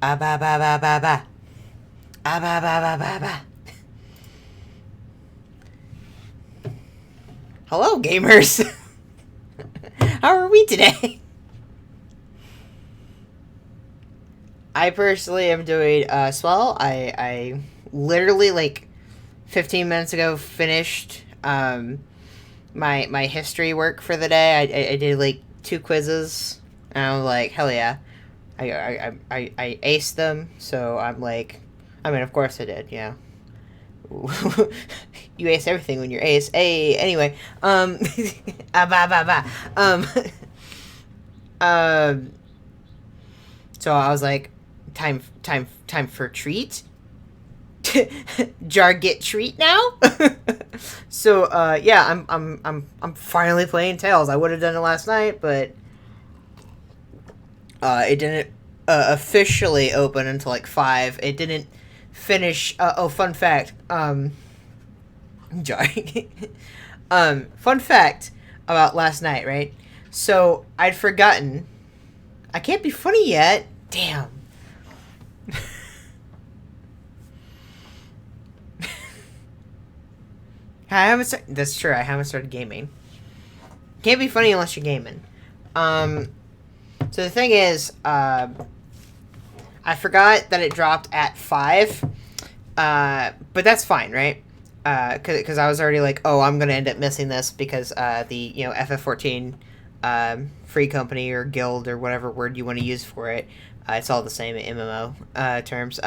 Ah ba ba ba ba ba. Ah ba ba ba ba ba. Hello, gamers. How are we today? I personally am doing swell. I literally like 15 minutes ago finished my history work for the day. I did like two quizzes, and I was like, hell yeah. I aced them, so I'm like, I mean, of course I did, you know. You ace everything when you're ace. Hey, anyway, ah, bah, bah, bah. Um, so I was like, time for treat. Jar get treat now. So yeah, I'm finally playing Tails. I would have done it last night, but it didn't officially open until like 5. It didn't finish. Oh, fun fact. Jar. Fun fact about last night, right? So I'd forgotten. I can't be funny yet. Damn. I haven't. That's true. I haven't started gaming. Can't be funny unless you're gaming. Um. So the thing is, I forgot that it dropped at 5. But that's fine, right? Because I was already like, oh, I'm gonna end up missing this because the FF14 free company or guild or whatever word you want to use for it, it's all the same in MMO terms.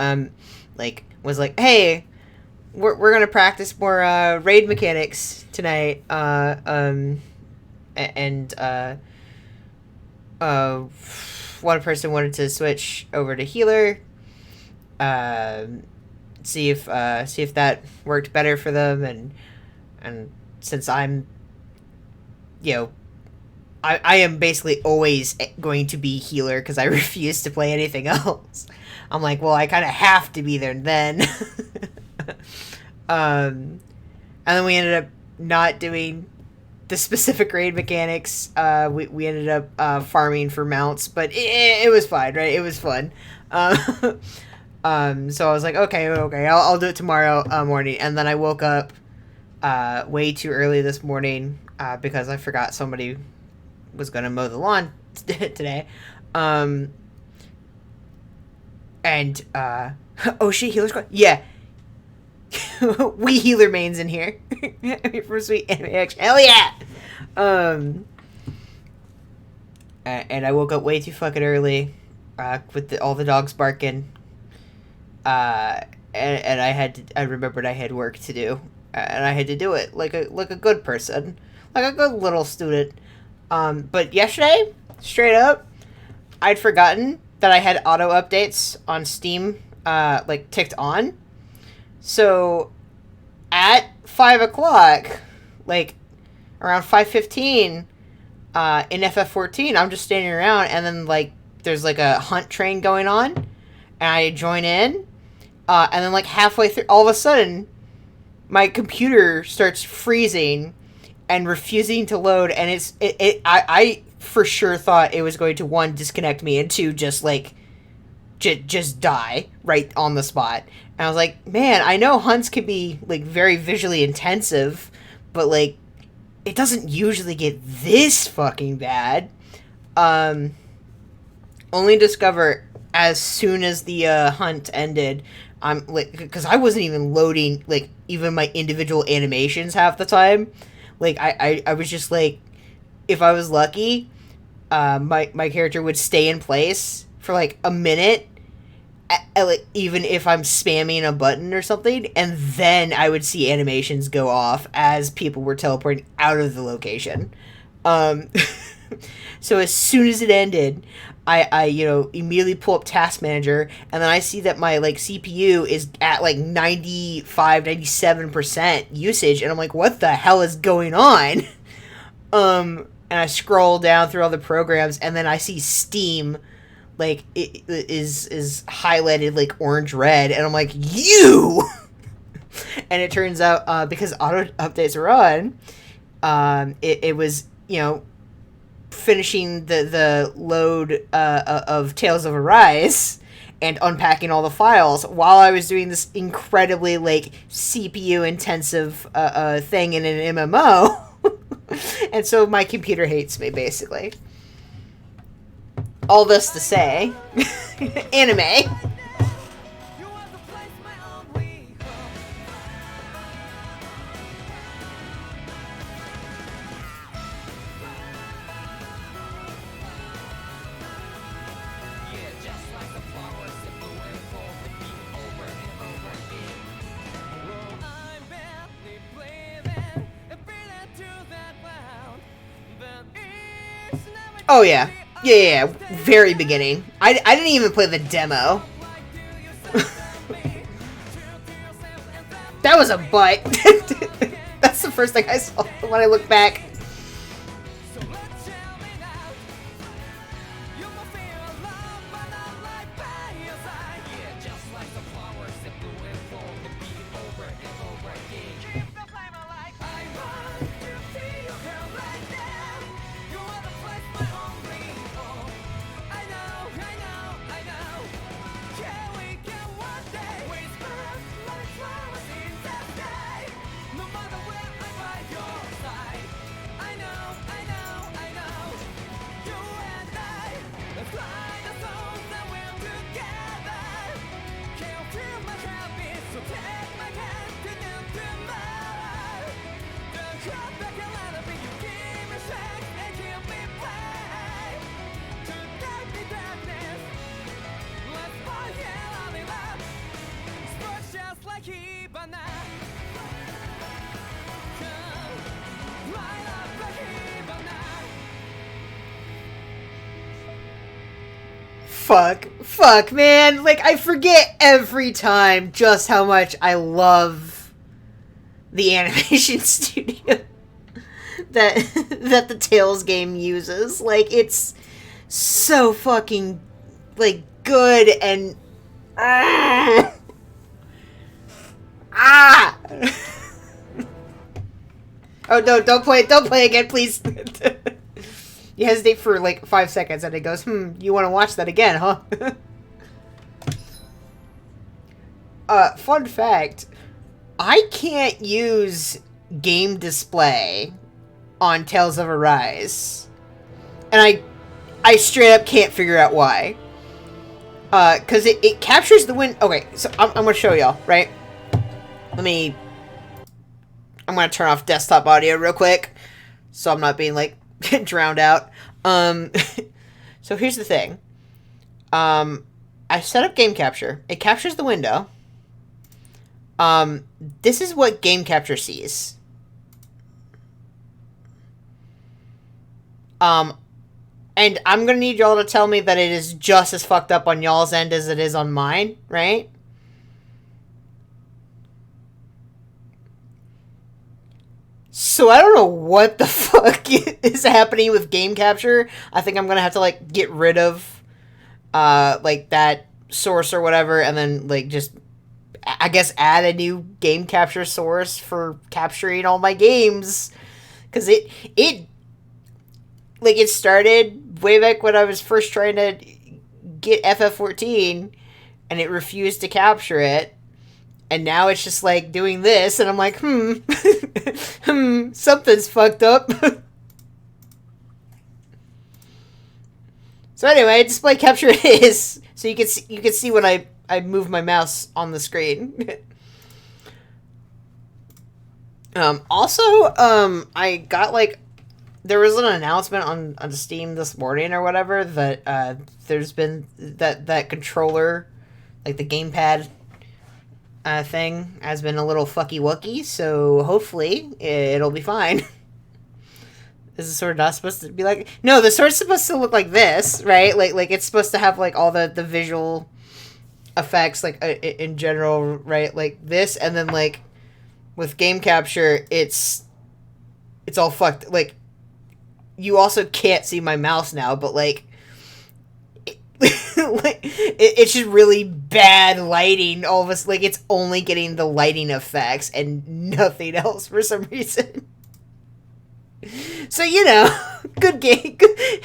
Like was like, hey, we're gonna practice more raid mechanics tonight. And uh, one person wanted to switch over to healer. Um, see if that worked better for them, and since I'm, you know, I am basically always going to be healer because I refuse to play anything else. I'm like, well, I kind of have to be there then. And then we ended up not doing the specific raid mechanics. We ended up farming for mounts, but it was fine, right? It was fun. Uh, so I was like, okay, I'll do it tomorrow morning. And then I woke up way too early this morning because I forgot somebody was going to mow the lawn today. Um, and, oh shit, healer's going, yeah. We healer mains in here. For sweet anime action. Hell yeah! Um, and I woke up way too fucking early with all the dogs barking. Uh, and I remembered I had work to do, and I had to do it like a good person, like a good little student. But yesterday, straight up, I'd forgotten that I had auto updates on Steam, like ticked on. So, at 5 o'clock, like around 5:15, in FF14, I'm just standing around, and then like there's like a hunt train going on, and I join in. And then like halfway through, all of a sudden, my computer starts freezing and refusing to load, and I for sure thought it was going to, one, disconnect me, and two, just like just die right on the spot. And I was like, man, I know hunts can be like very visually intensive, but like it doesn't usually get this fucking bad. Um, Only discover as soon as the hunt ended. I'm like, because I wasn't even loading like even my individual animations half the time. Like I was just like, if I was lucky, my character would stay in place for like a minute, like even if I'm spamming a button or something, and then I would see animations go off as people were teleporting out of the location. Um, so as soon as it ended, I immediately pull up Task Manager, and then I see that my like CPU is at like 95-97% usage, and I'm like, what the hell is going on? And I scroll down through all the programs, and then I see Steam like it is highlighted like orange red, and I'm like, you. And it turns out because auto updates are on, it was finishing the load of Tales of Arise, and unpacking all the files while I was doing this incredibly, like, CPU-intensive thing in an MMO. And so my computer hates me, basically. All this to say, anime. Oh, yeah. Yeah. Very beginning. I didn't even play the demo. That was a butt. That's the first thing I saw when I look back. Fuck, man. Like, I forget every time just how much I love the animation studio that the Tales game uses. Like, it's so fucking, like, good and... Oh, no, don't play again, please. You hesitate for, like, 5 seconds, and it goes, you want to watch that again, huh? Fun fact, I can't use game display on Tales of Arise. And I straight up can't figure out why. Because it captures the wind... Okay, so I'm going to show y'all, right? I'm going to turn off desktop audio real quick, so I'm not being, like, drowned out. So here's the thing. I set up game capture. It captures the window. This is what game capture sees. And I'm gonna need y'all to tell me that it is just as fucked up on y'all's end as it is on mine, right? So I don't know what the fuck is happening with game capture. I think I'm gonna have to, like, get rid of, like, that source or whatever, and then, like, just, I guess, add a new game capture source for capturing all my games. Because it started way back when I was first trying to get FF14, and it refused to capture it. And now it's just, like, doing this, and I'm like, something's fucked up. So anyway, display capture it is. So you can see when I move my mouse on the screen. Also, I got, like, there was an announcement on Steam this morning or whatever that there's been that controller, like the gamepad thing, has been a little fucky wucky, so hopefully it'll be fine. Is the sword not supposed to be like... No, the sword's supposed to look like this, right? Like it's supposed to have, like, all the visual effects, like, in general, right? Like this, and then, like, with game capture, it's all fucked. Like, you also can't see my mouse now, but, like, it's just really bad lighting. All of us, like, it's only getting the lighting effects and nothing else for some reason. So, you know, good game.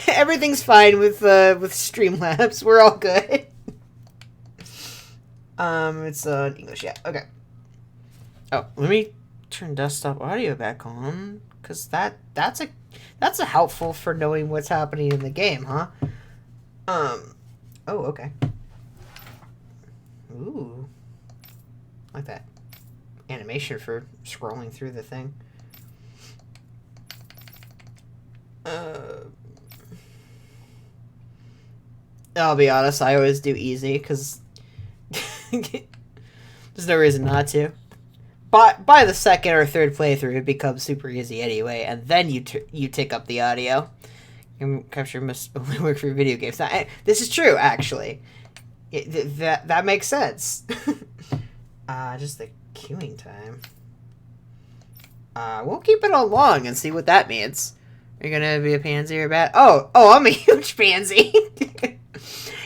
Everything's fine with Streamlabs. We're all good. It's English, yeah. Okay. Oh, let me turn desktop audio back on, cause that's a helpful for knowing what's happening in the game, huh? Oh, okay. Ooh, like that animation for scrolling through the thing. I'll be honest, I always do easy, because there's no reason not to. By the second or third playthrough, it becomes super easy anyway, and then you take up the audio. Capture must only work for video games. Now, this is true, actually. That makes sense. Just the queuing time. We'll keep it on long and see what that means. Are you gonna be a pansy or a bat? Oh, I'm a huge pansy.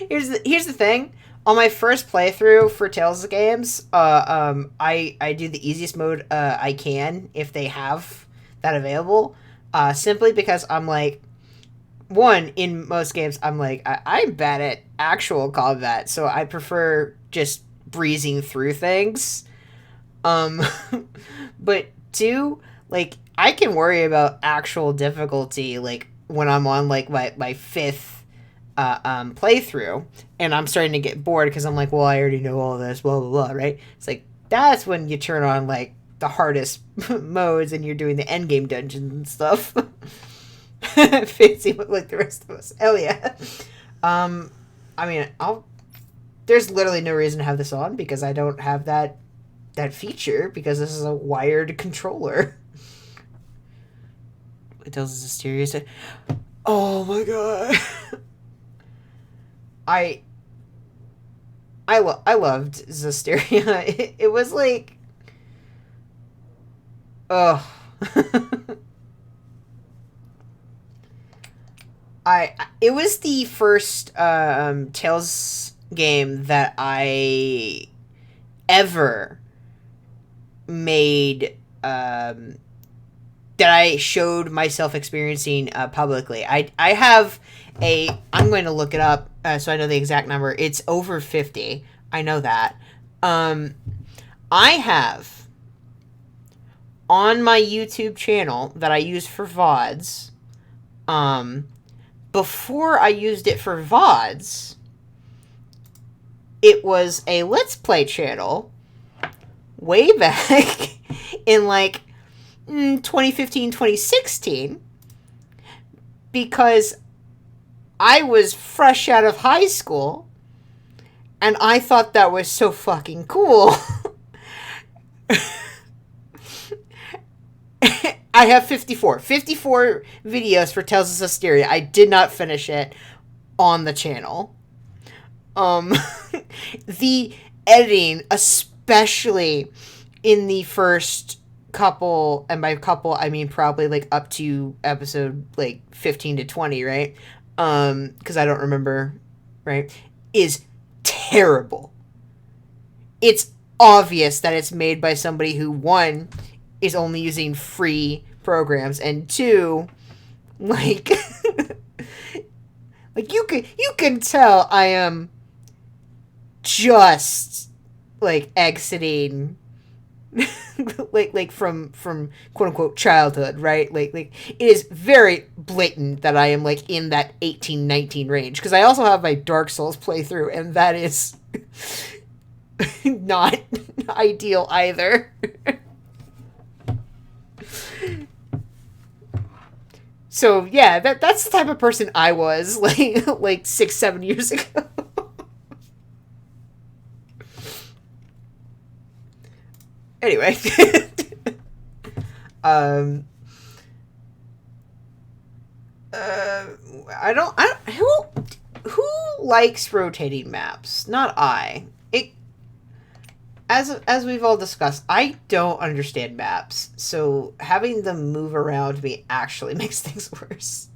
Here's the thing. On my first playthrough for Tales of games, I do the easiest mode I can if they have that available. Simply because I'm like, one, in most games, I'm like, I'm bad at actual combat, so I prefer just breezing through things. Um, but two, like, I can worry about actual difficulty, like, when I'm on, like, my fifth playthrough, and I'm starting to get bored because I'm like, well, I already know all this, blah, blah, blah, right? It's like, that's when you turn on, like, the hardest modes and you're doing the endgame dungeons and stuff. Fancy like the rest of us. Hell yeah. I mean, there's literally no reason to have this on because I don't have that feature because this is a wired controller. It tells us a serious. Oh my god. I loved Zestiria. It was like, oh. It was the first Tales game that I ever made that I showed myself experiencing publicly. I have I'm going to look it up so I know the exact number. It's over 50. I know that. I have on my YouTube channel that I use for VODs, before I used it for VODs, it was a Let's Play channel way back in like 2015, 2016, because I was fresh out of high school and I thought that was so fucking cool. I have 54 videos for Tales of Zestiria. I did not finish it on the channel. The editing, especially in the first couple, and by couple I mean probably like up to episode like 15 to 20, right? Because I don't remember, right? Is terrible. It's obvious that it's made by somebody who, one, is only using free programs, and two, like like you can tell I am just like exiting like from quote unquote childhood, right? Like it is very blatant that I am like in that 18-19 range, because I also have my Dark Souls playthrough, and that is not ideal either. So yeah, that's the type of person I was like 6-7 years ago. Anyway, I don't who likes rotating maps? Not I. As we've all discussed, I don't understand maps, so having them move around me actually makes things worse.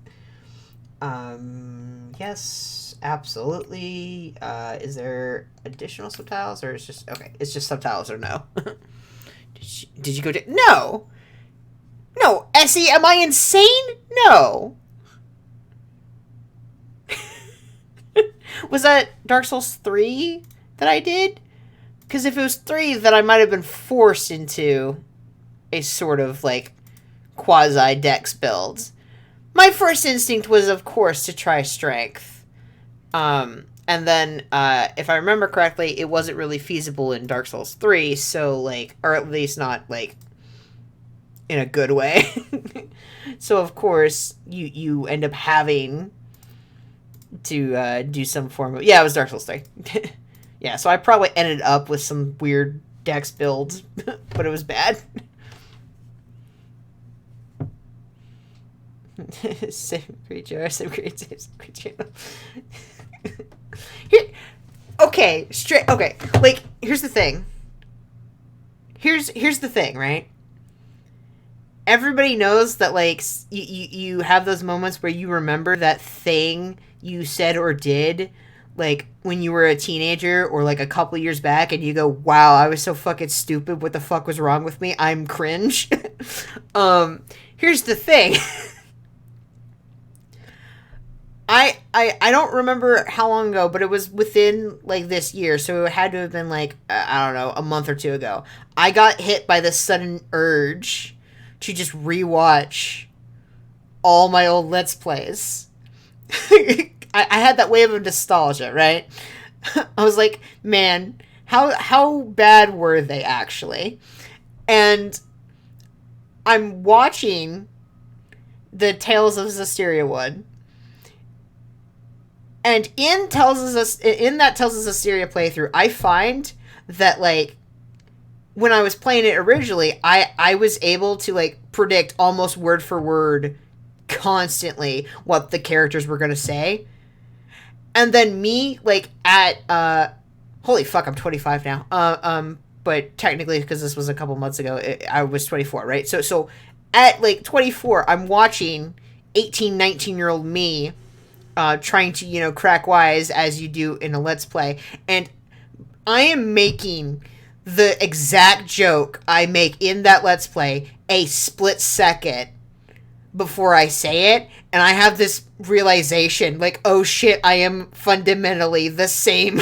Yes, absolutely. Is there additional subtitles, or is just okay? It's just subtitles, or no? Did you go to no? No, Essie, am I insane? No. Was that Dark Souls 3 that I did? Because if it was 3, then I might have been forced into a sort of, like, quasi-dex build. My first instinct was, of course, to try strength. And then, if I remember correctly, it wasn't really feasible in Dark Souls 3, so, like, or at least not, like, in a good way. So, of course, you end up having to do some form of... Yeah, it was Dark Souls 3. Yeah, so I probably ended up with some weird dex builds, but it was bad. Same creature, same creature, same creature. Here, okay, straight. Okay, like here's the thing. Here's the thing, right? Everybody knows that like you have those moments where you remember that thing you said or did, like when you were a teenager or like a couple years back, and you go, "Wow, I was so fucking stupid. What the fuck was wrong with me? I'm cringe." Here's the thing. I don't remember how long ago, but it was within, like, this year, so it had to have been, like, I don't know, a month or 2 ago. I got hit by this sudden urge to just rewatch all my old Let's Plays. I had that wave of nostalgia, right? I was like, man, how bad were they, actually? And I'm watching the Tales of Zestiria one, and in that Tales of Zestiria playthrough, I find that, like, when I was playing it originally, I was able to, like, predict almost word for word constantly what the characters were going to say. And then me, like, at, holy fuck, I'm 25 now. But technically, because this was a couple months ago, I was 24, right? So at, like, 24, I'm watching 18, 19-year-old me trying to, you know, crack wise as you do in a Let's Play. And I am making the exact joke I make in that Let's Play a split second before I say it. And I have this realization, like, oh shit, I am fundamentally the same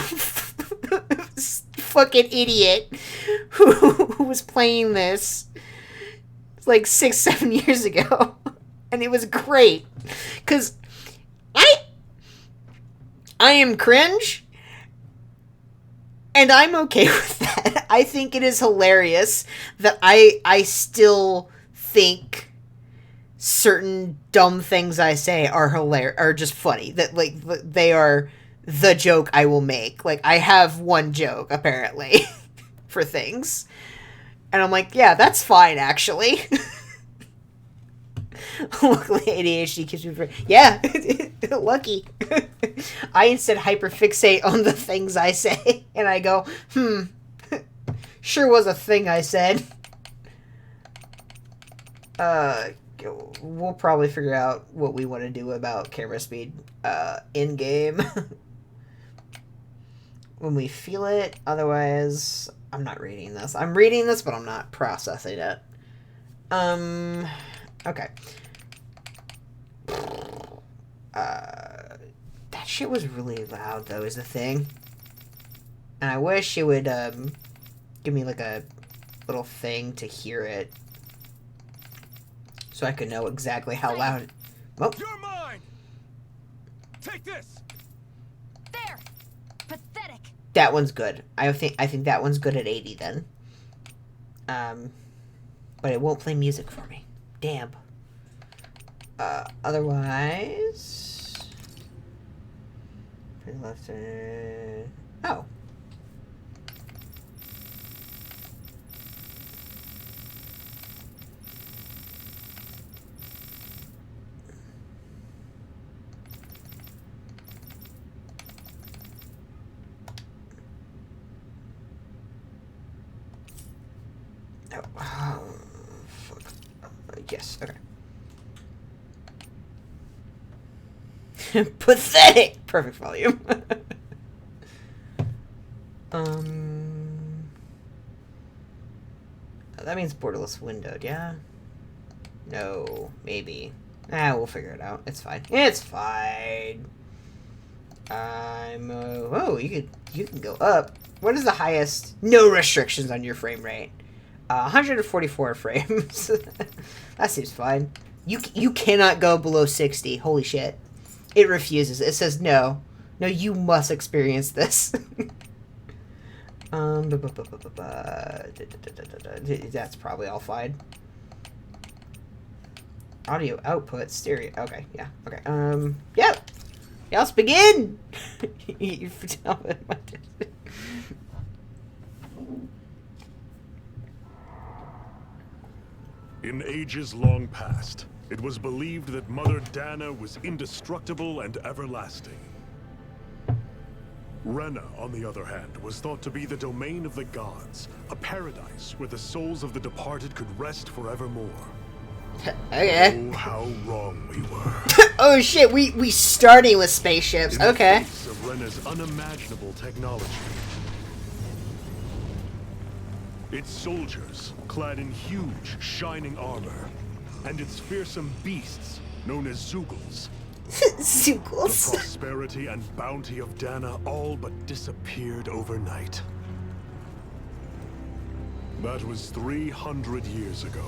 fucking idiot who was playing this like 6-7 years ago. And it was great. Because I am cringe, and I'm okay with that. I think it is hilarious that I still think certain dumb things I say are hilarious, are just funny. That, like, they are the joke I will make. Like, I have one joke, apparently, for things. And I'm like, yeah, that's fine, actually. Luckily, ADHD keeps me free. Yeah, lucky. I instead hyperfixate on the things I say, and I go, sure was a thing I said. We'll probably figure out what we want to do about camera speed in-game when we feel it. Otherwise, I'm not reading this. I'm reading this, but I'm not processing it. Okay. That shit was really loud, though, is the thing. And I wish it would, give me, like, a little thing to hear it. So I could know exactly how loud... Oh. You're mine! Take this! There! Pathetic! That one's good. I think that one's good at 80, then. But it won't play music for me. Damn. Otherwise... Left, oh. Oh, fuck. Yes, okay. Pathetic! Perfect volume. That means borderless windowed, yeah? No, maybe. We'll figure it out. It's fine. It's fine. Whoa, you can go up. What is the highest? No restrictions on your frame rate. 144 frames. That seems fine. You cannot go below 60. Holy shit. It refuses. It says no. No, you must experience this. That's probably all fine. Audio output, stereo. Okay, yeah. Okay. Yeah. Yeah, let's begin. In ages long past, it was believed that Mother Dana was indestructible and everlasting. Rena, on the other hand, was thought to be the domain of the gods, a paradise where the souls of the departed could rest forevermore. Okay. Oh, how wrong we were. Oh shit, we starting with spaceships. In Okay. the face of Rena's unimaginable technology, its soldiers, clad in huge, shining armor, and its fearsome beasts, known as Zeugles. The Zeugles. prosperity and bounty of Dana all but disappeared overnight. That was 300 years ago.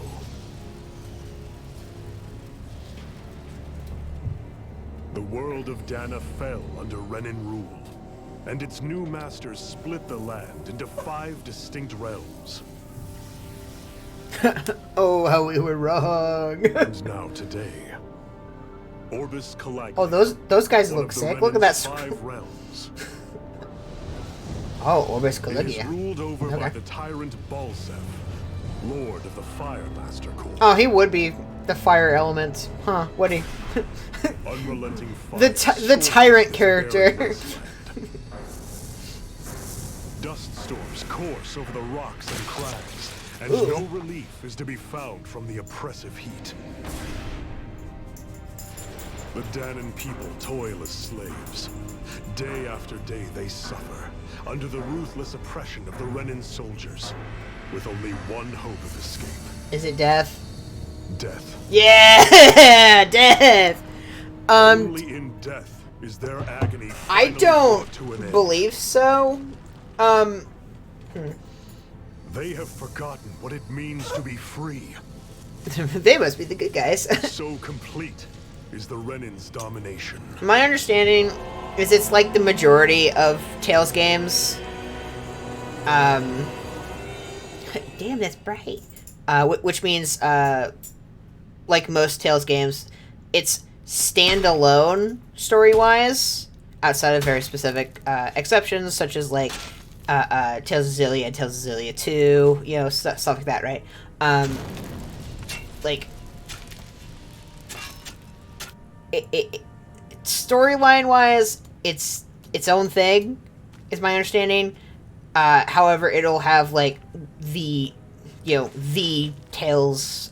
The world of Dana fell under Renan rule, and its new masters split the land into 5 distinct realms. Oh, how we were wrong. And now today, Orbis Calagnia. Oh, those guys one look of the sick. Look at that. Renan's 5 realms. Oh, Orbis It Calagnia. is ruled over by Okay. the tyrant Balsef, Lord of the Fire Master Corps. Oh, he would be the fire element. Huh, would he? Unrelenting fire The tyrant scorches character. barren wasteland. Dust storms course over the rocks and crags, and Ooh. no relief is to be found from the oppressive heat. The Danan people toil as slaves. Day after day they suffer, under the ruthless oppression of the Renan soldiers, with only one hope of escape. Is it death? Death. Yeah, death. Only in death is their agony I finally don't brought to an end. believe so. They have forgotten what it means to be free. They must be the good guys. So complete is the Renan's domination. My understanding is it's like the majority of Tales games. Damn, that's bright. Which means, like most Tales games, it's standalone story-wise, outside of very specific exceptions, such as like Tales of Xillia and Tales of Xillia 2, you know, stuff like that, right? Like, storyline-wise, it's its own thing, is my understanding. However, it'll have like the Tales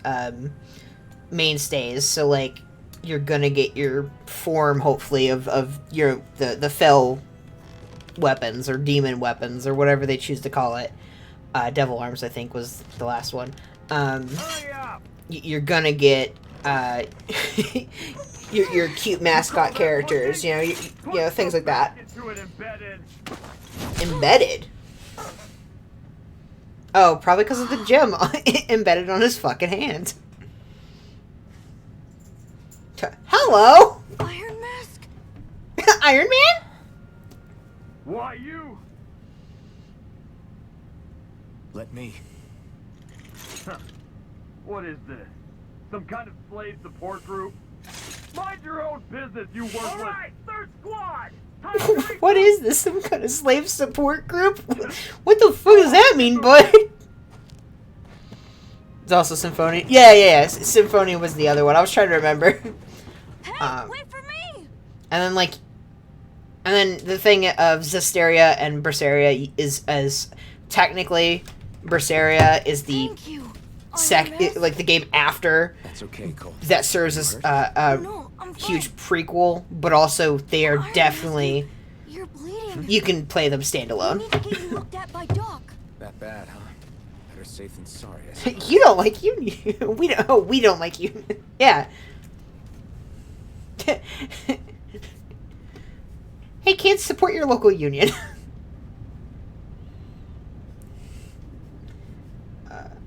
mainstays. So like, you're gonna get your form, hopefully, of your the fell weapons or demon weapons or whatever they choose to call it. Devil arms, I think, was the last one. Hurry up! You're gonna get your cute mascot characters, you know, things like that. Into it embedded. Embedded. Oh, probably because of the gem embedded on his fucking hand. Hello, Iron Mask? Iron Man. Why you? Let me. Huh. What is this? Some kind of slave support group? Mind your own business, you worthless. All right, third squad. Time to What is this? Some kind of slave support group? What the fuck does that mean, bud? It's also Symphonia. Yeah. Symphonia was the other one. I was trying to remember. Hey, wait for me! And then the thing of Zestiria and Berseria is as technically Berseria is the Thank you. Iron Mask. like the game after That's okay, Cole. that serves as a No, I'm fine. huge prequel, but also they are Iron Mask, definitely You're bleeding. you can play them We standalone. need to get you looked at by Doc. That bad, huh? Better safe than sorry, I suppose. You don't like you. We don't like you. Yeah. Hey kids, support your local union.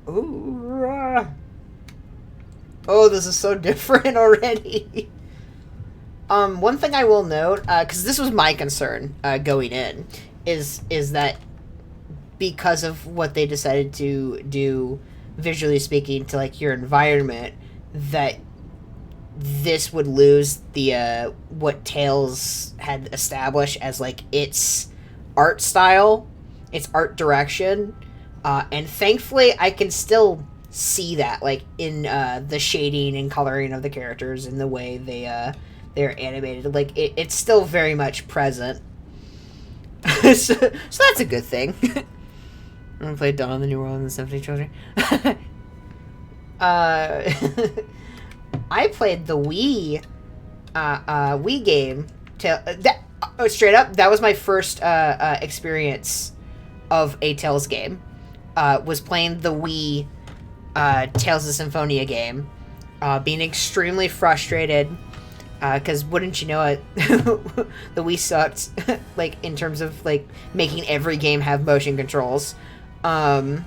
Ooh. Oh, this is so different already. One thing I will note, because this was my concern going in, is that because of what they decided to do, visually speaking, to like your environment, that this would lose the what Tales had established as like its art style, its art direction, and thankfully I can still see that like in the shading and coloring of the characters and the way they're animated. Like it's still very much present. So that's a good thing. I'm gonna play Dawn of the New World and the Symphony Children. I played the Wii game. Straight up, that was my first experience of a Tales game. Was playing the Wii Tales of Symphonia game, being extremely frustrated because wouldn't you know it, the Wii sucked, like in terms of like making every game have motion controls. I'm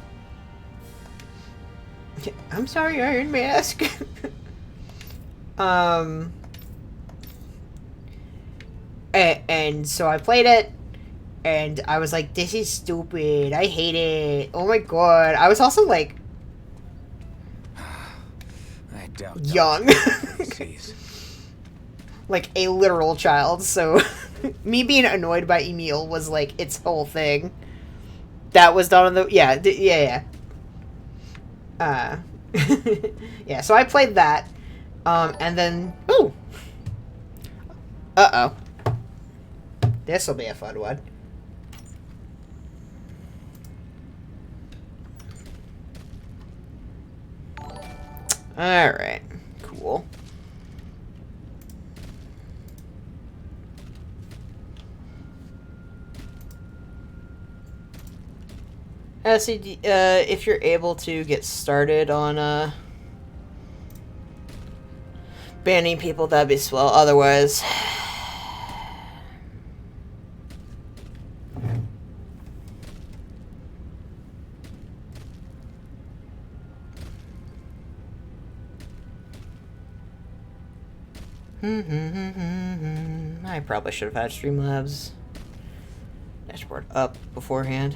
sorry, Iron Mask. And so I played it, and I was like, this is stupid. I hate it. Oh my god. I was also like I doubt young. Jeez. Like a literal child, so me being annoyed by Emil was like its whole thing. That was done on the yeah. Yeah, so I played that. And then ooh. Uh-oh. This'll be a fun one. Alright. Cool. See, if you're able to get started on banning people, that'd be swell. Otherwise, I probably should have had Streamlabs dashboard up beforehand.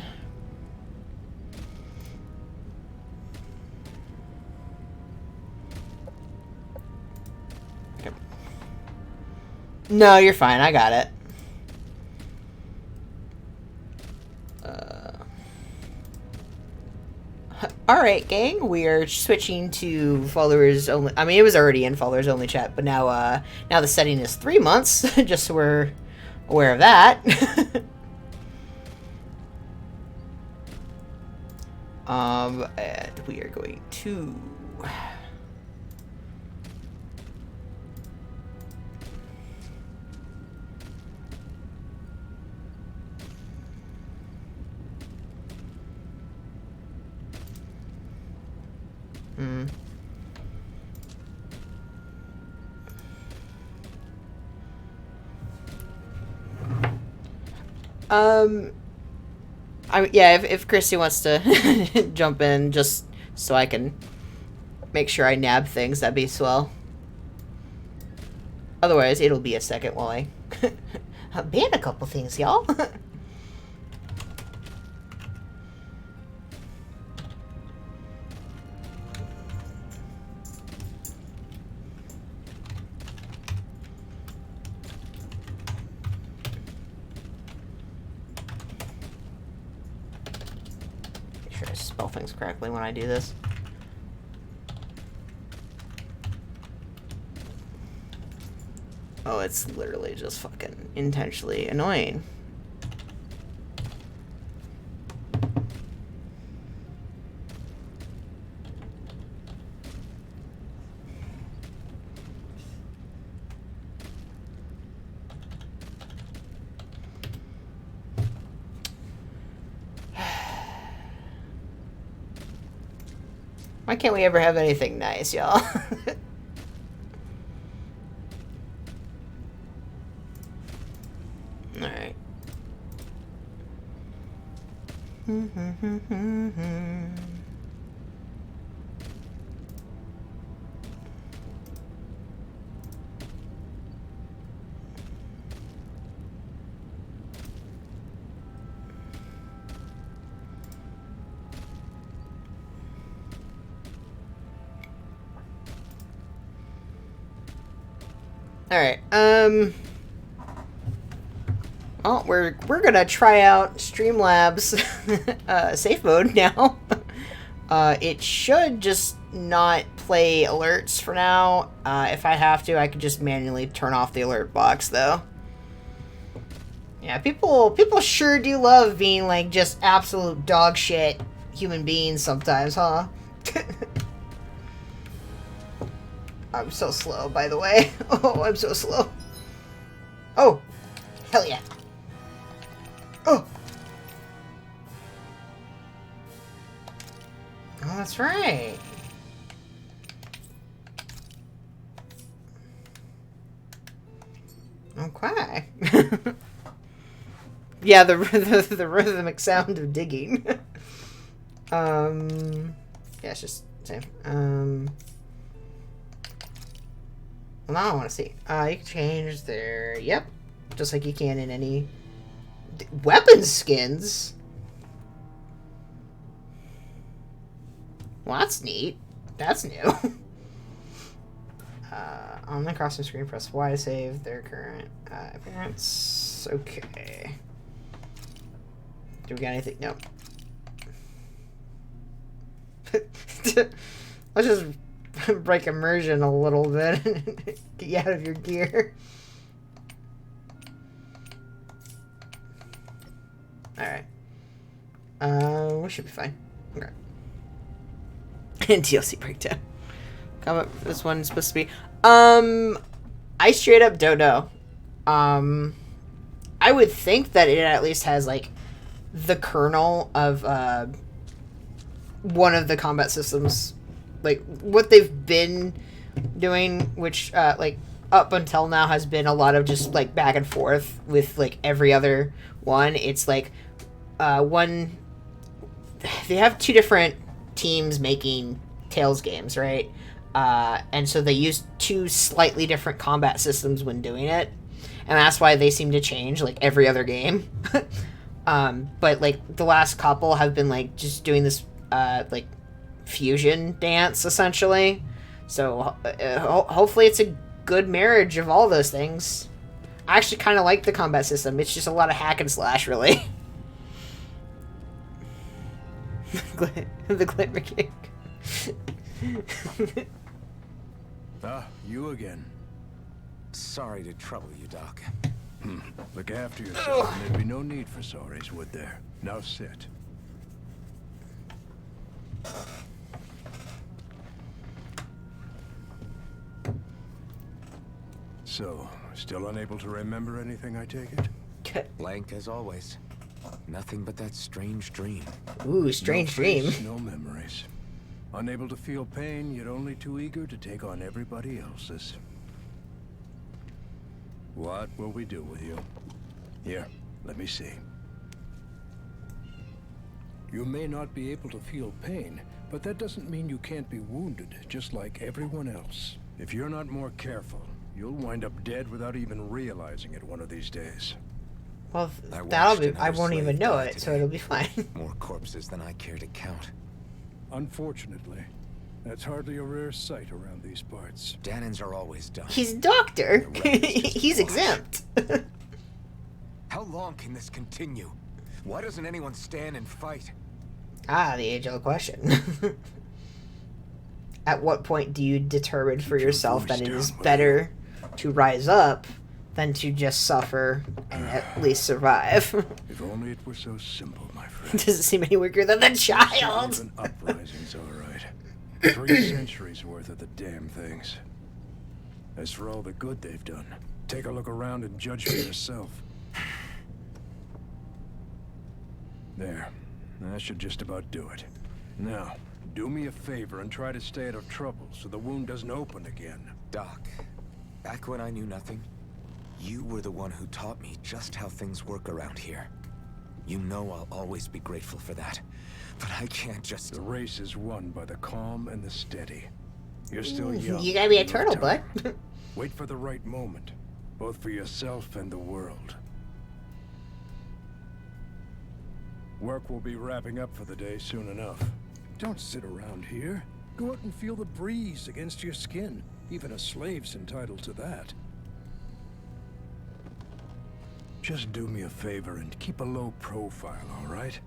No, you're fine. I got it. Alright, gang. We are switching to followers only. I mean, it was already in followers only chat, but now the setting is 3 months, just so we're aware of that. And we are going to... if Christy wants to jump in just so I can make sure I nab things, that'd be swell. Otherwise, it'll be a second while I ban a couple things, y'all. Spell things correctly when I do this. Oh, it's literally just fucking intentionally annoying. Why can't we ever have anything nice, y'all? Alright. Alright, well, we're gonna try out Streamlabs safe mode now. It should just not play alerts for now. If I have to, I could just manually turn off the alert box, though. Yeah, people sure do love being, like, just absolute dog shit human beings sometimes, huh? I'm so slow, by the way. Oh, I'm so slow. Oh, hell yeah. Oh. Oh, that's right. Okay. Yeah, the rhythmic sound of digging. Yeah, it's just same. Well, now I want to see. You can change their... Yep. Just like you can in any... Weapon skins? Well, that's neat. That's new. On the crossing screen, press Y to save their current appearance. Okay. Do we got anything? No. Let's just break immersion a little bit and get you out of your gear. Alright. We should be fine. Okay. And DLC breakdown. Comment this one's supposed to be. I straight up don't know. I would think that it at least has, like, the kernel of, one of the combat systems, like, what they've been doing, which, like, up until now has been a lot of just, like, back and forth with, like, every other one. It's, like, one... They have two different teams making Tales games, right? And so they use two slightly different combat systems when doing it. And that's why they seem to change, like, every other game. But, like, the last couple have been, like, just doing this, like, fusion dance, essentially. So, hopefully it's a good marriage of all those things. I actually kind of like the combat system. It's just a lot of hack and slash, really. The glimmer kick. Ah, you again. Sorry to trouble you, Doc. Look after yourself, and there'd be no need for sorries, would there? Now sit. So, still unable to remember anything, I take it? Blank as always. Nothing but that strange dream. Ooh, strange dream. No memories. Unable to feel pain, yet only too eager to take on everybody else's. What will we do with you? Here, let me see. You may not be able to feel pain, but that doesn't mean you can't be wounded, just like everyone else. If you're not more careful, you'll wind up dead without even realizing it one of these days. Well, that'll be... I won't even know it, so it'll be fine. More corpses than I care to count. Unfortunately, that's hardly a rare sight around these parts. Danins are always done. He's a doctor. He's exempt. How long can this continue? Why doesn't anyone stand and fight? Ah, the age-old question. At what point do you determine for yourself that it is better to rise up than to just suffer and at least survive? If only it were so simple, my friend. Doesn't seem any weaker than the child. Even uprising's all right. 3 centuries worth of the damn things. As for all the good they've done, take a look around and judge for yourself. There. That should just about do it. Now, do me a favor and try to stay out of trouble so the wound doesn't open again. Doc, back when I knew nothing, you were the one who taught me just how things work around here. You know I'll always be grateful for that. But I can't just... The race is won by the calm and the steady. You're still young. You gotta be a You have turtle, bud. time. Wait for the right moment, both for yourself and the world. Work will be wrapping up for the day soon enough. Don't sit around here. Go out and feel the breeze against your skin. Even a slave's entitled to that. Just do me a favor and keep a low profile, all right?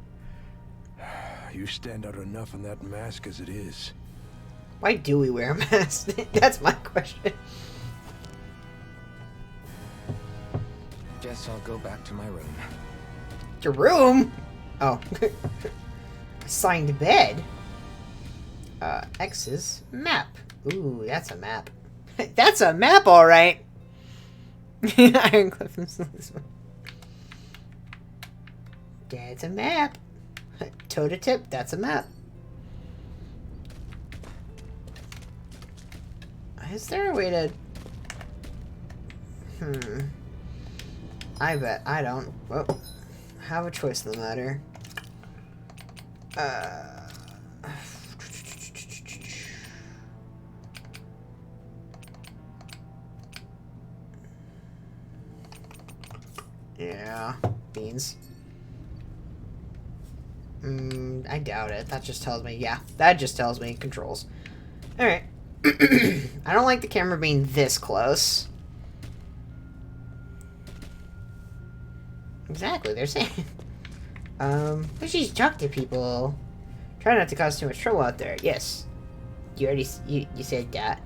You stand out enough in that mask as it is. Why do we wear a mask? That's my question. Guess I'll go back to my room. Your room? Oh. Assigned bed. X's map. Ooh, that's a map. That's a map, all right. Iron Cliff and this one. That's a map. Toe to tip, that's a map. Is there a way to... I bet I don't. Whoa. Have a choice in the matter. Yeah, beans. I doubt it. That just tells me, yeah, that just tells me controls. Alright. I don't like the camera being this close. Exactly, they're saying. But she's talk to people. Try not to cause too much trouble out there. Yes. You already, you said that.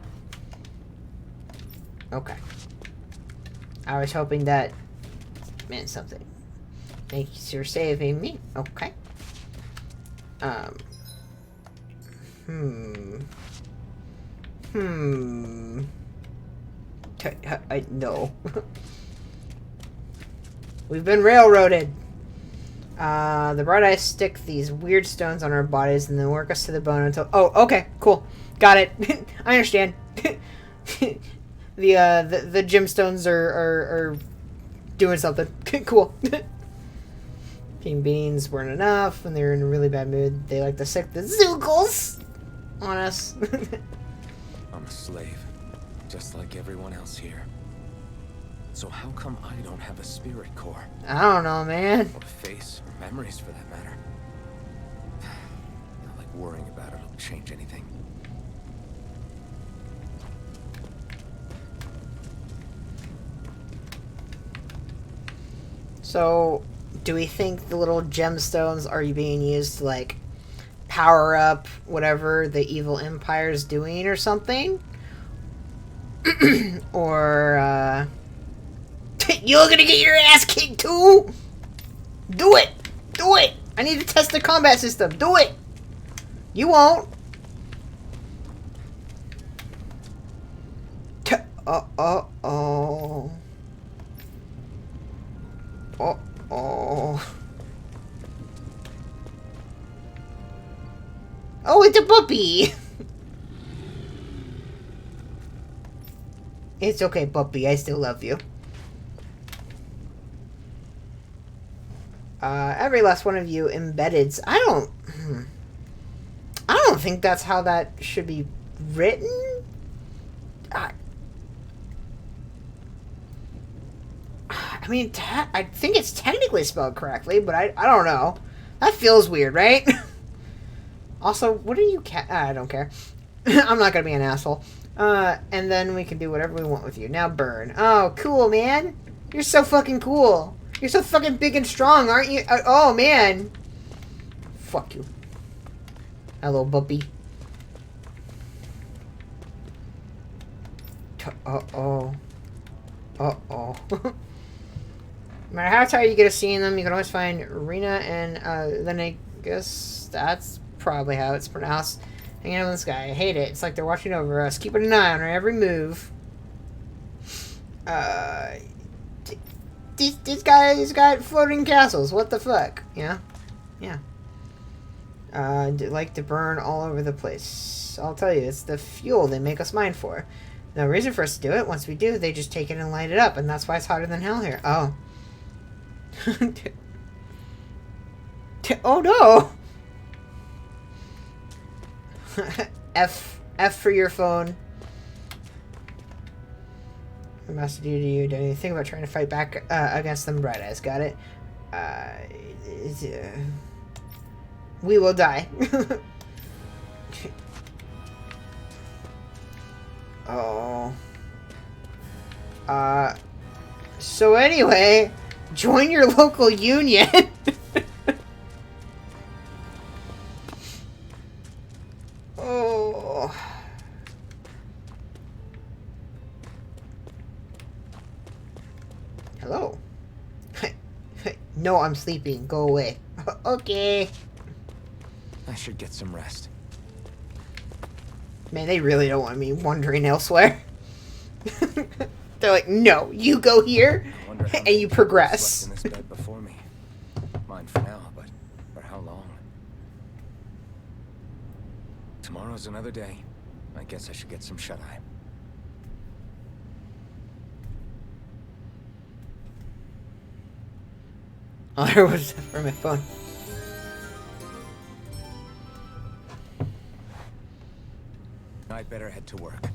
Okay. I was hoping that meant something. Thank you for saving me. Okay. No. We've been railroaded. The bright eyes stick these weird stones on our bodies and then work us to the bone until... Oh, okay, cool. Got it. I understand. The gemstones are doing something. Cool. King beans weren't enough when they were in a really bad mood. They like to sick the zoogles on us. I'm a slave, just like everyone else here. So how come I don't have a spirit core? I don't know, man. Or a face, or memories for that matter. Not like worrying about it'll change anything. So, do we think the little gemstones are being used to, like, power up whatever the evil empire's doing or something? Or, you're gonna get your ass kicked too? Do it! Do it! I need to test the combat system. Do it! You won't. Uh-oh. Uh-oh. Oh, it's a puppy! It's okay, puppy. I still love you. Every last one of you embeddeds. I don't think that's how that should be written. I mean, I think it's technically spelled correctly, but I don't know. That feels weird, right? Also, what are you I don't care. I'm not gonna be an asshole. And then we can do whatever we want with you. Now burn. Oh, cool, man. You're so fucking cool. You're so fucking big and strong, aren't you? Oh, man. Fuck you. Hello, puppy. Uh-oh. Uh-oh. No matter how tired you get of seeing them, you can always find Rena and, then I guess that's probably how it's pronounced. Hanging out in the sky. I hate it. It's like they're watching over us, keeping an eye on our every move. These guys got floating castles. What the fuck? Yeah? Yeah. Like to burn all over the place. I'll tell you, it's the fuel they make us mine for. No reason for us to do it. Once we do, they just take it and light it up, and that's why it's hotter than hell here. Oh. Oh no! F for your phone. What must do to you? Do you think about trying to fight back against them? Bright Eyes, got it. We will die. Oh. So anyway, join your local union. Oh. Hello. No, I'm sleeping. Go away. Okay. I should get some rest. Man, they really don't want me wandering elsewhere. They're like, no, you go here I wonder how and many you people progress. slept in this bed before me. Mine for now, but for how long? Tomorrow's another day. I guess I should get some shut-eye. Oh, there was for my phone. I'd better head to work.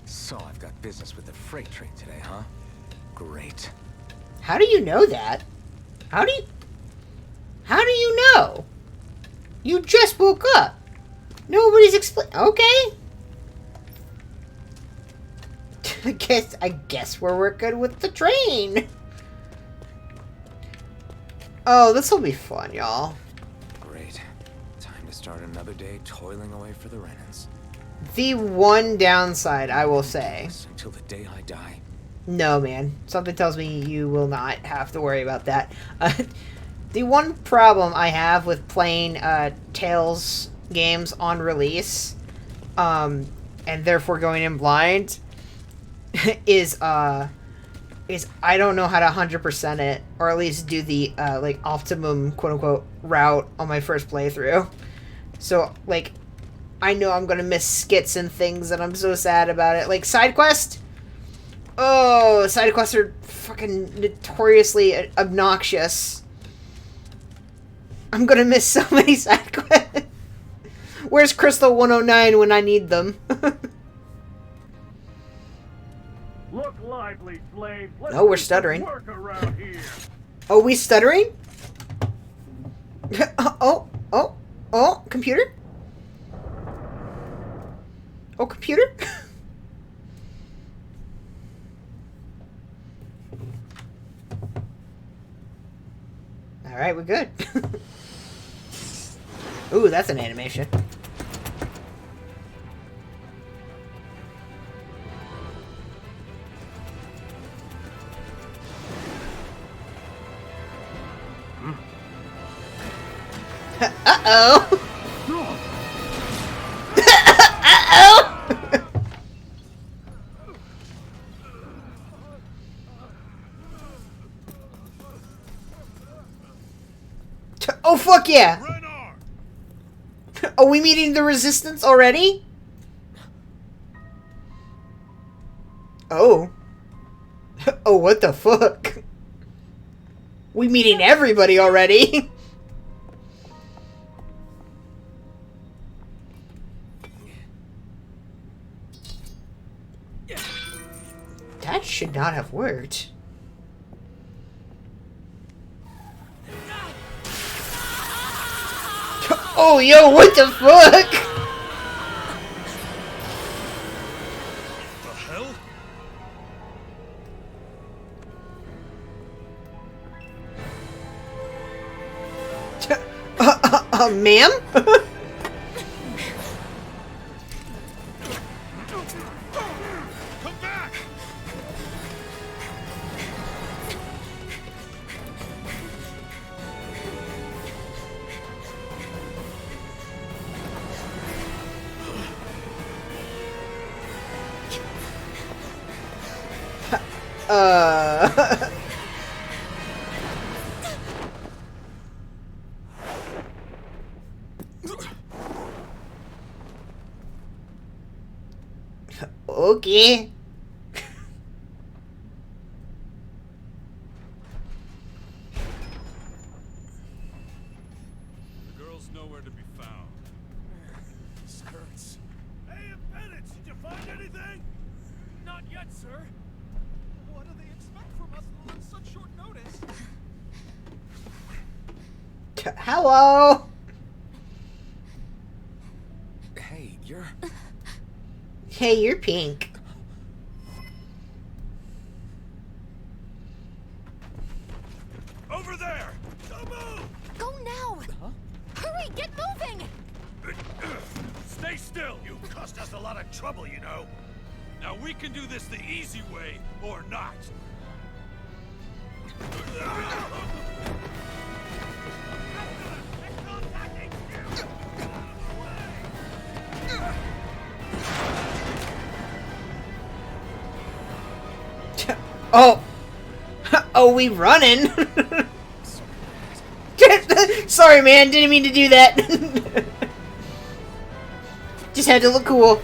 So I've got business with the freight train today, huh? Great. How do you know that? How do you know? You just woke up. Nobody's explain. Okay. I guess we're working with the train. Oh, this will be fun, y'all. Great. Time to start another day toiling away for the Renans. The one downside, I will say. Until the day I die. No, man. Something tells me you will not have to worry about that. The one problem I have with playing Tales games on release, and therefore going in blind, is I don't know how to 100% it, or at least do the like optimum quote unquote route on my first playthrough. So like, I know I'm gonna miss skits and things, and I'm so sad about it. Like side quest. Oh, side quests are fucking notoriously obnoxious. I'm gonna miss so many side quests. Where's Crystal 109 when I need them? Look lively, slaves. Let's Oh, we're do some stuttering. Work around here. Oh, we stuttering? Oh, computer? Oh, computer? Alright, we're good. Ooh, that's an animation. Uh-oh! Uh-oh! Oh, fuck yeah! Are we meeting the resistance already? Oh. Oh, what the fuck? We meeting everybody already? That should not have worked. Oh, yo, what the fuck? The hell? Ma'am? Come back! Okay. Materials nowhere to be found. Skirts. Hey, Bennett, did you find anything? Not yet, sir. What do they expect from us on such short notice? Hello. Hey, you're... Hey, you're pink. Over there! Don't move! Go now! Hurry, get moving! Stay still! You caused us a lot of trouble, you know. Now we can do this the easy way, or not. Oh. Oh, we running. Sorry, man. Didn't mean to do that. Just had to look cool.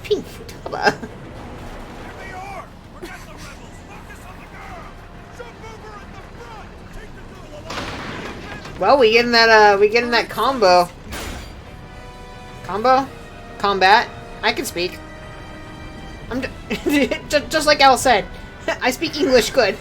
Pink Futaba. Here they are! Forget the rebels! Focus on the girl! Jump over at the front! Take the girl along! Well, we getting that combo. Combo? Combat? I can speak. I'm just like Al said. I speak English good.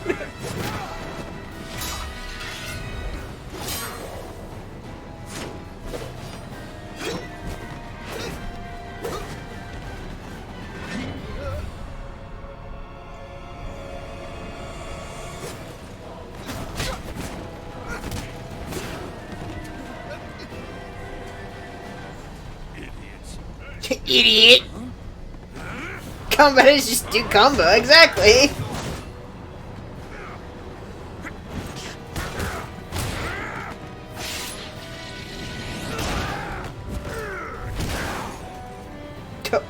Idiot. Combat is just do combo, exactly.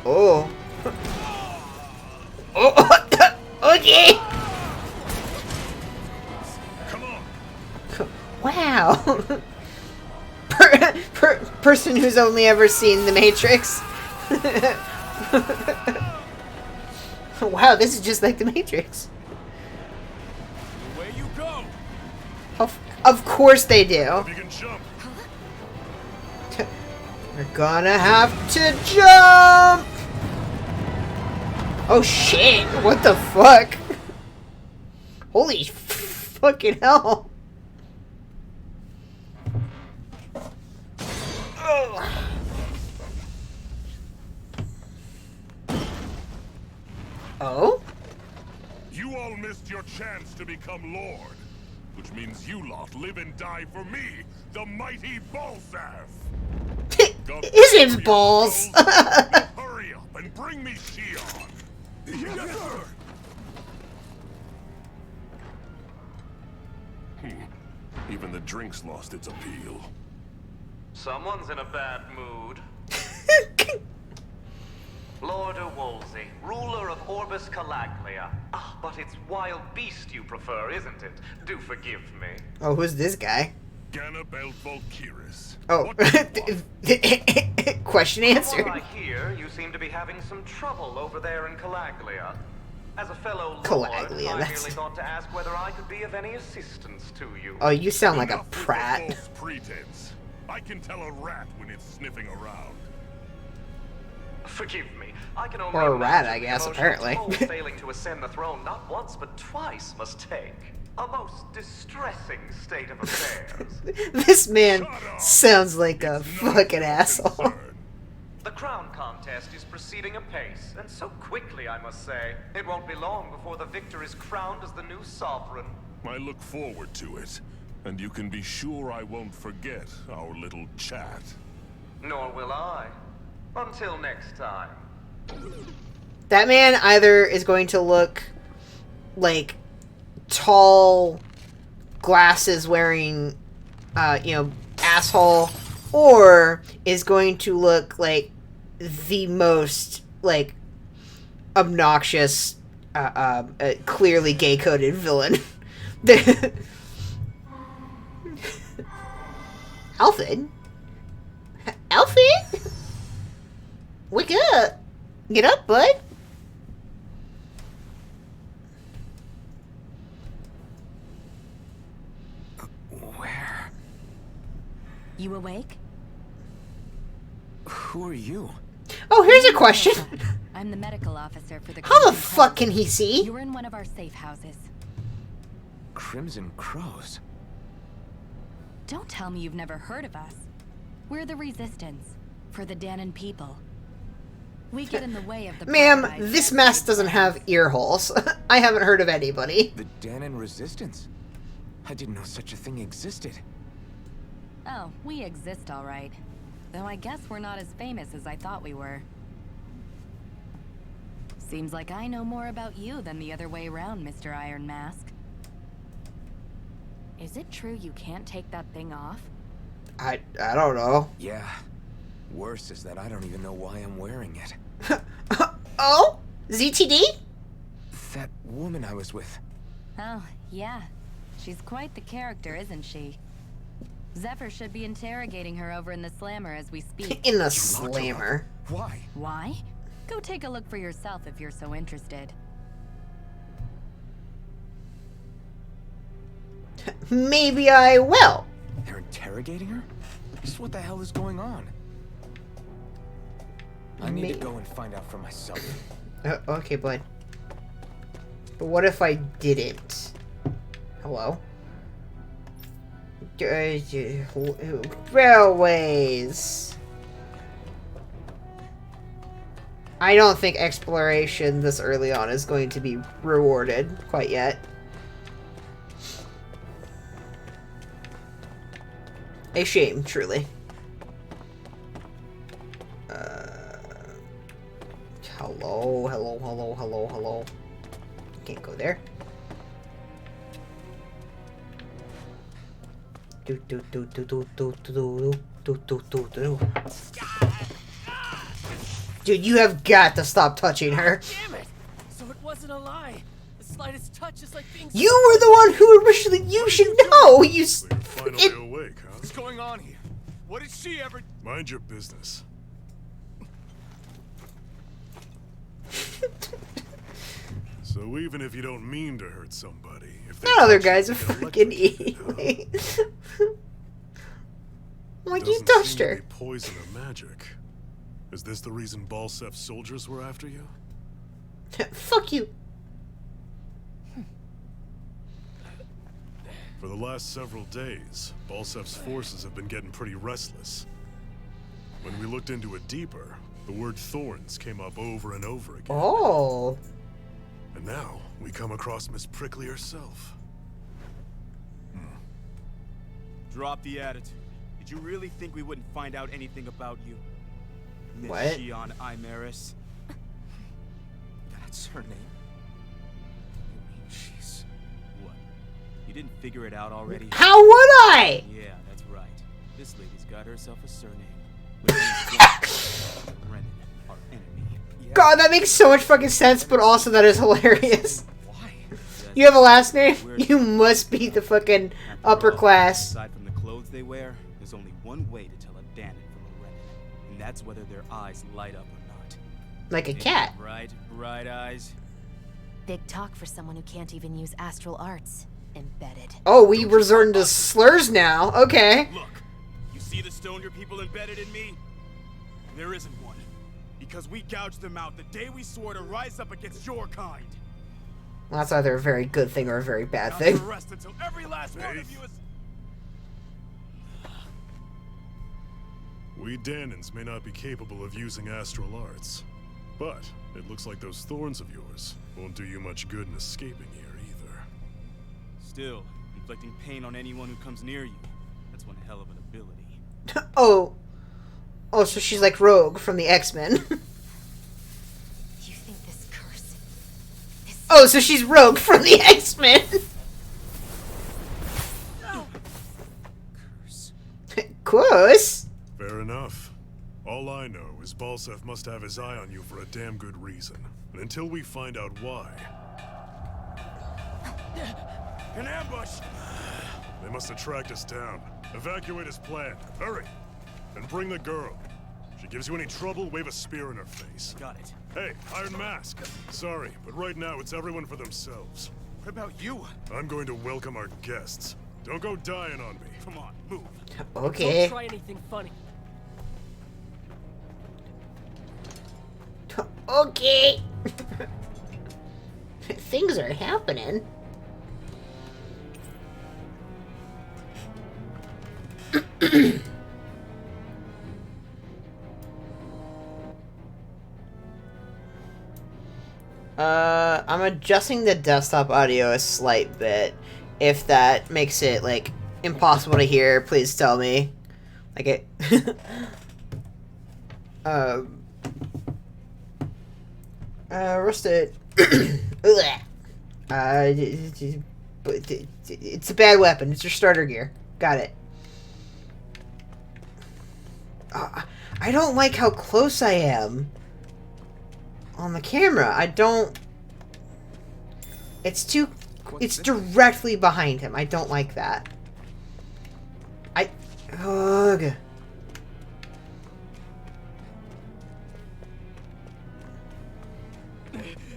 Oh. Oh, okay. Come on! Wow. Person who's only ever seen The Matrix. Wow, this is just like The Matrix. Away you go. Of course they do. You can jump! We're gonna have to jump! Oh shit, what the fuck? Holy fucking hell. Ugh. Oh? You all missed your chance to become Lord. Which means you lot live and die for me, the mighty Balsath. His name's Balls. Hurry up and bring me Shion. Yes, sir! Even the drink's lost its appeal. Someone's in a bad mood. Lord Wolsey, ruler of Orbis Calaglia. Ah, but it's wild beast you prefer, isn't it? Do forgive me. Oh, who's this guy? Ganabel Volkiris. Oh. What do you want? Question From answered. what I hear, you seem to be having some trouble over there in Calaglia. As a fellow Lord, Calaglia, I that's- merely thought to ask whether I could be of any assistance to you. Oh, you sound like a Enough with the prat. false pretense. I can tell a rat when it's sniffing around. Forgive me. I can only Or a rat, imagine I the guess, emotional apparently. toll failing to ascend the throne not once but twice must take. A most distressing state of affairs. This man Shut up. sounds like a It's none of fucking your asshole. concern. The crown contest is proceeding apace, and so quickly, I must say. It won't be long before the victor is crowned as the new sovereign. I look forward to it. And you can be sure I won't forget our little chat. Nor will I. Until next time. That man either is going to look like tall, glasses wearing, asshole, or is going to look like the most, like, obnoxious, clearly gay-coded villain. Alfred? Alfred? Wake up! Get up, bud! You awake? Who are you? Oh, here's a question. I'm the medical officer for the How the Crimson fuck Crows. can he see? You're in one of our safe houses. Crimson Crows. Don't tell me you've never heard of us. We're the Resistance, for the Danon people. We get in the way of the Ma'am, privatized this red mask tape doesn't have plans. ear holes. I haven't heard of anybody. The Danon Resistance? I didn't know such a thing existed. Oh, we exist all right. Though I guess we're not as famous as I thought we were. Seems like I know more about you than the other way around, Mr. Iron Mask. Is it true you can't take that thing off? I don't know. Yeah. Worse is that I don't even know why I'm wearing it. Oh? ZTD? That woman I was with. Oh, yeah. She's quite the character, isn't she? Zephyr should be interrogating her over in the Slammer as we speak. In the You locked her slammer. up. Why? Why? Go take a look for yourself if you're so interested. Maybe I will. They're interrogating her? Just what the hell is going on? I need to go and find out for myself. Okay, bud. But what if I didn't? Hello? Railways. I don't think exploration this early on is going to be rewarded quite yet. A shame, truly. Hello. Can't go there. Dude, you have got to stop touching her. Damn it! So it wasn't a lie. The slightest touch is like being. You were the one who originally. You should know. You. So you're finally awake, huh? What's going on here? What did she ever? Mind your business. So even if you don't mean to hurt somebody, if they That other touch you, guy's a you get fucking electrocuted, huh? idiot. Like you Doesn't touched seem to her. be poison or magic. Is this the reason Balsef's soldiers were after you? Fuck you. For the last several days, Balsef's forces have been getting pretty restless. When we looked into it deeper, the word thorns came up over and over again. Oh. And now, we come across Miss Prickly herself. Drop the attitude. Did you really think we wouldn't find out anything about you? Miss What? Shion Imaris? That's her name. You mean she's... What? You didn't figure it out already? How would I? Yeah, that's right. This lady's got herself a surname. Which means Renan, our enemy. Yeah. God, that makes so much fucking sense, but also that is hilarious. Why? You have a last name? You must be the fucking upper class. Aside from the clothes they wear, there's only one way to tell a Danon from a Renan, and that's whether their eyes light up or not. Like a Ain't cat. that right, bright eyes? Big talk for someone who can't even use astral arts. Embedded. Oh, we resorting to slurs now. Okay. Look, you see the stone your people embedded in me? There isn't one. Because we gouged them out the day we swore to rise up against your kind. Well, that's either a very good thing or a very bad Not thing. to rest until every last one of you is... We Danons may not be capable of using astral arts, but it looks like those thorns of yours won't do you much good in escaping here either. Still, inflicting pain on anyone who comes near you. That's one hell of an ability. Oh. Oh, so she's like Rogue from the X-Men. You think this curse... Oh, so she's Rogue from the X-Men. Curse. Curse? Fair enough. All I know is Balsef must have his eye on you for a damn good reason. And until we find out why, An ambush! they must have tracked us down. Evacuate as planned. Hurry! And bring the girl. If she gives you any trouble, wave a spear in her face. Got it. Hey, Iron Mask. Sorry, but right now it's everyone for themselves. What about you? I'm going to welcome our guests. Don't go dying on me. Come on, move. Okay. Don't try anything funny. Okay. Things are happening. I'm adjusting the desktop audio a slight bit. If that makes it, like, impossible to hear, please tell me. Like it... Rusted. It's a bad weapon. It's your starter gear. Got it. I don't like how close I am on the camera. I don't... It's too... It's directly behind him. I don't like that. Ugh.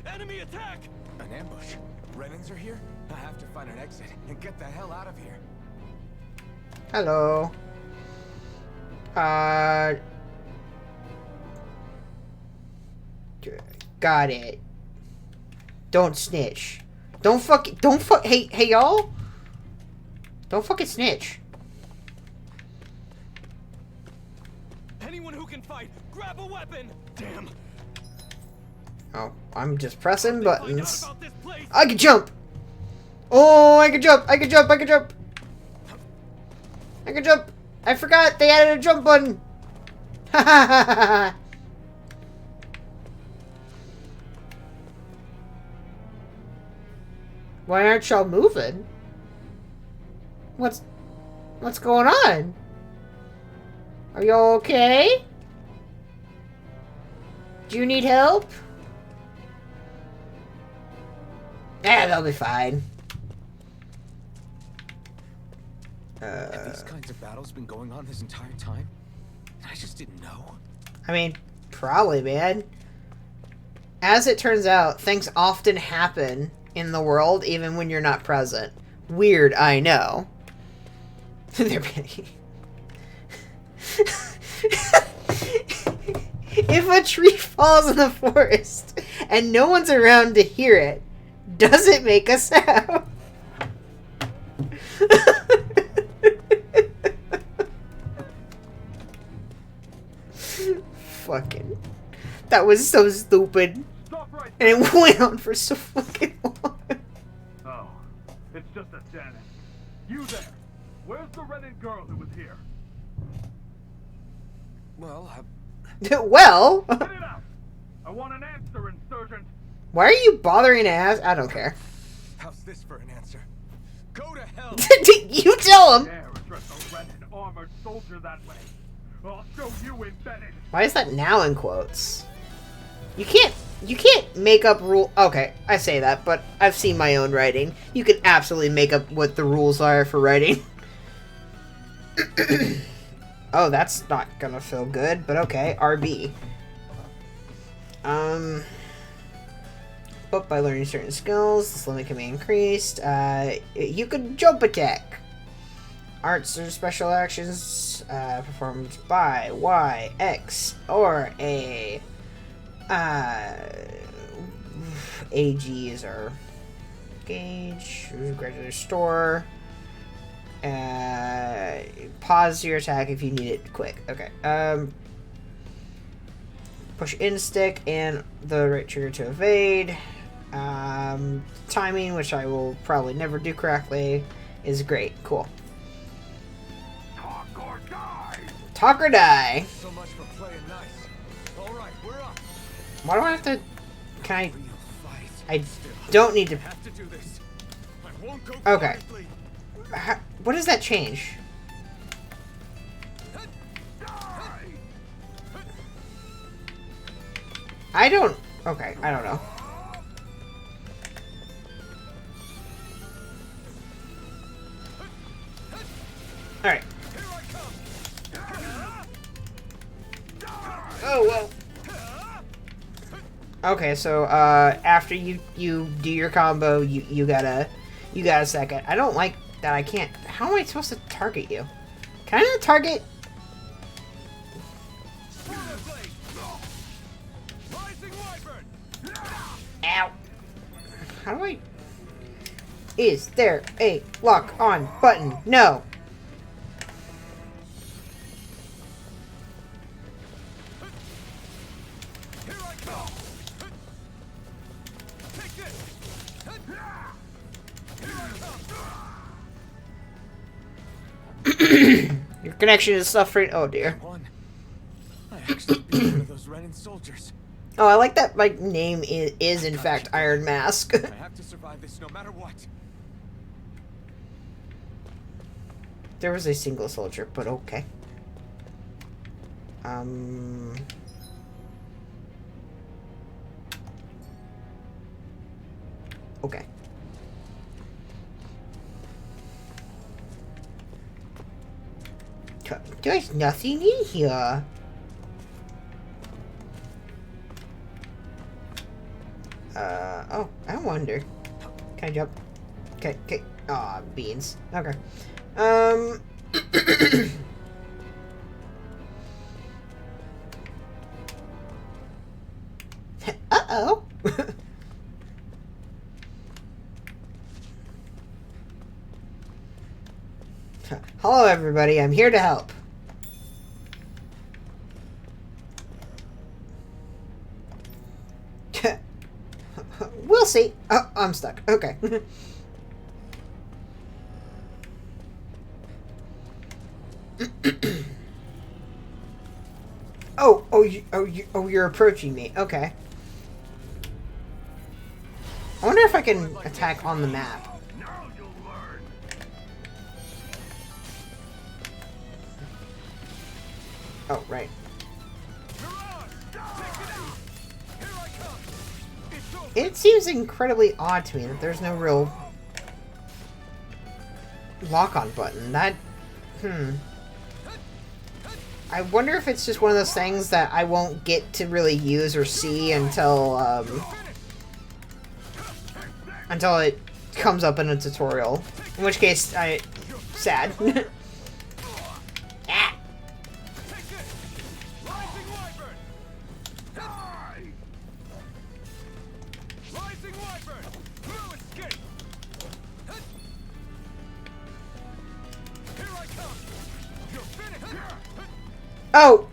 Enemy attack! An ambush. Renans are here? I have to find an exit and get the hell out of here. Hello. Got it. Don't snitch. Don't hey y'all. Don't fucking snitch. Anyone who can fight, grab a weapon! Damn. Oh, I'm just pressing Find out buttons. about this place. I can jump. Oh, I can jump. I can jump. I can jump. I can jump. I forgot they added a jump button. Ha ha ha ha. Why aren't y'all moving? What's going on? Are y'all okay? Do you need help? They'll be fine. Have these kinds of battles been going on this entire time? I just didn't know. I mean, probably, man. As it turns out, things often happen in the world, even when you're not present. Weird, I know. They're petty. If a tree falls in the forest and no one's around to hear it, does it make a sound? Fucking. That was so stupid. Stop right And it went on for so fucking long. Oh, it's just a Danon. You there? Where's the Renin girl who was here? Well, Well, Get it out! I want an answer, insurgent. why are you bothering to ask? I don't care. how's this for an answer? Go to hell! You tell him. Dare address a Renin armored soldier that way. I'll show you embedded. Why is that now in quotes? You can't make up rule. Okay, I say that, but I've seen my own writing. You can absolutely make up what the rules are for writing. Oh, that's not gonna feel good, but okay. RB. But by learning certain skills, this limit can be increased. You can jump attack. Arts or special actions performed by Y, X, or A. AGs are gauge, gradually restore. Pause your attack if you need it quick. Okay. Push in stick and the right trigger to evade. Timing, which I will probably never do correctly, is great. Cool. Talk or die. Talk or die. So much for playing nice. All right, we're up. Why do I have to? Can I? Real fight. I don't need to. Have to do this. I won't go Okay. quietly. What does that change? I don't. Okay, I don't know. Alright. Oh, well. Okay, so, after you do your combo, you got a second. I don't like that I can't... How am I supposed to target you? Can I not target... Ow. How do I... Is there a lock on button? No. Your connection is suffering. Oh dear. I actually beat one of those Renin soldiers. Oh, I like that my name is in fact Iron Mask. I have to survive this no matter what. There was a single soldier, but okay. Okay. There's nothing in here. Oh, I wonder. Can I jump? Okay, okay. Aw, beans. Okay. Uh-oh. Hello, everybody. I'm here to help. We'll see. Oh, I'm stuck. Okay. You're approaching me. Okay. I wonder if I can attack on the map. Oh, right. It seems incredibly odd to me that there's no real lock-on button. That, I wonder if it's just one of those things that I won't get to really use or see until it comes up in a tutorial. In which case, sad. Ah. Oh!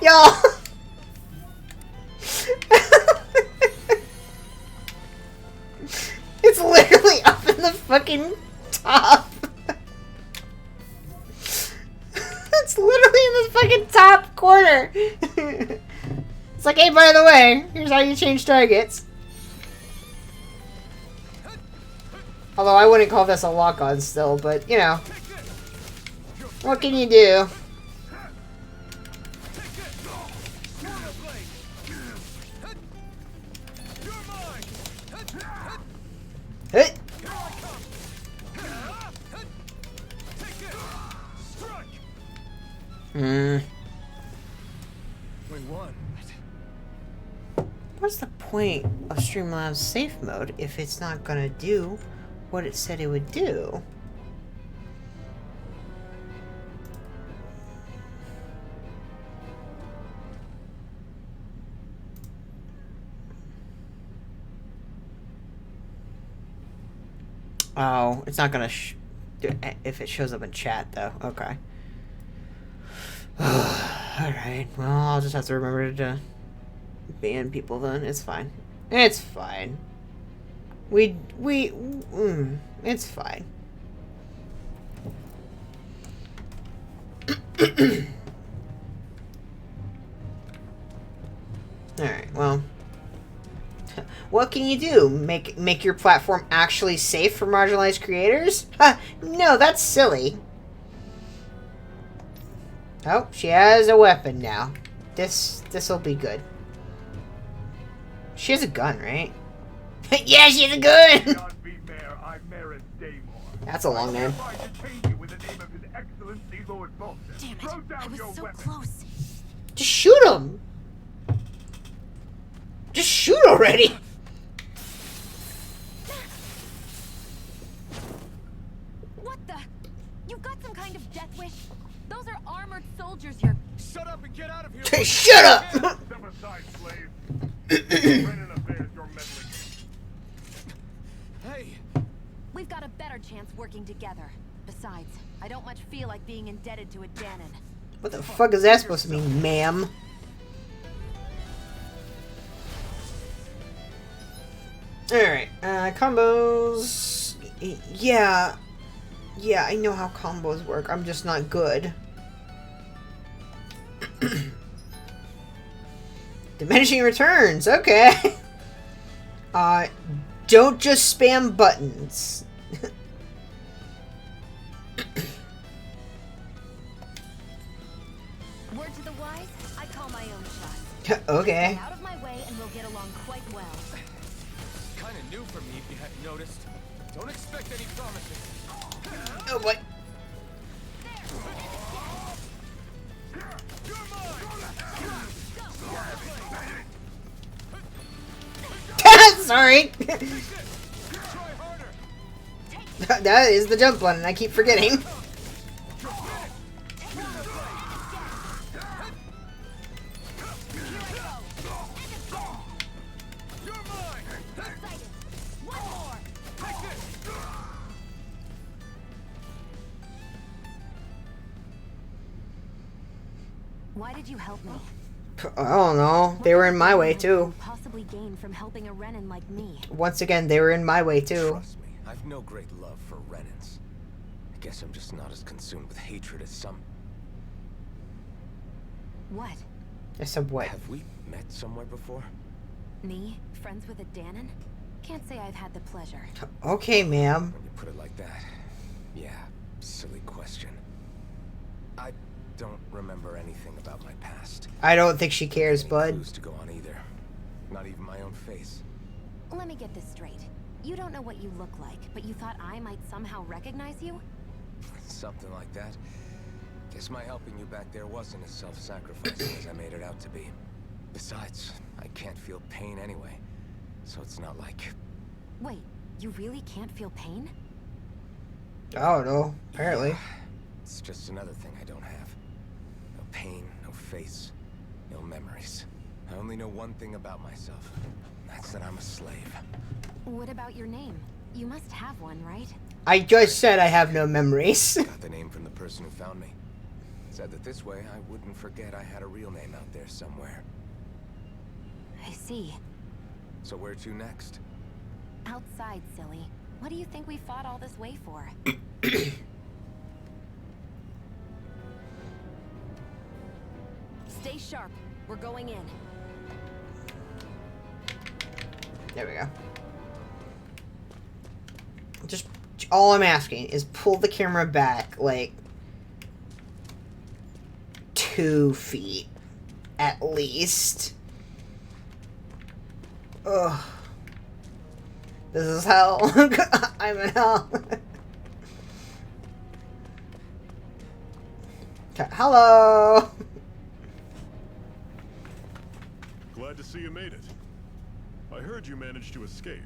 Y'all! It's literally up in the fucking top. It's literally in the fucking top corner. It's like, hey, by the way, here's how you change targets. Although I wouldn't call this a lock-on still, but, you know. What can you do? Hey. What's the point of Streamlabs safe mode if it's not gonna do what it said it would do? Oh, it's not gonna if it shows up in chat, though. Okay. Alright, well, I'll just have to remember to ban people then. It's fine. It's fine. It's fine. Alright, well. What can you do? Make your platform actually safe for marginalized creators? No, that's silly. Oh, she has a weapon now. This'll be good. She has a gun, right? Yeah, she has a gun! That's a long name. Damn it, I was so close. Just shoot him! Just shoot already! kind of death wish? Those are armored soldiers you're... Shut up and get out of here! Hey, shut up! Step aside, slave. Brennan affairs you're meddling. Hey! We've got a better chance working together. Besides, I don't much feel like being indebted to a Danon. What the fuck is that supposed to mean, ma'am? Alright, combos... Yeah. Yeah, I know how combos work. I'm just not good. Diminishing returns, okay. Don't just spam buttons. Word to the wise, I call my own shot. Okay. Stay out of my way and we'll get along quite well. Kinda new for me if you hadn't noticed. Don't expect any promises. Oh boy. Sorry. That is the jump button. I keep forgetting. Why did you help me? I don't know. They were in my way too. Possibly gain from helping a Renin like me. Once again, they were in my way too. Trust me, I've no great love for Renans. I guess I'm just not as consumed with hatred as some. What? I said what? Have we met somewhere before? Me? Friends with a Danon? Can't say I've had the pleasure. Okay, ma'am. When you put it like that, yeah, silly question. I don't remember anything about my past. I don't think she cares, Any bud. clues to go on either. Not even my own face. Let me get this straight. You don't know what you look like, but you thought I might somehow recognize you? Something like that. Guess my helping you back there wasn't as self-sacrificing as I made it out to be. Besides, I can't feel pain anyway. So it's not like... Wait, you really can't feel pain? I don't know. Apparently. Yeah, it's just another thing I don't have. No pain, no face, no memories. I only know one thing about myself. That's that I'm a slave. What about your name? You must have one, right? I just said I have no memories. Got the name from the person who found me. Said that this way I wouldn't forget I had a real name out there somewhere. I see. So where to next? Outside, silly. What do you think we fought all this way for? Stay sharp. We're going in. There we go. Just all I'm asking is pull the camera back like 2 feet at least. Ugh. This is hell. I'm in hell. Hello. Glad to see you made it. I heard you managed to escape,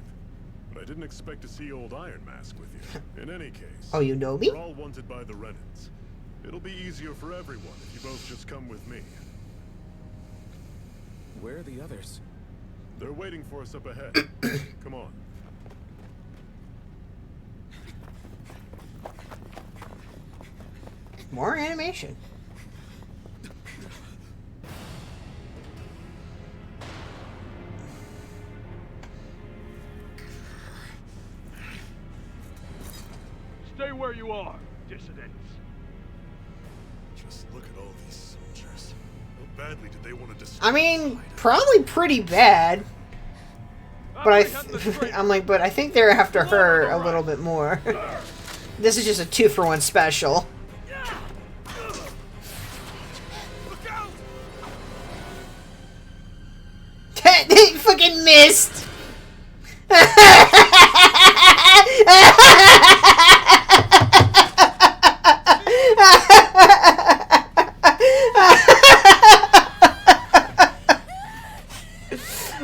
but I didn't expect to see old Iron Mask with you. In any case, Oh, you know me? we're all wanted by the Renans. It'll be easier for everyone if you both just come with me. Where are the others? They're waiting for us up ahead. Come on. More animation. Stay where you are, dissidents. Just look at all these soldiers. How badly did they want to destroy I mean, Poseidon? probably pretty bad. But I'm like, but I think they're after her a little bit more. This is just a 2-for-1 special. They fucking missed.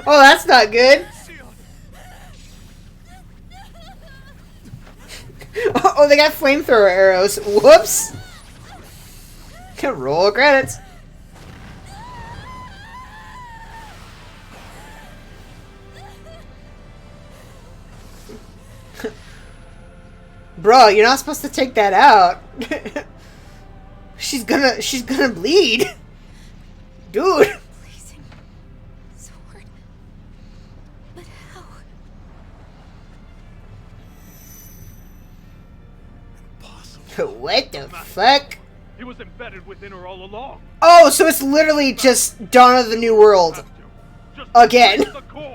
Oh, that's not good. Oh, they got flamethrower arrows. Whoops. Roll credits. Bro, you're not supposed to take that out. she's gonna bleed. Dude. Blazing sword. But how? What the fuck? He was embedded within her all along. Oh, so it's literally just Dawn of the New World. Just Again. the core.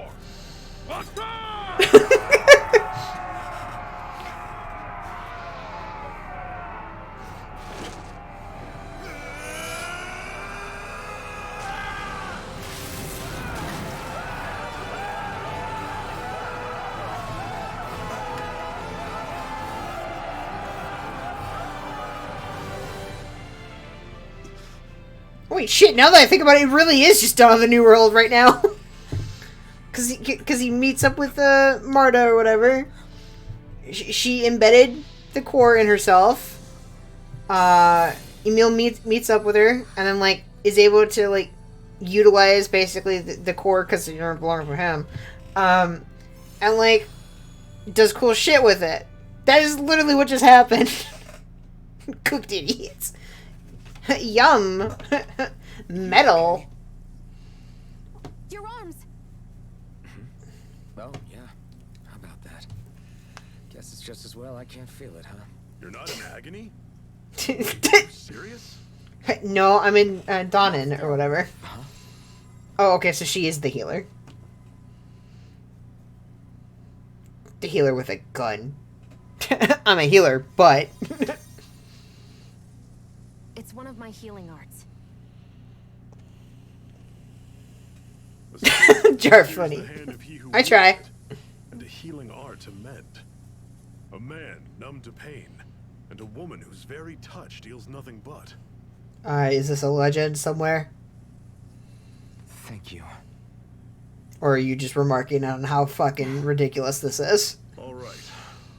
Wait, shit, now that I think about it, it really is just Dawn of the New World right now. Cause he meets up with Marta or whatever. She embedded the core in herself. Emil meets up with her, and then, like, is able to, like, utilize, basically, the core, because you don't belong for him. And, like, does cool shit with it. That is literally what just happened. Cooked idiots. Yum. Metal. Your arms. Oh, yeah. How about that? Guess it's just as well I can't feel it, huh? You're not in agony? You serious? No, I'm in Donnan or whatever. Huh? Oh, okay, so she is the healer. The healer with a gun. I'm a healer, but... It's one of my healing arts. Jar funny. I try. And a healing art to mend. A man numb to pain, and a woman whose very touch deals nothing but. Is this a legend somewhere? Thank you. Or are you just remarking on how fucking ridiculous this is? All right.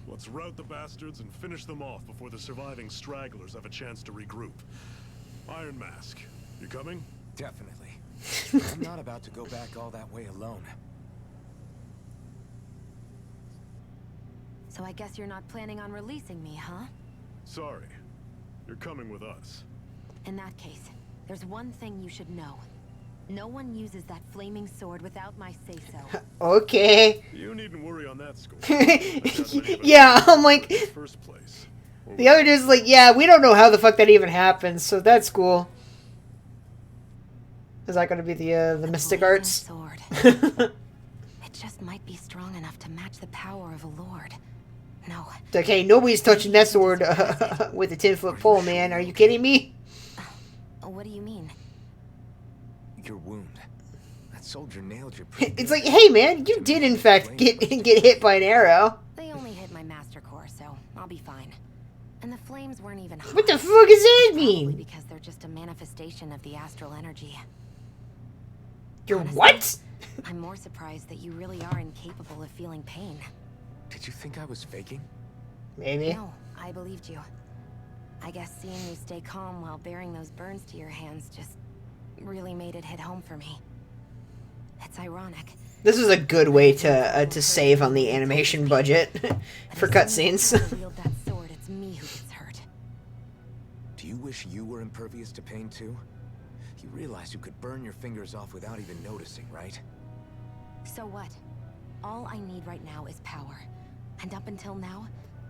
Let's rout the bastards and finish them off before the surviving stragglers have a chance to regroup. Iron Mask, you coming? Definitely. I'm not about to go back all that way alone. So I guess you're not planning on releasing me, huh? Sorry. You're coming with us. In that case, there's one thing you should know. No one uses that flaming sword without my say-so. Okay. You needn't worry on that score. Yeah, I'm like... In the first place. The other dude's like, yeah, we don't know how the fuck that even happens, so that's cool. Is that gonna be the mystic blazing arts? Sword. It just might be strong enough to match the power of a lord. No. Okay, nobody's touching that sword with a 10-foot pole, man. Are you kidding me? What do you mean? Your wound. That soldier nailed you. It's like, hey, man, you did in fact get hit by an arrow. They only hit my master core, so I'll be fine. And the flames weren't even hot. What the fuck does that Probably mean? because they're just a manifestation of the astral energy. You're Honestly, what? I'm more surprised that you really are incapable of feeling pain. Did you think I was faking? Maybe. No, I believed you. I guess seeing you stay calm while bearing those burns to your hands just really made it hit home for me. It's ironic. This is a good way to save on the animation budget for cutscenes. Wield that sword, it's me who gets hurt. Do you wish you were impervious to pain too? You realize you could burn your fingers off without even noticing, right? So what? All I need right now is power. And up until now,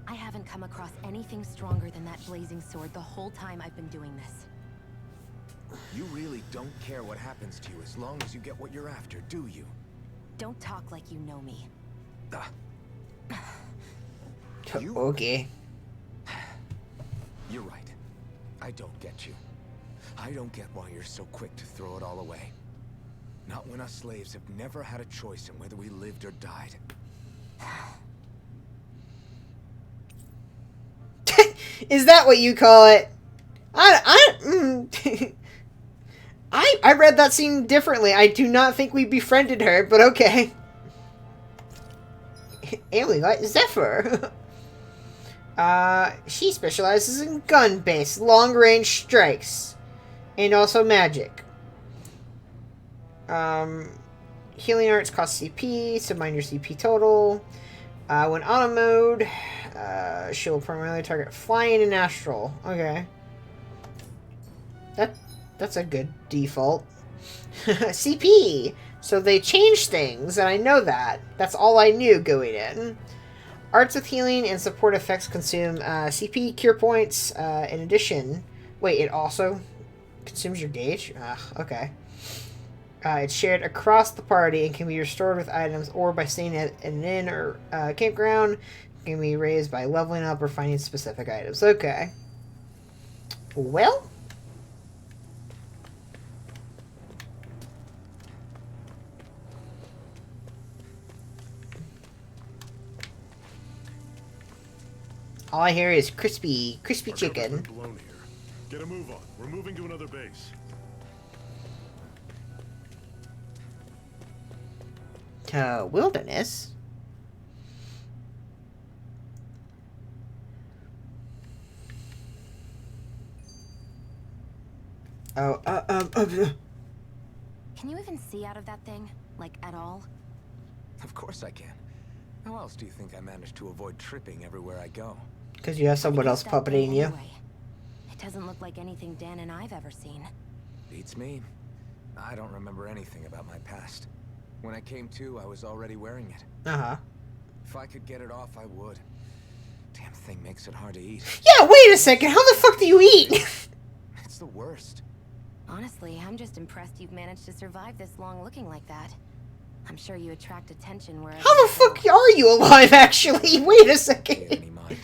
I haven't come across anything stronger than that blazing sword the whole time I've been doing this. You really don't care what happens to you as long as you get what you're after, do you? Don't talk like you know me. Okay. You're right. I don't get you. I don't get why you're so quick to throw it all away. Not when us slaves have never had a choice in whether we lived or died. Is that what you call it? I read that scene differently. I do not think we befriended her, but okay. Emily, what? Zephyr. She specializes in gun-based, long-range strikes. And also magic. Healing arts cost CP, so mind your CP total. When auto mode, she will primarily target flying and astral. Okay. That's a good default. CP! So they changed things, and I know that. That's all I knew going in. Arts with healing and support effects consume CP, cure points. In addition... Wait, it also consumes your gauge? Okay. It's shared across the party and can be restored with items or by staying at an inn or campground. It can be raised by leveling up or finding specific items. Okay. Well... all I hear is crispy chicken. Blown here. Get a move on. We're moving to another base. To wilderness? Oh, Can you even see out of that thing? Like, at all? Of course I can. How else do you think I managed to avoid tripping everywhere I go? because you have someone else puppeting you. Anyway, it doesn't look like anything Dan and I've ever seen. Beats me. I don't remember anything about my past. When I came to, I was already wearing it. Uh-huh. If I could get it off, I would. Damn thing makes it hard to eat. Yeah, wait a second. How the fuck do you eat? It's the worst. Honestly, I'm just impressed you've managed to survive this long looking like that. I'm sure you attract attention wherever. How the fuck are you alive, actually? Wait a Pay second. it any mind.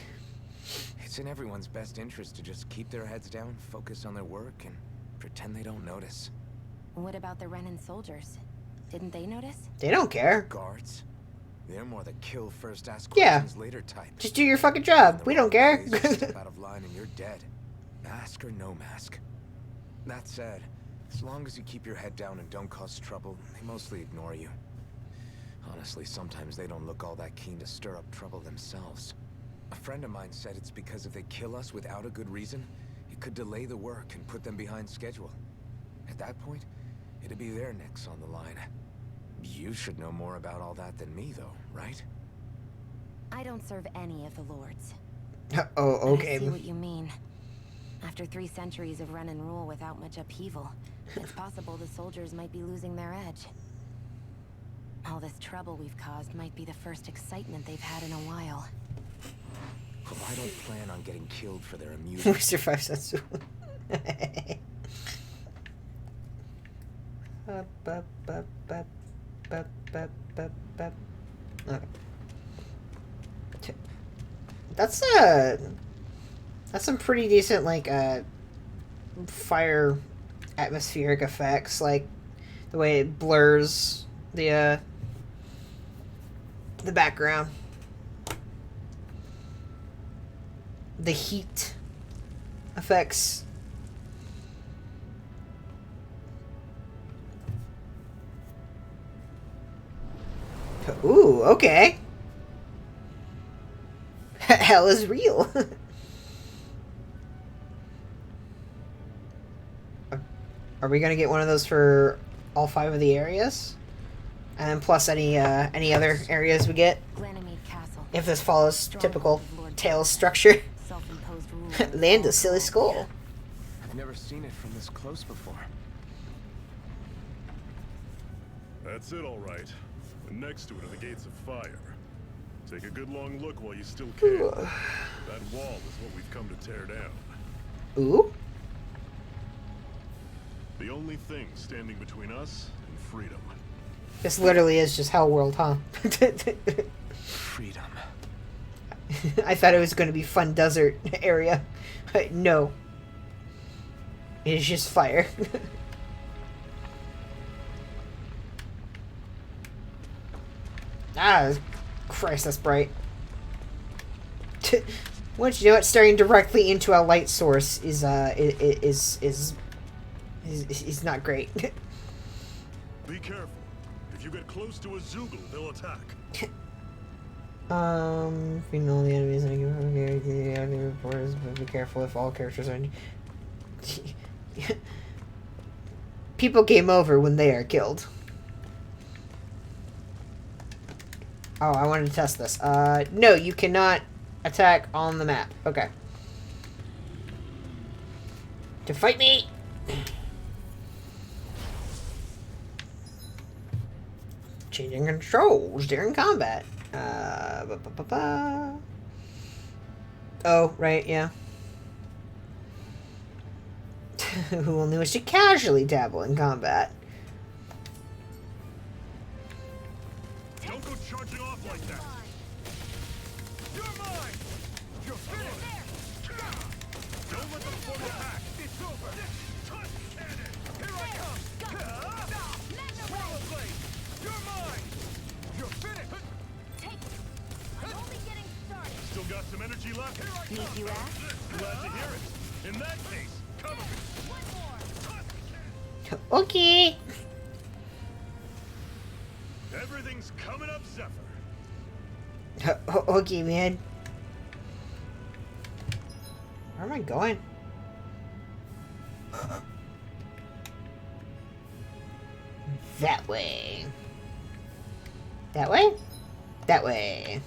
It's in everyone's best interest to just keep their heads down, focus on their work, and pretend they don't notice. What about the Renan soldiers? Didn't they notice? They don't care. Guards? They're more the kill first, ask Yeah. questions later type. Just do your fucking job. We don't care. Step out of line and you're dead. Mask or no mask. That said, as long as you keep your head down and don't cause trouble, they mostly ignore you. Honestly, sometimes they don't look all that keen to stir up trouble themselves. A friend of mine said it's because if they kill us without a good reason, it could delay the work and put them behind schedule. At that point, it'd be their necks on the line. You should know more about all that than me, though, right? I don't serve any of the lords. Oh, But okay. I see what you mean. After 3 centuries of run and rule without much upheaval, it's possible the soldiers might be losing their edge. All this trouble we've caused might be the first excitement they've had in a while. Well, I don't plan on getting killed for their amusement. We survived Setsu. Okay. That's some pretty decent like fire atmospheric effects, like the way it blurs the background, the heat effects. Ooh, okay. Hell is real. Are we gonna get one of those for all 5 of the areas? And then plus any other areas we get? Ganymede Castle. If this follows typical Stronghold of Lord Tales structure. Self-imposed rule. Land of Silly Skull. I've never seen it from this close before. That's it, all right. And next to it are the gates of fire. Take a good long look while you still can. That wall is what we've come to tear down. Ooh. The only thing standing between us and freedom. This literally is just Hell World, huh? Freedom. I thought it was going to be fun desert area. No. It is just fire. Ah, Christ, that's bright. Once you know it, staring directly into a light source is not great. Be careful. If you get close to a Zoogle, they'll attack. If you know the enemies and give reporters, but be careful if all characters are. people game over when they are killed. Oh, I wanted to test this. No, you cannot attack on the map. Okay. To fight me! Changing controls during combat. Oh, right, yeah. Who only wish to casually dabble in combat. Don't go charging off like that. You're mine! You're finished! Don't let them form a pack. It's over! Touch cannon! Here I come! Swallow blade! You're mine! You're finished! I'm only getting started. Still got some energy left? Here I Need you ask? Glad to hear it. In that case, cover me. One more. Okay. Everything's coming up, Zephyr. Okay, man. Where am I going? That way. That way? That way.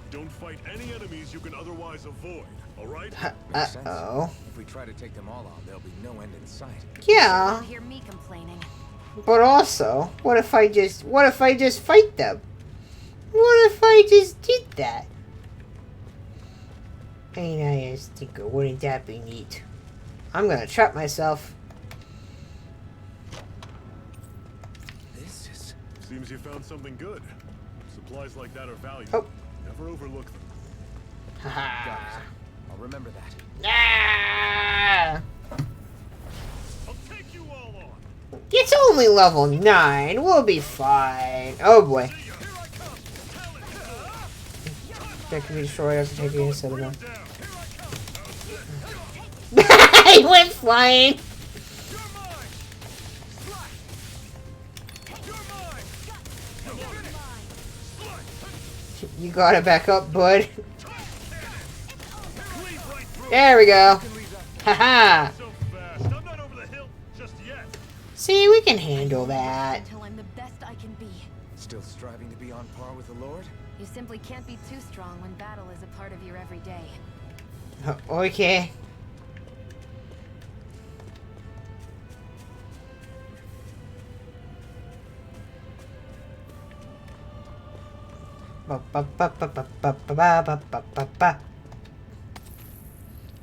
Don't fight any enemies you can otherwise avoid, alright? Makes sense. Uh-oh. If we try to take them all on, there'll be no end in sight. Yeah. Don't hear me complaining. But also, what if I just fight them? What if I just did that? Ain't I a stinker? Wouldn't that be neat? I'm gonna trap myself. This is... Seems you found something good. Supplies like that are valuable. Oh. Never overlook them. Got Haha. it. I'll remember that. Ah! I'll take you all on. It's only level 9. We'll be fine. Oh boy. That can be destroyed after taking a set of them. He went flying. You gotta back up, bud. There we go. Haha. So fast. I'm not over the hill just yet. See, we can handle that. Until I'm the best I can be. Still striving to be on par with the Lord? You simply can't be too strong when battle is a part of your everyday. Okay.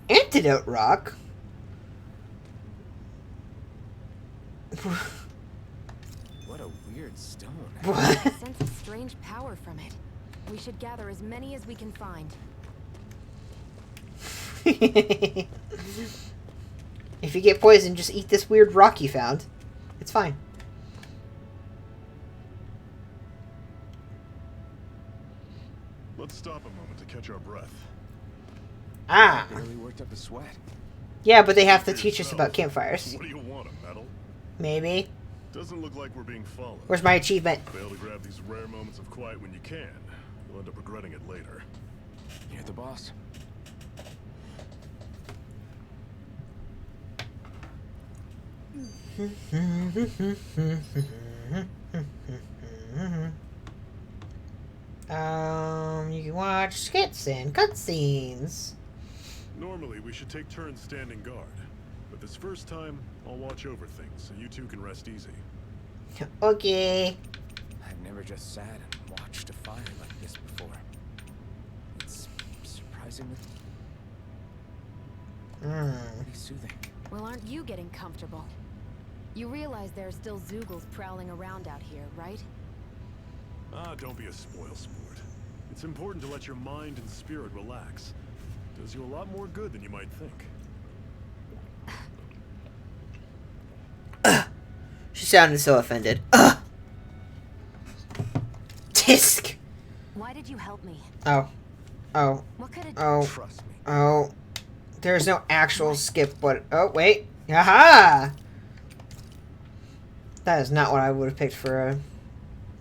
Antidote rock? What a weird stone. What? I sense a strange power from it. We should gather as many as we can find. If you get poisoned, just eat this weird rock you found. It's fine. Let's stop a moment to catch our breath. Ah. Barely worked up a sweat. Yeah, but they have to teach us about campfires. What do you want, a medal? Maybe. Doesn't look like we're being followed. Where's my achievement? Fail to grab these rare moments of quiet when you can. You'll end up regretting it later. You're the boss. You can watch skits and cutscenes. Normally, we should take turns standing guard. But this first time, I'll watch over things, so you two can rest easy. Okay. I've never just sat and watched a fire like this before. It's surprisingly pretty soothing. Well, aren't you getting comfortable? You realize there are still Zoogles prowling around out here, right? Ah, don't be a spoilsport. It's important to let your mind and spirit relax. Does you a lot more good than you might think. She sounded so offended. Tisk! Why did you help me? Oh. Oh. What could it Oh. Trust me. Oh. There's no actual skip, but... Oh, wait. Aha! That is not what I would have picked for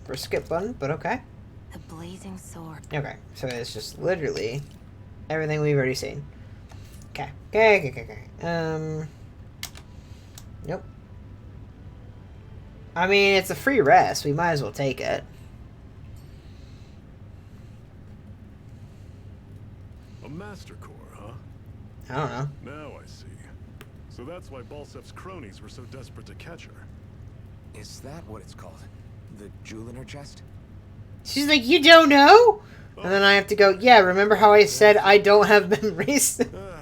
a skip button, but okay. The blazing sword. Okay, so it's just literally everything we've already seen. Okay. Okay. Nope. I mean, it's a free rest. We might as well take it. A master core, huh? I don't know. Now I see. So that's why Balsef's cronies were so desperate to catch her. Is that what it's called? The jewel in her chest? She's like, you don't know? And then I have to go, yeah, remember how I said I don't have memories? Fair enough.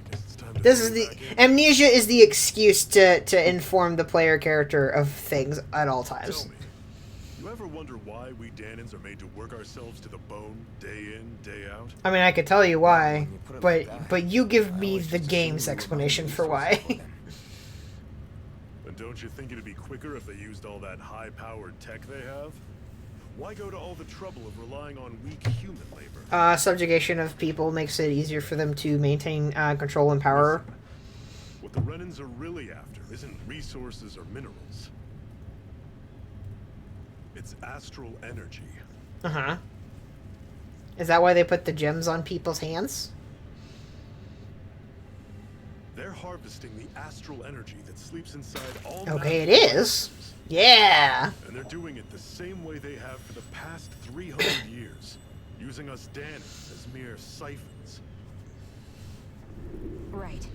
I guess it's time to This is the... Amnesia is the excuse to inform the player character of things at all times. Tell me, you ever wonder why we Danans are made to work ourselves to the bone, day in, day out? I mean, I could tell you why, but you give me the game's explanation for why. And don't you think it'd be quicker if they used all that high-powered tech they have? Why go to all the trouble of relying on weak human labor? Subjugation of people makes it easier for them to maintain control and power. What the Renans are really after isn't resources or minerals. It's astral energy. Uh-huh. Is that why they put the gems on people's hands? They're harvesting the astral energy that sleeps inside all. Okay, it is. Yeah. And they're doing it the same way they have for the past 300 years, using us Danans as mere siphons. Right.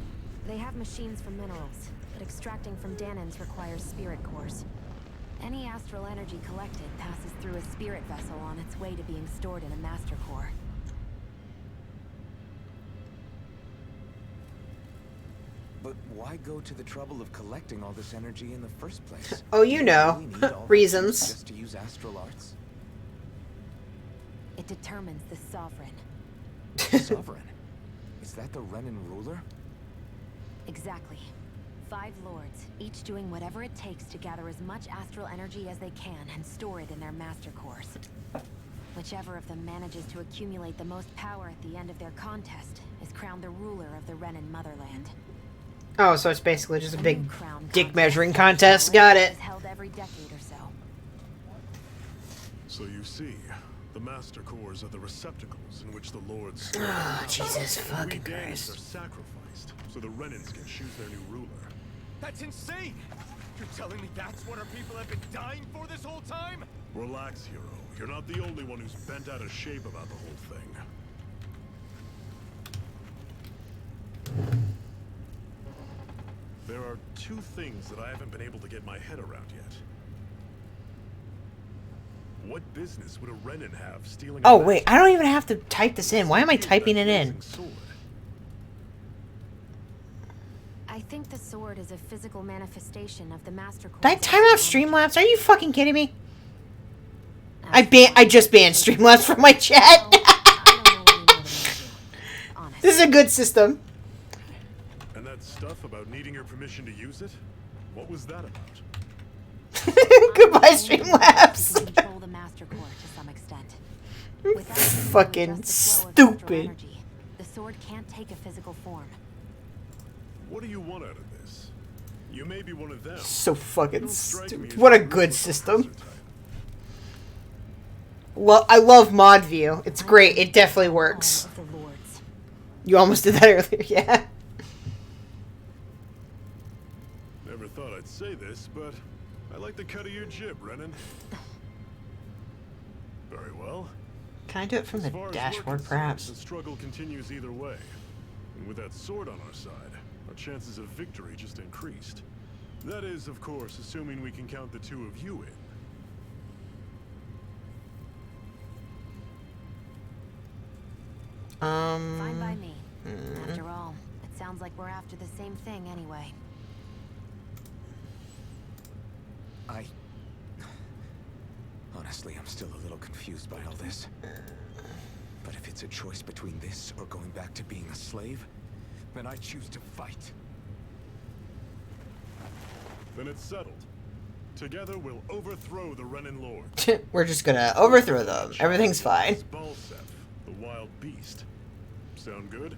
They have machines for minerals, but extracting from Danans requires spirit cores. Any astral energy collected passes through a spirit vessel on its way to being stored in a master core. But why go to the trouble of collecting all this energy in the first place? Oh, you know. Do you really need all that Reasons. just to use astral arts? It determines the sovereign. Sovereign? Is that the Renan ruler? Exactly. 5 lords, each doing whatever it takes to gather as much astral energy as they can and store it in their master cores. Whichever of them manages to accumulate the most power at the end of their contest is crowned the ruler of the Renan motherland. Oh, so it's basically just a big crown dick measuring contest. Got it. is held every decade or so. So you see, the master cores are the receptacles in which the lords store. Oh, Jesus fucking we Danans Christ. are sacrificed, so the Renans can choose their new ruler. That's insane! You're telling me that's what our people have been dying for this whole time? Relax, hero. You're not the only one who's bent out of shape about the whole thing. There are 2 things that I haven't been able to get my head around yet. What business would a Renan have stealing? Oh, wait. I don't even have to type this in. Why am I typing it in? I think the sword is a physical manifestation of the master core. Did I time out Streamlabs? Are you fucking kidding me? I just banned Streamlabs from my chat. This is a good system. And that stuff about needing your permission to use it? What was that about? Goodbye, Streamlabs. Control the master core to some extent. Without Fucking just the flow of astral stupid. energy, the sword can't take a physical form. What do you want out of this? You may be one of them. So fucking Don't strike me stupid. as What a the good ruthless system. oppressor type. I love mod view. It's great. It definitely works. All of the lords. You almost did that earlier, yeah. Never thought I'd say this, but I like the cut of your jib, Renan. Very well. Can I do it from the As far as we're dashboard, concerned, perhaps? The struggle continues either way. And with that sword on our side, our chances of victory just increased. That is, of course, assuming we can count the 2 of you in. Fine by me. After all, it sounds like we're after the same thing anyway. Honestly, I'm still a little confused by all this. But if it's a choice between this or going back to being a slave, then I choose to fight. Then it's settled. Together we'll overthrow the Renan Lord. We're just gonna overthrow them. Everything's fine. Balsef, the wild beast. Sound good?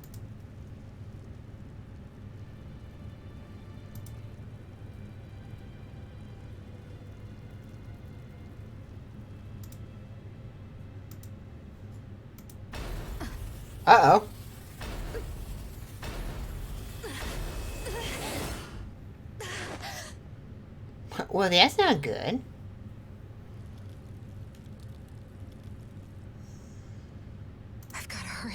Uh-oh. Well, that's not good. I've got to hurry.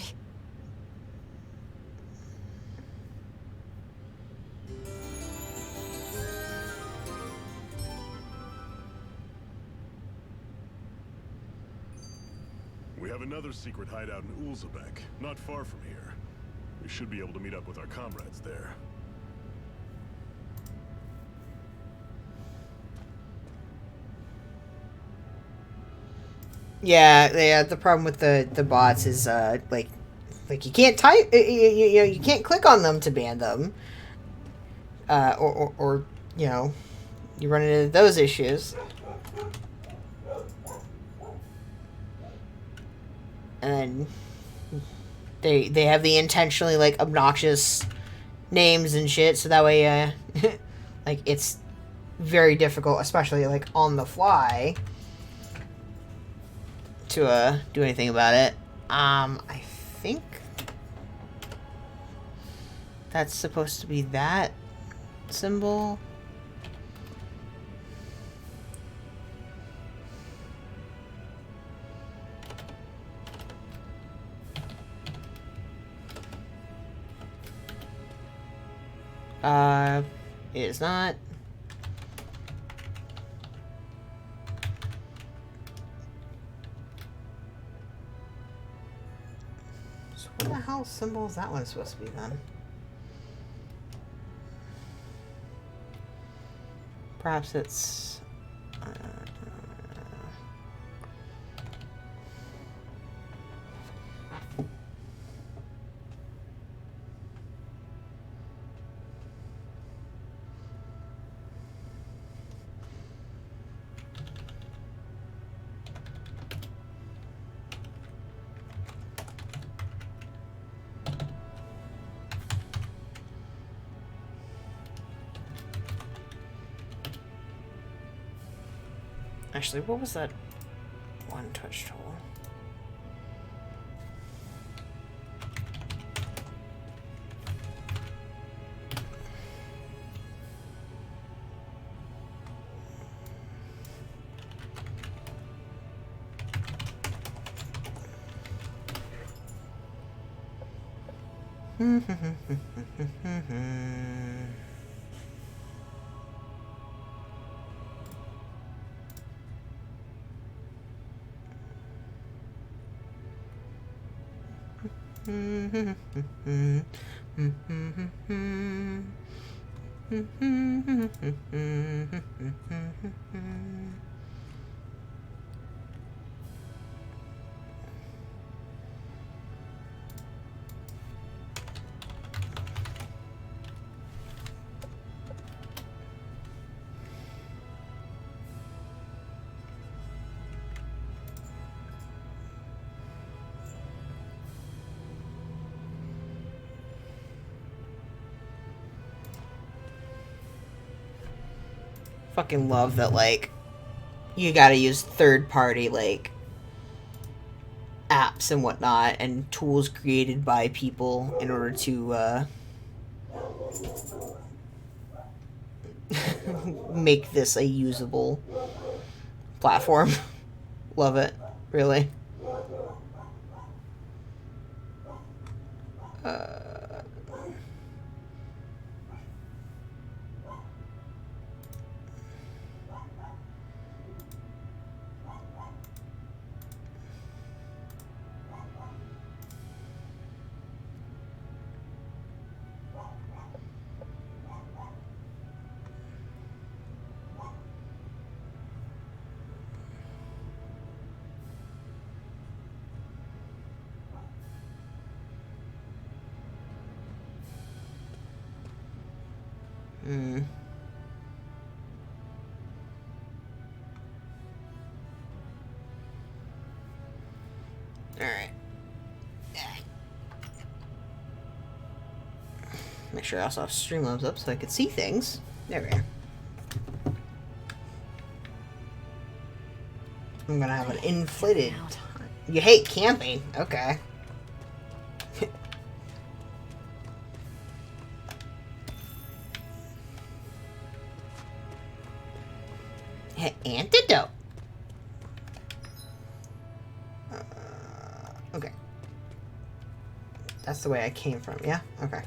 We have another secret hideout in Ulzebek, not far from here. We should be able to meet up with our comrades there. Yeah. The problem with the bots is like you can't type. You can't click on them to ban them. Or you run into those issues. And they have the intentionally like obnoxious names and shit, so that way like it's very difficult, especially like on the fly, to do anything about it. I think that's supposed to be that symbol. It is not. So what the hell symbol is that one supposed to be then? Perhaps it's... Actually, what was that one touch tool? Fucking love that, like, you gotta use third-party, like, apps and whatnot, and tools created by people in order to, make this a usable platform. Love it. Really. Alright. Make sure I also have Streamlabs up so I can see things. There we are. I'm gonna have an inflated time. You hate camping? Okay. Antidote. Okay. That's the way I came from, yeah? Okay.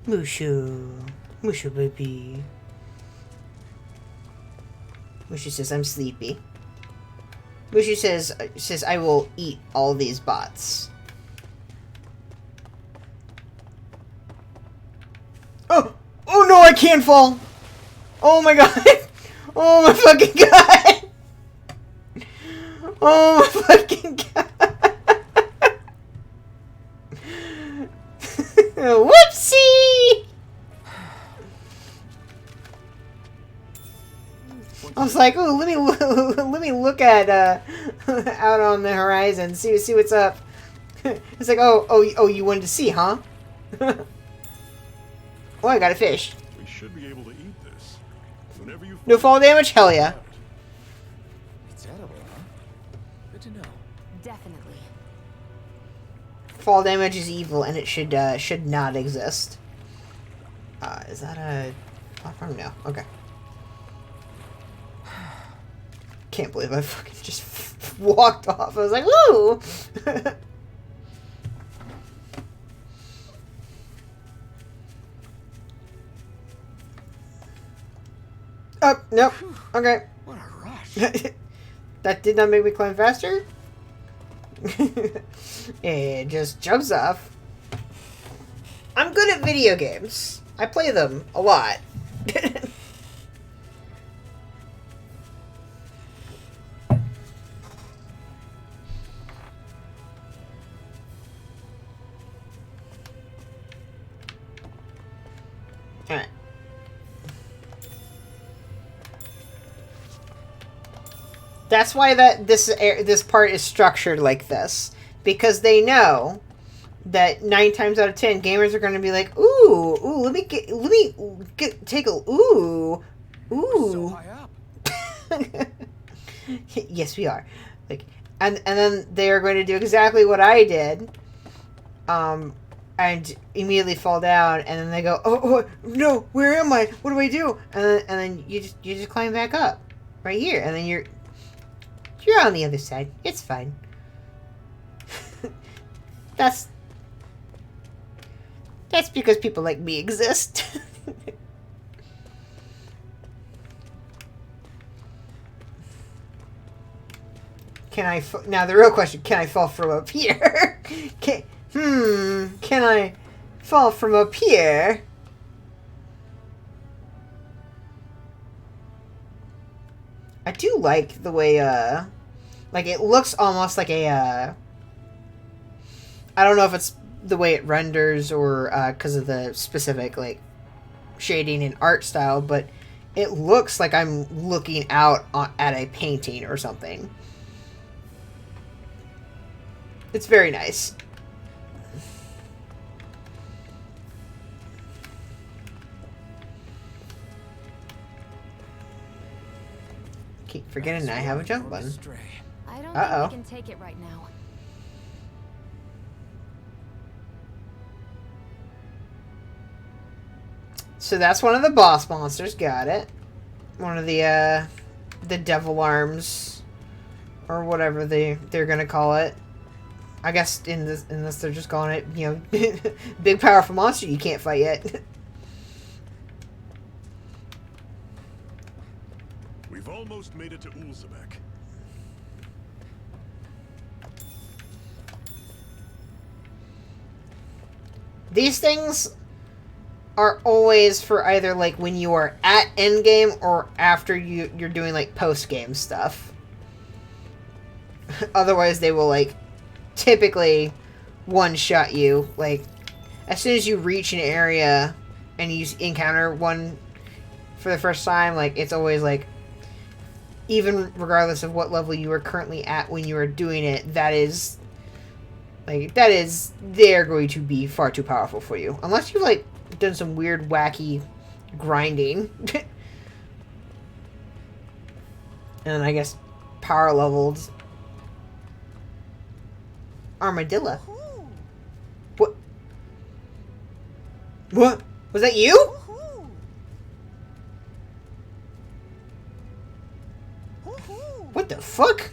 Mushu. Mushu, baby. Mushu says, I'm sleepy. Mushu says, I will eat all these bots. Oh! Oh no, I can't fall! Oh my god! Oh my fucking god! Oh my fucking god! Whoopsie! I was like, "Ooh, let me look at out on the horizon, see what's up." It's like, oh, you wanted to see, huh? Oh, I got a fish. We should be able to eat this. Whenever you No fall damage? Hell yeah. It's edible, huh? Good to know. Definitely. Fall damage is evil, and it should not exist. Is that a platform? No. Okay. Can't believe I fucking just walked off. I was like, woo! Oh, nope. Okay. What a rush. That did not make me climb faster? It just jumps off. I'm good at video games. I play them a lot. Alright. That's why this part is structured like this, because they know that 9 times out of 10 gamers are going to be like, ooh, let me take a ooh. So high up. Yes, we are. Like, and then they are going to do exactly what I did, and immediately fall down, and then they go, oh no, where am I? What do I do? And then you just climb back up, right here, and then you're on the other side. It's fine. That's because people like me exist. Now the real question, can I fall from up here? Can I fall from up here? I do like the way, like it looks almost like a, I don't know if it's the way it renders or, because of the specific, like, shading and art style, but it looks like I'm looking out at a painting or something. It's very nice. Keep forgetting I have a jump button. I don't Uh-oh. think we can take it right now. So that's one of the boss monsters. Got it. One of the devil arms, or whatever they're gonna call it. I guess in this they're just calling it, you know, big powerful monster you can't fight yet. We've almost made it to Ulzebek. These things are always for either like when you are at endgame or after you're doing like post game stuff. Otherwise, they will like typically one-shot you. Like, as soon as you reach an area and you encounter one for the first time, like, it's always like, even regardless of what level you are currently at when you are doing it, they're going to be far too powerful for you. Unless you've, like, done some weird, wacky grinding. And I guess power leveled armadillo. What? Was that you? What the fuck?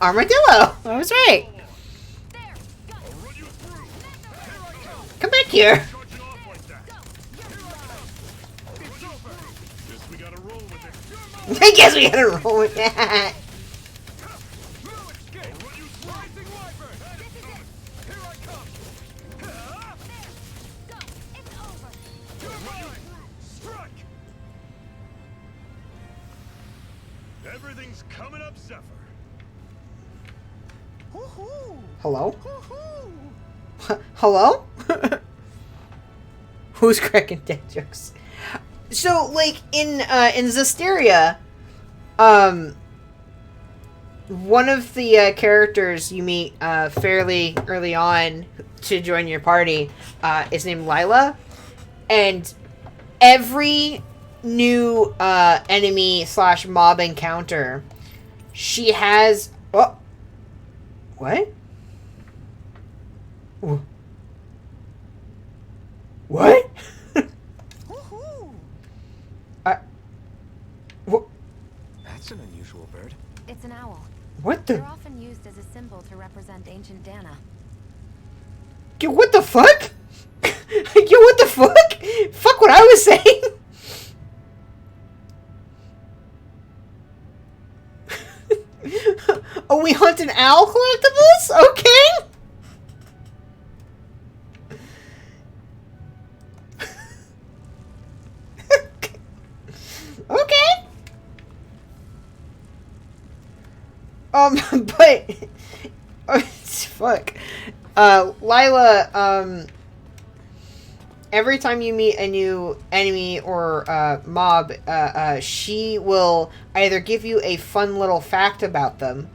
Armadillo! I was right. Come back here. I guess we gotta roll with that. Everything's coming up, Zephyr. Hello? Hello? Who's cracking dead jokes? So, like, in Zestiria, one of the characters you meet fairly early on to join your party is named Lila, and every new enemy / mob encounter, she has... Oh! What? What? That's an unusual bird. It's an owl. What the? They're often used as a symbol to represent ancient Dana. Yo, what the fuck? Yo, what the fuck? Fuck what I was saying. Oh, we hunt an owl collectibles? Okay. Okay. But fuck. Lila, every time you meet a new enemy or mob, she will either give you a fun little fact about them,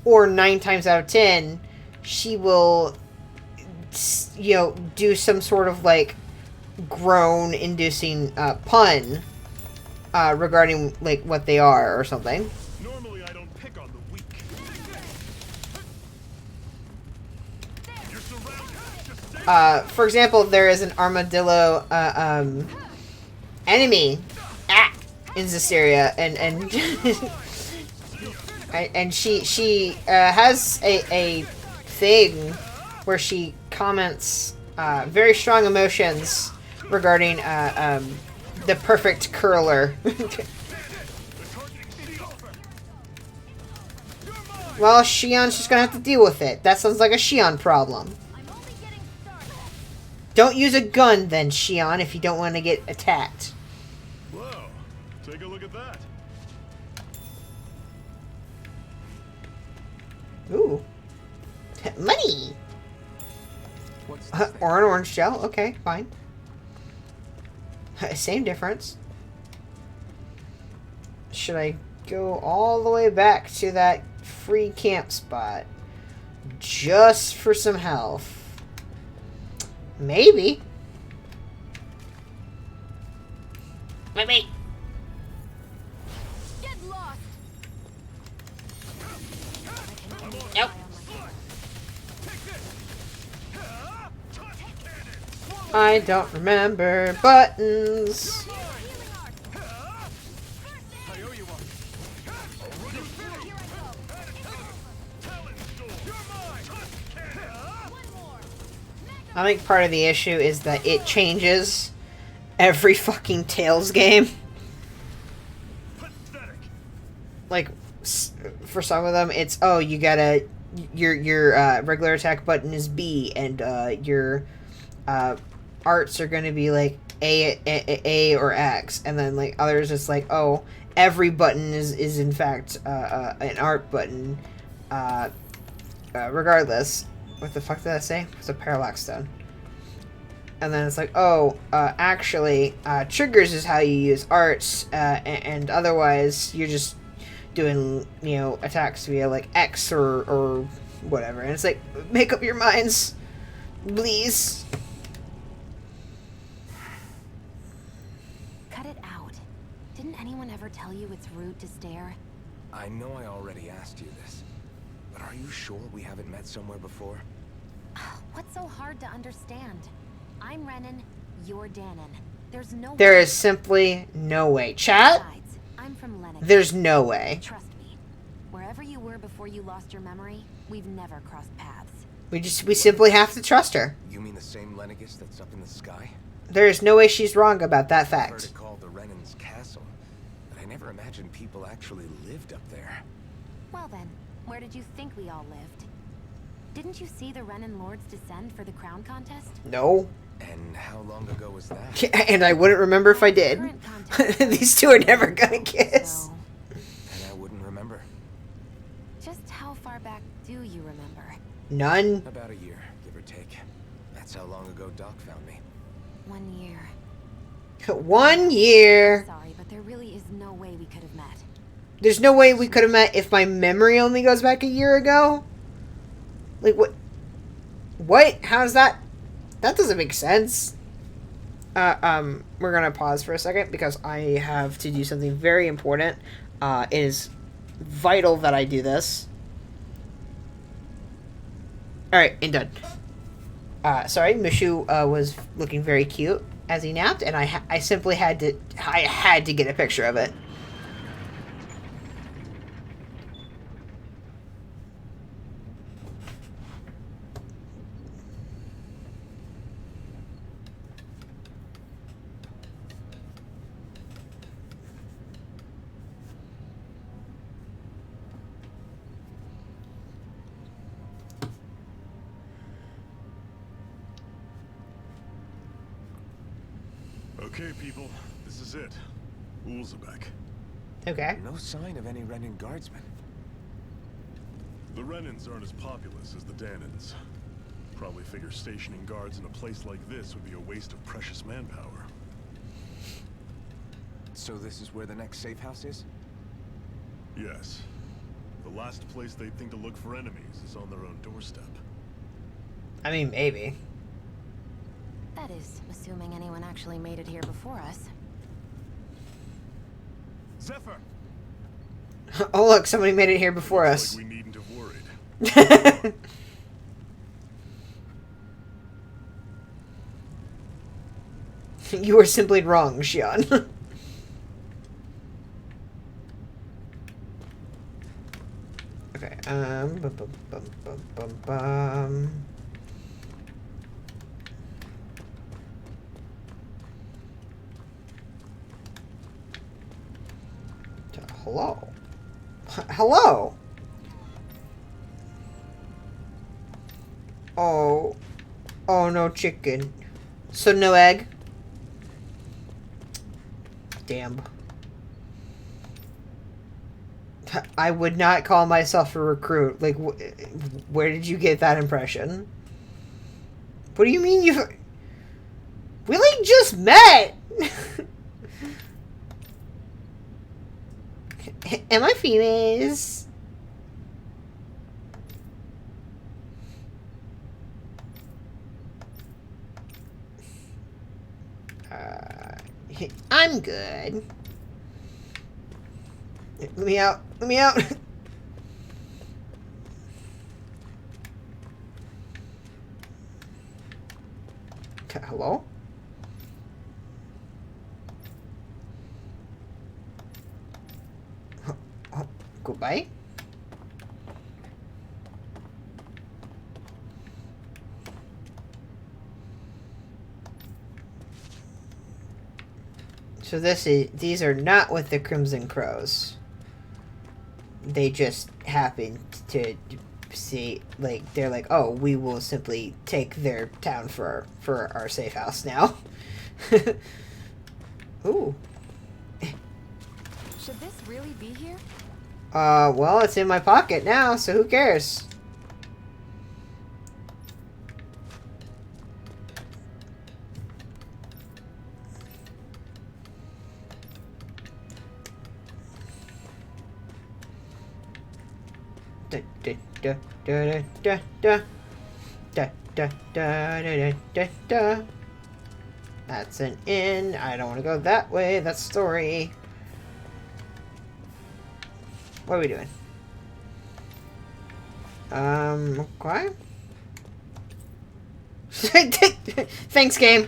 or 9 times out of 10, she will, do some sort of like groan-inducing pun regarding like what they are or something. Normally I don't pick on the weak. You're surrounded. For example, there is an armadillo enemy in Zestiria, and and she has a thing where she comments very strong emotions regarding the perfect curler. Well, Shion's just gonna have to deal with it. That sounds like a Shion problem. Don't use a gun then, Shion, if you don't want to get attacked. Whoa, take a look at that. Ooh. Money! What's Or an orange shell. Okay, fine. Same difference. Should I go all the way back to that free camp spot just for some health? Maybe. Maybe. Get lost. Nope. I don't remember buttons. I think part of the issue is that it changes every fucking Tales game. Like, for some of them, it's, oh, you gotta, your regular attack button is B, and your arts are gonna be like A or X, and then like others, it's like, oh, every button is in fact an art button, regardless. What the fuck did I say? It's a parallax stone. And then it's like, oh, actually, triggers is how you use arts, and otherwise you're just doing, attacks via like X or whatever. And it's like, make up your minds, please. Cut it out. Didn't anyone ever tell you it's rude to stare? I know I already asked you this, but are you sure we haven't met somewhere before? What's so hard to understand? I'm Renan, you're Danon. There's no There is simply no way. Chat? Besides, I'm from Lennox. There's no way. Trust me. Wherever you were before you lost your memory, we've never crossed paths. We simply have to trust her. You mean the same Lennigus that's up in the sky? There is no way she's wrong about that I've heard fact. it called the Renan's Castle, but I never imagined people actually lived up there. Well then, where did you think we all lived? Didn't you see the Renan Lords descend for the crown contest? No. And how long ago was that? And I wouldn't remember if I did. Current contest These two are never gonna kiss. So, And I wouldn't remember. just how far back do you remember? None. About a year, give or take. That's how long ago Doc found me. 1 year. 1 year. Sorry, but there really is no way we could have met. There's no way we could have met if my memory only goes back a year ago. Like, what? What? How's that? That doesn't make sense. We're gonna pause for a second because I have to do something very important. It is vital that I do this. Alright, and done. Sorry, Mushu was looking very cute as he napped, and I simply had to get a picture of it. Okay, people, this is it. Ulzebek. Okay. No sign of any Renan guardsmen. The Renans aren't as populous as the Danans. Probably figure stationing guards in a place like this would be a waste of precious manpower. So this is where the next safe house is? Yes. The last place they'd think to look for enemies is on their own doorstep. I mean, maybe. That is, assuming anyone actually made it here before us. Zephyr! Oh look, somebody made it here before us. Like we needn't have worried. You are simply wrong, Xion. Okay, Hello? Hello? Oh. Oh, no chicken. So no egg? Damn. I would not call myself a recruit. Like, where did you get that impression? What do you mean you've... We, like, just met! Am I famous? I'm good. Let me out. Let me out. Hello? Goodbye. So these are not with the Crimson Crows. They just happen to see, like, they're like, oh, we will simply take their town for our safe house now. Ooh. Should this really be here? Well, it's in my pocket now, so who cares? That's an inn. I don't want to go that way. That's story. What are we doing? Okay. Thanks, game.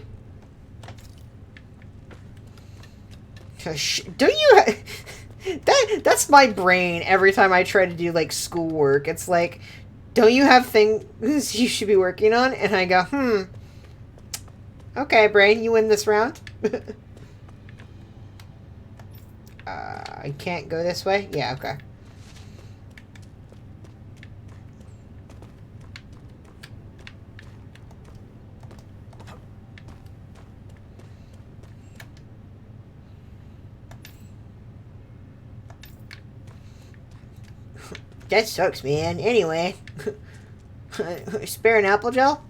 Don't you... That's my brain every time I try to do like schoolwork. It's like, don't you have things you should be working on? And I go, okay, brain, you win this round. I can't go this way? Yeah, okay. That sucks, man. Anyway. Spare an apple gel?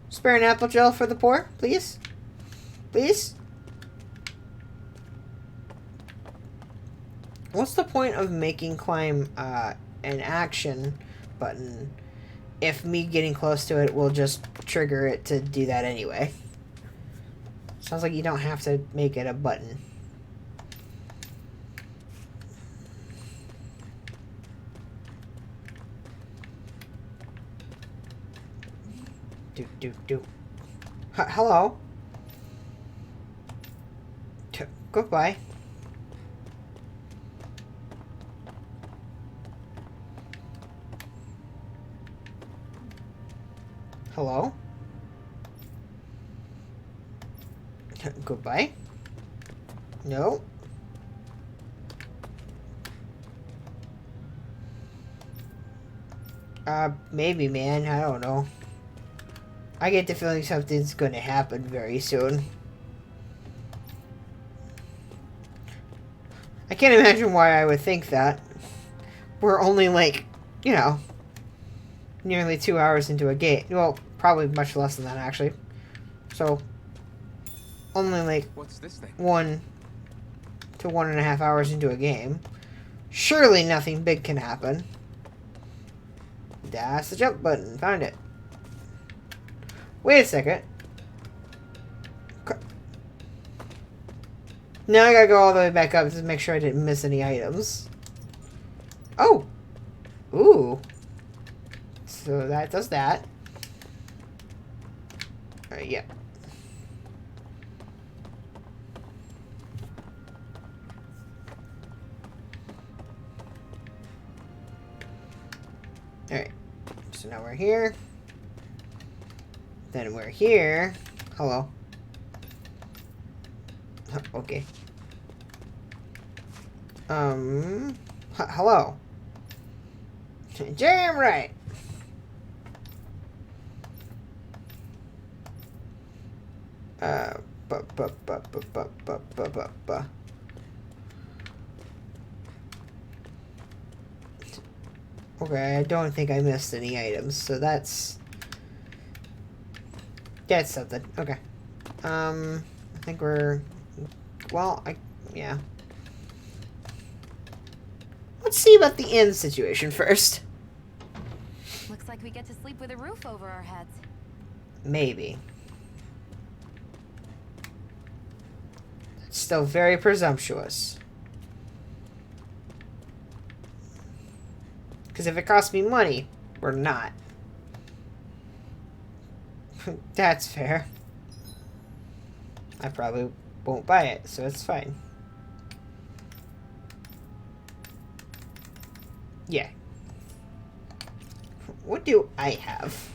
Spare an apple gel for the poor, please? Please? What's the point of making climb an action button if me getting close to it will just trigger it to do that anyway? Sounds like you don't have to make it a button. Hello? Goodbye. Hello? Goodbye? No? Maybe, man. I don't know. I get the feeling something's gonna happen very soon. I can't imagine why I would think that. We're only like, you know, nearly 2 hours into a game. Well, probably much less than that, actually. So, only like What's this thing? 1 to 1.5 hours into a game. Surely nothing big can happen. That's the jump button. Found it. Wait a second. Now I gotta go all the way back up to make sure I didn't miss any items. Oh! Ooh. So that does that. Yeah. Alright. So now we're here. Then we're here. Hello. Okay. Hello. Damn right. Okay, I don't think I missed any items, so that's something. Okay. I think we're... Well, yeah. Let's see about the inn situation first. Looks like we get to sleep with a roof over our heads. Maybe. It's still very presumptuous. Because if it costs me money, we're not. That's fair. I probably won't buy it, so it's fine. Yeah. What do I have?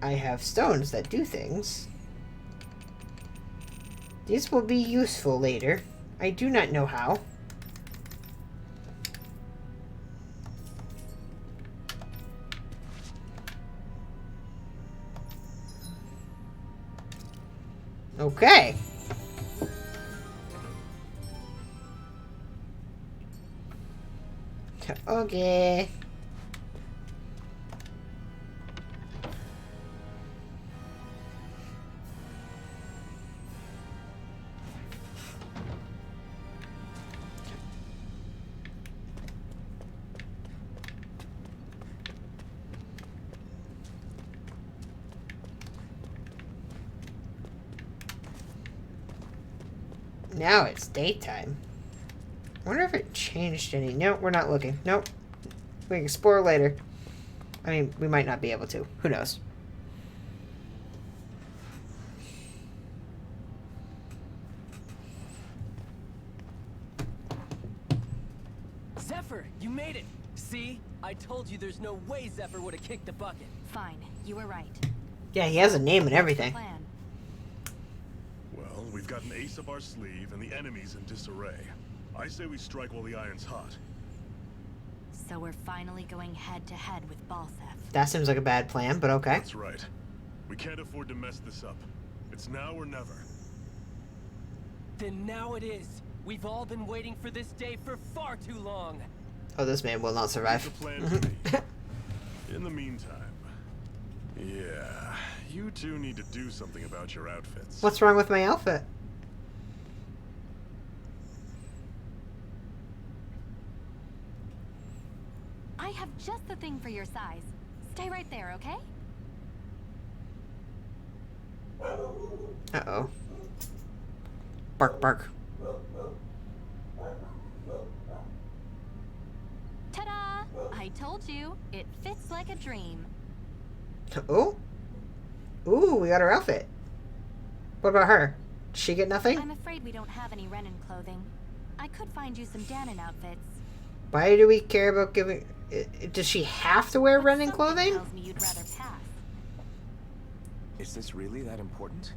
I have stones that do things. These will be useful later. I do not know how. Okay. Okay. Now it's daytime. I wonder if it changed any. No, we're not looking. Nope. We can explore later. I mean, we might not be able to. Who knows? Zephyr, you made it! See? I told you there's no way Zephyr would have kicked the bucket. Fine, you were right. Yeah, he has a name and What's the everything. plan? Well, we've got an ace up our sleeve, and the enemy's in disarray. I say we strike while the iron's hot. So we're finally going head-to-head with Balsef. That seems like a bad plan, but okay. That's right. We can't afford to mess this up. It's now or never. Then now it is. We've all been waiting for this day for far too long. Oh, this man will not survive. It's a plan to me. In the meantime, yeah, you two need to do something about your outfits. What's wrong with my outfit? I have just the thing for your size. Stay right there, okay? Uh-oh. Bark, bark. Ta-da! I told you, it fits like a dream. Oh? Ooh, we got her outfit. What about her? Did she get nothing? I'm afraid we don't have any Renin clothing. I could find you some Danon outfits. Why do we care about giving... Does she have to wear But Renin something clothing? tells me you'd rather pass. Is this really that important?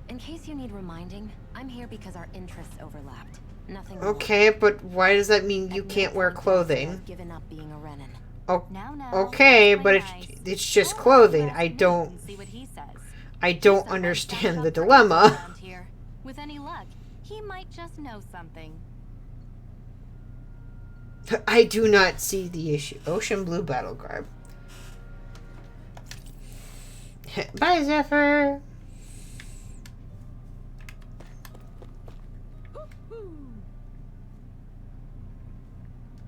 In case you need reminding, I'm here because our interests overlapped. Nothing more. Okay, but why does that mean you At no can't wear point have clothing? I given up being a Renin. Oh, Now, okay, play but nice. it's just Or clothing. ask I Nate don't... and see what he says. I don't Someone understand stands the up for dilemma. himself around here. With any luck, he might just know something. I do not see the issue. Ocean blue battle garb. Bye, Zephyr.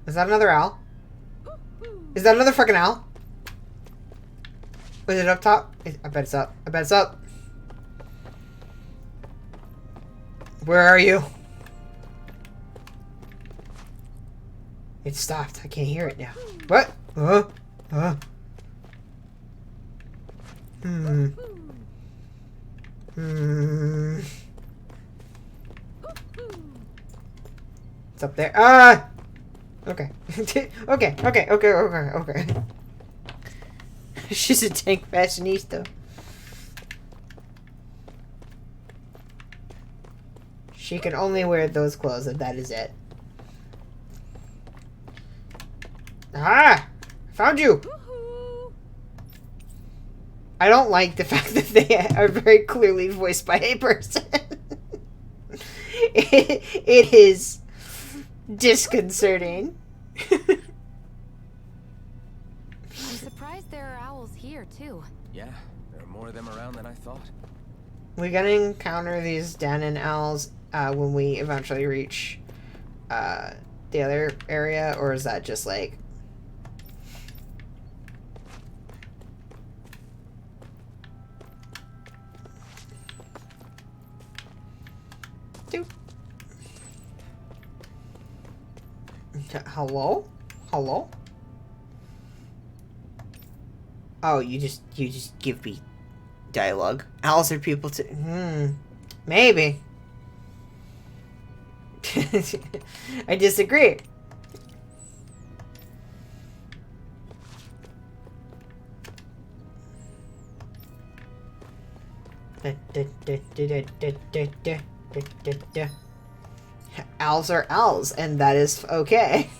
Is that another owl? Is that another fucking owl? Is it up top? I bet it's up. I bet it's up. Where are you? It stopped. I can't hear it now. What? Hmm. It's up there. Ah! Okay. Okay. She's a tank fashionista. She can only wear those clothes, and that is it. Ah! Found you! I don't like the fact that they are very clearly voiced by a person. It is disconcerting. I'm surprised there are owls here, too. Yeah, there are more of them around than I thought. We're gonna encounter these Danon owls when we eventually reach the other area, or is that just like... Hello? Hello? Oh, you just give me dialogue. Owls are people too. Maybe. I disagree. Owls are owls, and that is okay.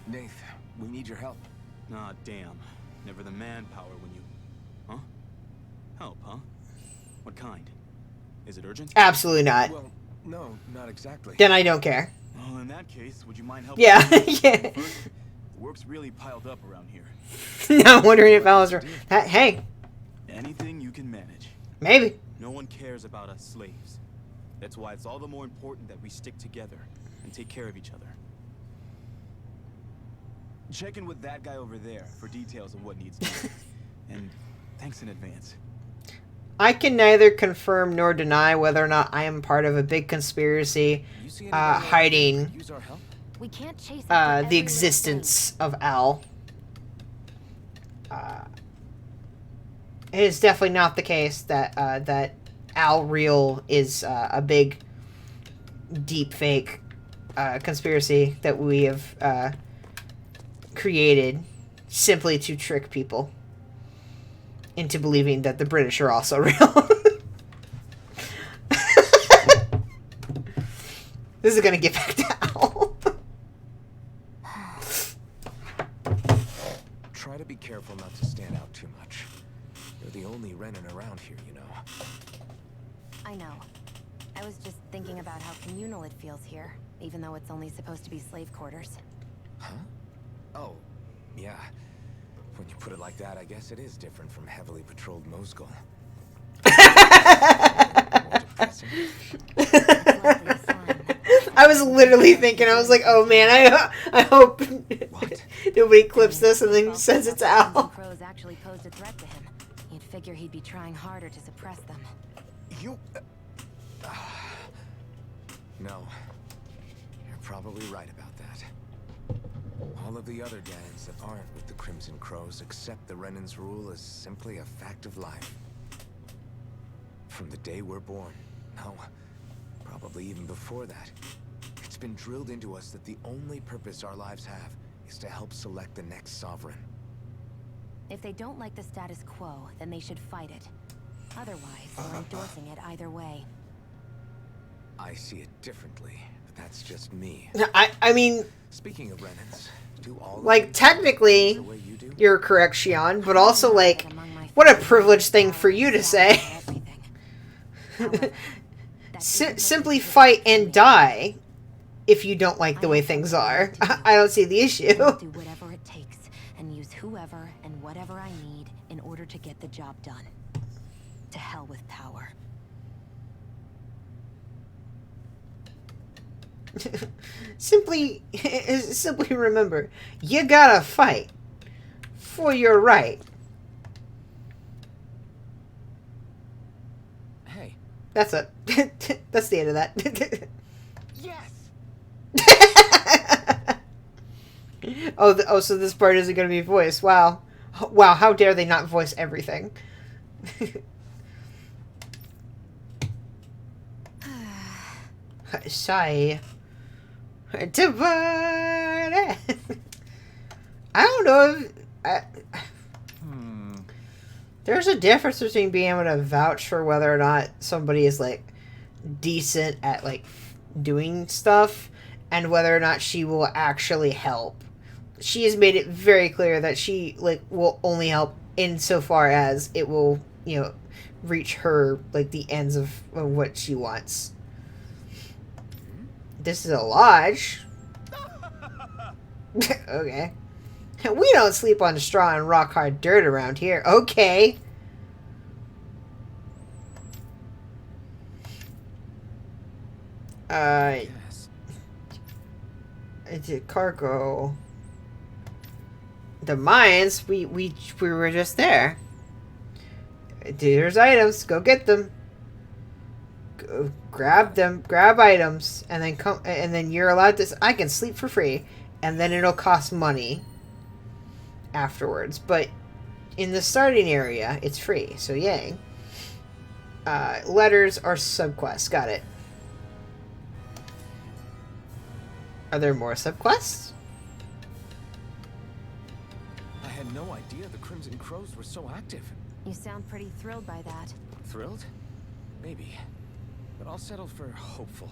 Nath, we need your help. Ah, damn. Never the manpower when you... Huh? Help, huh? What kind? Is it urgent? Absolutely not. Well, no, not exactly. Then I don't care. Well, in that case, would you mind helping? Yeah, yeah. The work's really piled up around here. Now I'm wondering if owls are... Hey, Anything you can manage. maybe. No one cares about us slaves. That's why it's all the more important that we stick together and take care of each other. Check in with that guy over there for details of what needs doing. And thanks in advance. I can neither confirm nor deny whether or not I am part of a big conspiracy You see anybody else who hiding could use our help? We can't chase after the every existence of Al. it is definitely not the case that that Al Real is a big deep fake conspiracy that we have created simply to trick people into believing that the British are also real. This is gonna get back to Al. Try to be careful not to stand out too much. You're the only Renin around here, you know. I know. I was just thinking about how communal it feels here, even though it's only supposed to be slave quarters. Huh? Oh, yeah. When you put it like that, I guess it is different from heavily patrolled Moscow. More depressing. I was literally thinking, I was like, oh man, I hope nobody clips this and then says it's Al. Crows actually posed a threat to him. You'd figure he'd be trying harder to suppress them. You... No. You're probably right about that. All of the other gangs that aren't with the Crimson Crows accept the Renin's rule as simply a fact of life. From the day we're born. No, probably even before that. It's been drilled into us that the only purpose our lives have is to help select the next sovereign. If they don't like the status quo, then they should fight it. Otherwise, they're endorsing it either way. I see it differently, but that's just me. I mean... Speaking of Renins, do all like, technically, you're correct, Xion, but also, like, what a privileged thing for you to say. Simply fight and die if you don't like the way things are. I don't see the issue. Do whatever it takes and use whoever and whatever I need in order to get the job done. To hell with power. Simply remember, you gotta fight for your right. Hey. That's it. That's the end of that. Yes. Oh, so this part isn't gonna be voiced. Wow. Wow, how dare they not voice everything? Sigh. Divide. I don't know if... There's a difference between being able to vouch for whether or not somebody is, like, decent at, like, doing stuff and whether or not she will actually help. She has made it very clear that she, like, will only help insofar as it will, you know, reach her, like, the ends of what she wants. This is a lodge. Okay. We don't sleep on straw and rock hard dirt around here. Okay. Yes. It's a cargo. The mines, we were just there. There's items. Go get them. Go grab them. Grab items, and then come. And then you're allowed to. I can sleep for free, and then it'll cost money afterwards. But in the starting area, it's free. So yay. Letters are subquests. Got it. Are there more subquests? I had no idea the Crimson Crows were so active. You sound pretty thrilled by that. Thrilled? Maybe. But I'll settle for hopeful.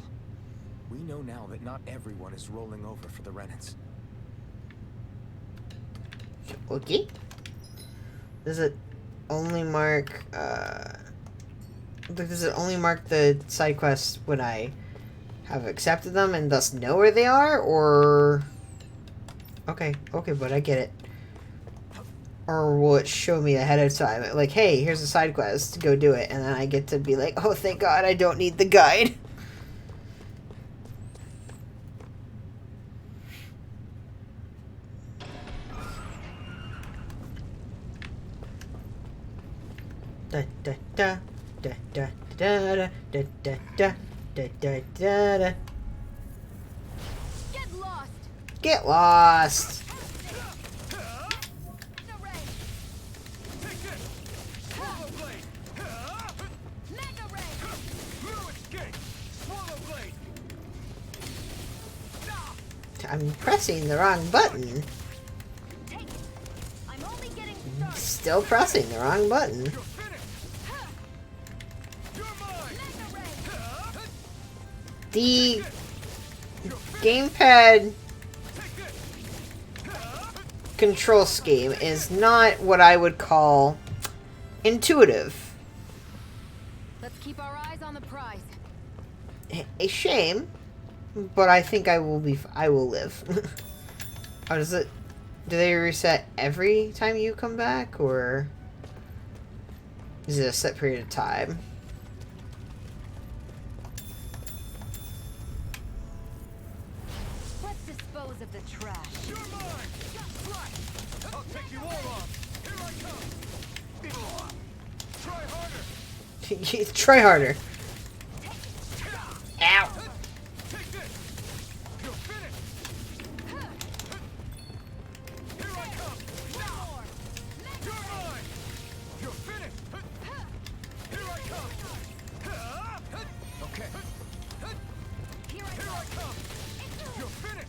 We know now that not everyone is rolling over for the Renins. Okay. Does it only mark, does it only mark the side quests when I have accepted them and thus know where they are, or... Okay, but I get it. Or will it show me ahead of time? Like, hey, here's a side quest, go do it, and then I get to be like, oh, thank God, I don't need the guide. Da da da da da da da da da da da da da. Get lost! Get lost! Swallow blade. Mega ray. Fluid escape. Swallow blade. I'm pressing the wrong button. Take it. I'm only getting started. Still pressing the wrong button. You're finished. You're mine. Mega ray. The gamepad Take this. control scheme is not what I would call intuitive. Let's keep our eyes on the prize. A shame, but I think I will live. How does it? Do they reset every time you come back, or is it a set period of time? Let's dispose of the trash. You're mine. Right. I'll take you all on. Here I come. Try harder. Try harder. Ow. Take this. You're finished. Here I come. More. You're mine. You're finished. Here I come. Okay. Here I Here I come. You're finished.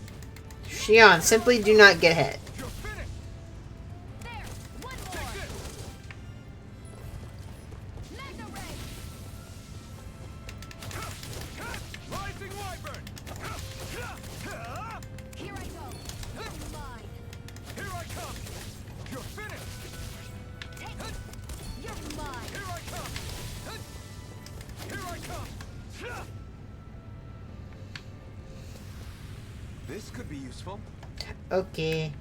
Shion, simply do not get hit. You're finished. There. One Take more. this. Mega ray. Rising wyvern. Here I go. You're mine. Here I come. You're finished. Take it. You're mine. Here I come. Here I come. This could be useful. Okay.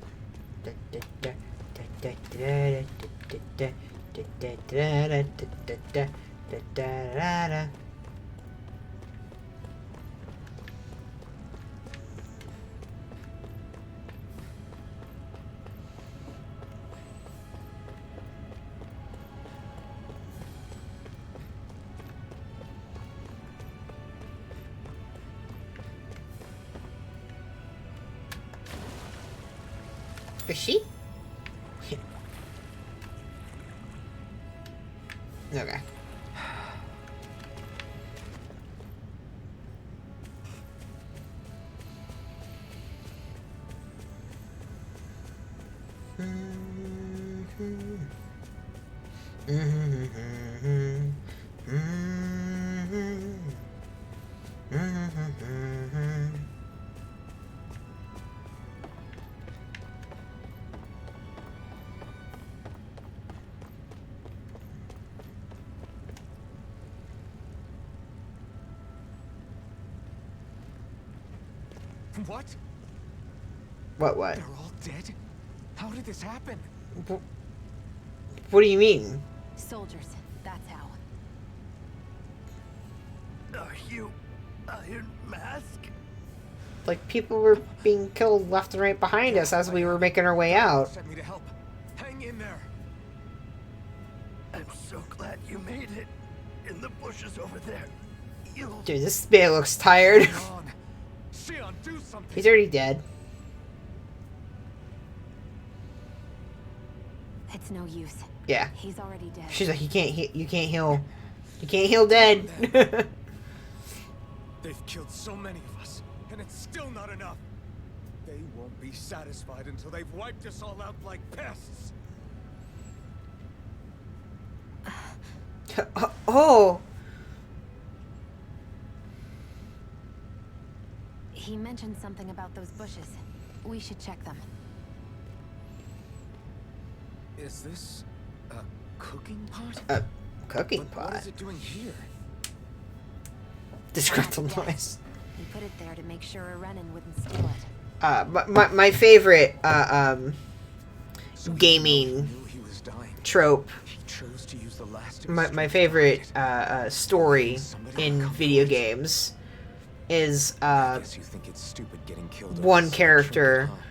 Fishy? Okay. What? What? They're all dead? How did this happen? What do you mean? Soldiers. That's how. Are you Iron Mask? Like, people were being killed left and right behind us as we were making our way out. Sent me to help. Hang in there. I'm so glad you made it. In the bushes over there. You'll Dude, this man looks tired. Come on. Sion, do something. He's already dead. It's no use. Yeah. He's already dead. She's like, you can't heal. You can't heal dead. They've killed so many of us, and it's still not enough. They won't be satisfied until they've wiped us all out like pests. Oh. He mentioned something about those bushes. We should check them. Is this a cooking pot? A cooking But what pot. is it doing here? Disgruntled Yes. noise. He put it there to make sure a Renan wouldn't steal it. My favorite So even gaming though he knew he was dying, trope, he chose to use the last my strength favorite behind it. story Somebody in come video for it. games is I guess you think it's stupid getting killed over one this character trinket,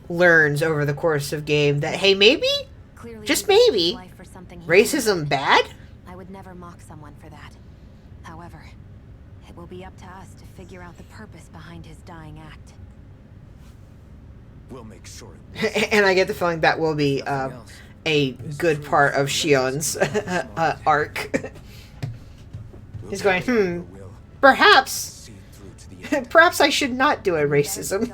huh? learns over the course of game that, hey, maybe, Clearly just he risked his maybe, life for something he racism bad? I would never mock someone for that. However, it will be up to us to figure out the purpose behind his dying act. We'll make sure it And I get the feeling that will be Nothing else. a good part of Shion's arc. He's going, perhaps perhaps I should not do a racism.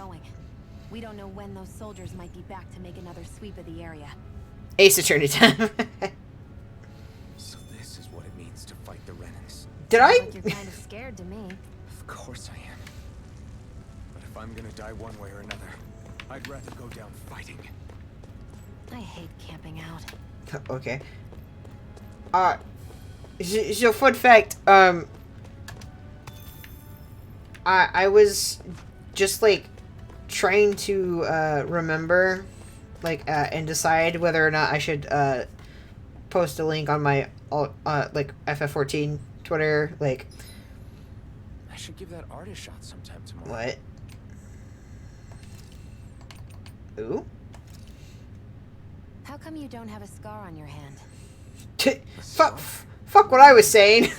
We don't know when those soldiers might be back to make another sweep of the area. Ace Attorney time. So this is what it means to fight the Renans. Did I? Like you're kind of scared to me. Of course I am. But if I'm gonna die one way or another, I'd rather go down fighting. I hate camping out. Okay. So fun fact, I was just like trying to remember, like, and decide whether or not I should post a link on my like FF14 Twitter. Like, I should give that art a shot sometime tomorrow. what? Ooh. How come you don't have a scar on your hand? Fuck what I was saying.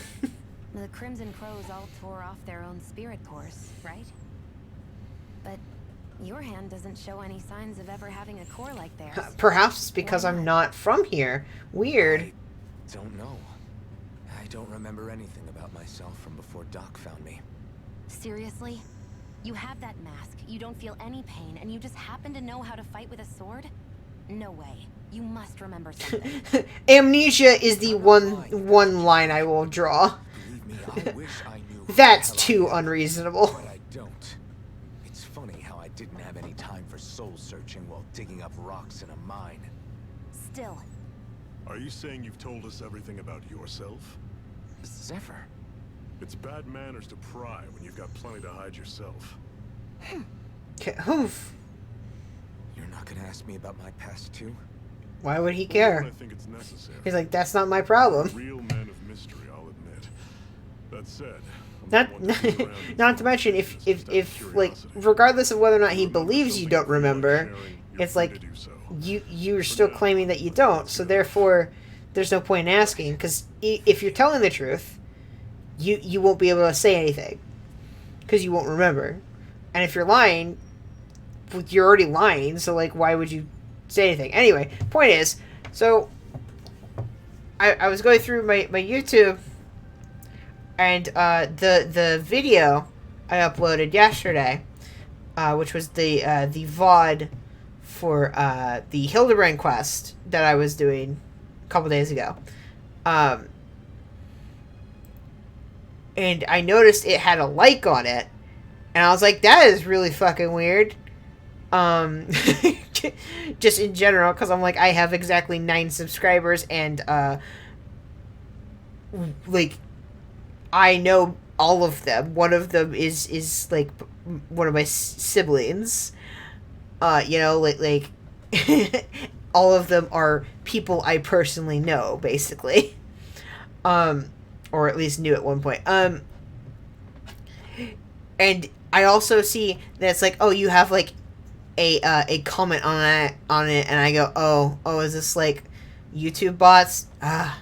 The Crimson Crows all tore off their own spirit cores, right? But your hand doesn't show any signs of ever having a core like theirs. Perhaps because I'm not from here. Weird. I don't know. I don't remember anything about myself from before Doc found me. Seriously? You have that mask, you don't feel any pain, and you just happen to know how to fight with a sword? No way. You must remember something. Amnesia is the one line I will draw. Believe me, I wish I knew. That's too unreasonable. But I don't. It's funny how I didn't have any time for soul searching while digging up rocks in a mine. Still. Are you saying you've told us everything about yourself? Zephyr. It's bad manners to pry when you've got plenty to hide yourself. Oof. You're not gonna ask me about my past too? Why would he Well, care? I think it's necessary. He's like, that's not my problem. Real man of mystery, I'll admit. That said, Not to mention, if like, regardless of whether or not he believes you don't remember, it's like you're still claiming that you don't. So therefore, there's no point in asking, because if you're telling the truth, you won't be able to say anything because you won't remember. And if you're lying, you're already lying. So like, why would you say anything? Anyway, point is, so I was going through my YouTube, and the video I uploaded yesterday, which was the VOD for the Hildebrand quest that I was doing a couple days ago, and I noticed it had a like on it, and I was like, that is really fucking weird. Just in general, because I'm like, I have exactly 9 subscribers, and like, I know all of them. One of them is like one of my siblings. You know, like all of them are people I personally know, basically. Or at least knew at one point. And I also see that it's like, oh, you have like a comment on it, and I go, oh, is this like YouTube bots?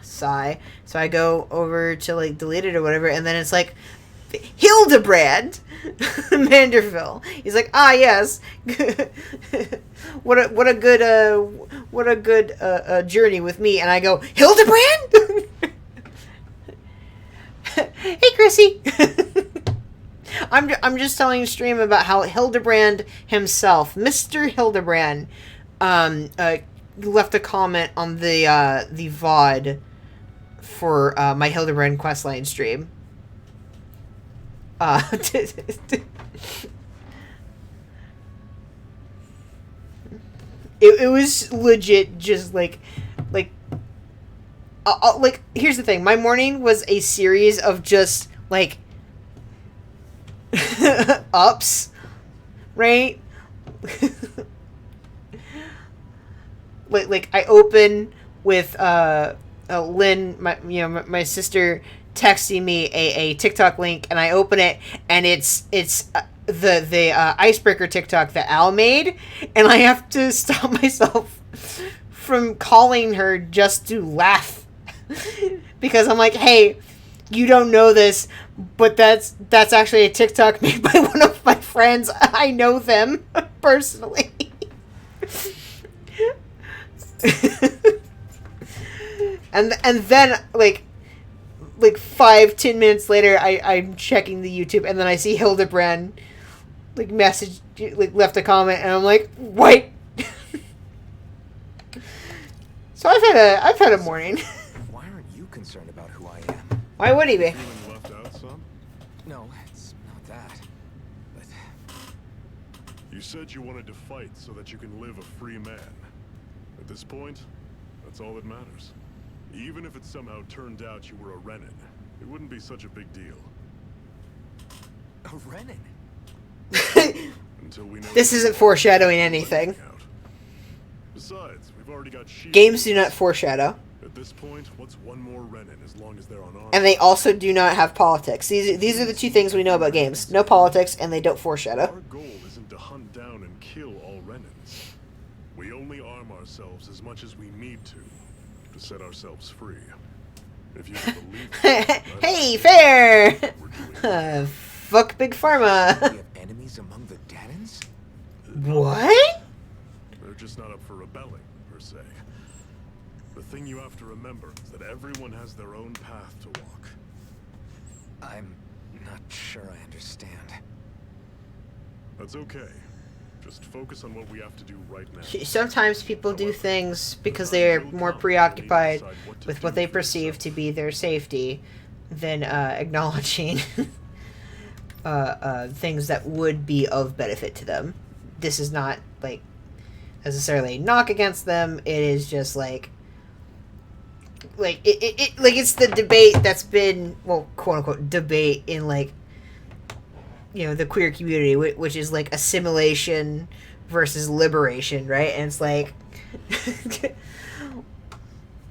Sigh. So I go over to like delete it or whatever, and then it's like, Hildebrand Manderville. He's like, yes. what a good journey with me. And I go, Hildebrand? Hey, Chrissy. I'm just telling the stream about how Hildebrand himself, Mr. Hildebrand, left a comment on the VOD for my Hildebrand questline stream. It was legit just like here's the thing. My morning was a series of just like ups, right? like I open with Lynn, my sister, texting me a TikTok link, and I open it, and it's the icebreaker TikTok that Al made, and I have to stop myself from calling her just to laugh because I'm like, hey, you don't know this, but that's actually a TikTok made by one of my friends. I know them personally. and then like 5-10 minutes later, I'm checking the YouTube, and then I see Hildebrand like message, like left a comment, and I'm like, what? So I've had a morning. Why aren't you concerned about who I am? Why would he be? Feeling left out, son? No, it's not that. But You said you wanted to fight so that you can live a free man. At this point, that's all that matters. Even if it somehow turned out you were a Renin, it wouldn't be such a big deal. a Renin? Until we know This isn't foreshadowing anything. Besides, we've already got shields. Games do not foreshadow. At this point, what's one more Renin as long as they're unarmed? And they also do not have politics. These are the two things we know about games. No politics, and they don't foreshadow. Our goal isn't to hunt down and kill all Renins. We only arm ourselves as much as we need to set ourselves free. If you can believe it. Hey, fair! We're doing Fuck Big Pharma. We have enemies among the Danins? What? They're just not up for rebelling, per se. The thing you have to remember is that everyone has their own path to walk. I'm not sure I understand. That's okay. Just focus on what we have to do right now. Sometimes people do things because they're more preoccupied with what they perceive to be their safety than acknowledging things that would be of benefit to them. This is not like necessarily a knock against them. It is just like it's the debate that's been, well, quote unquote debate in like, you know, the queer community, which is like assimilation versus liberation, right? And it's like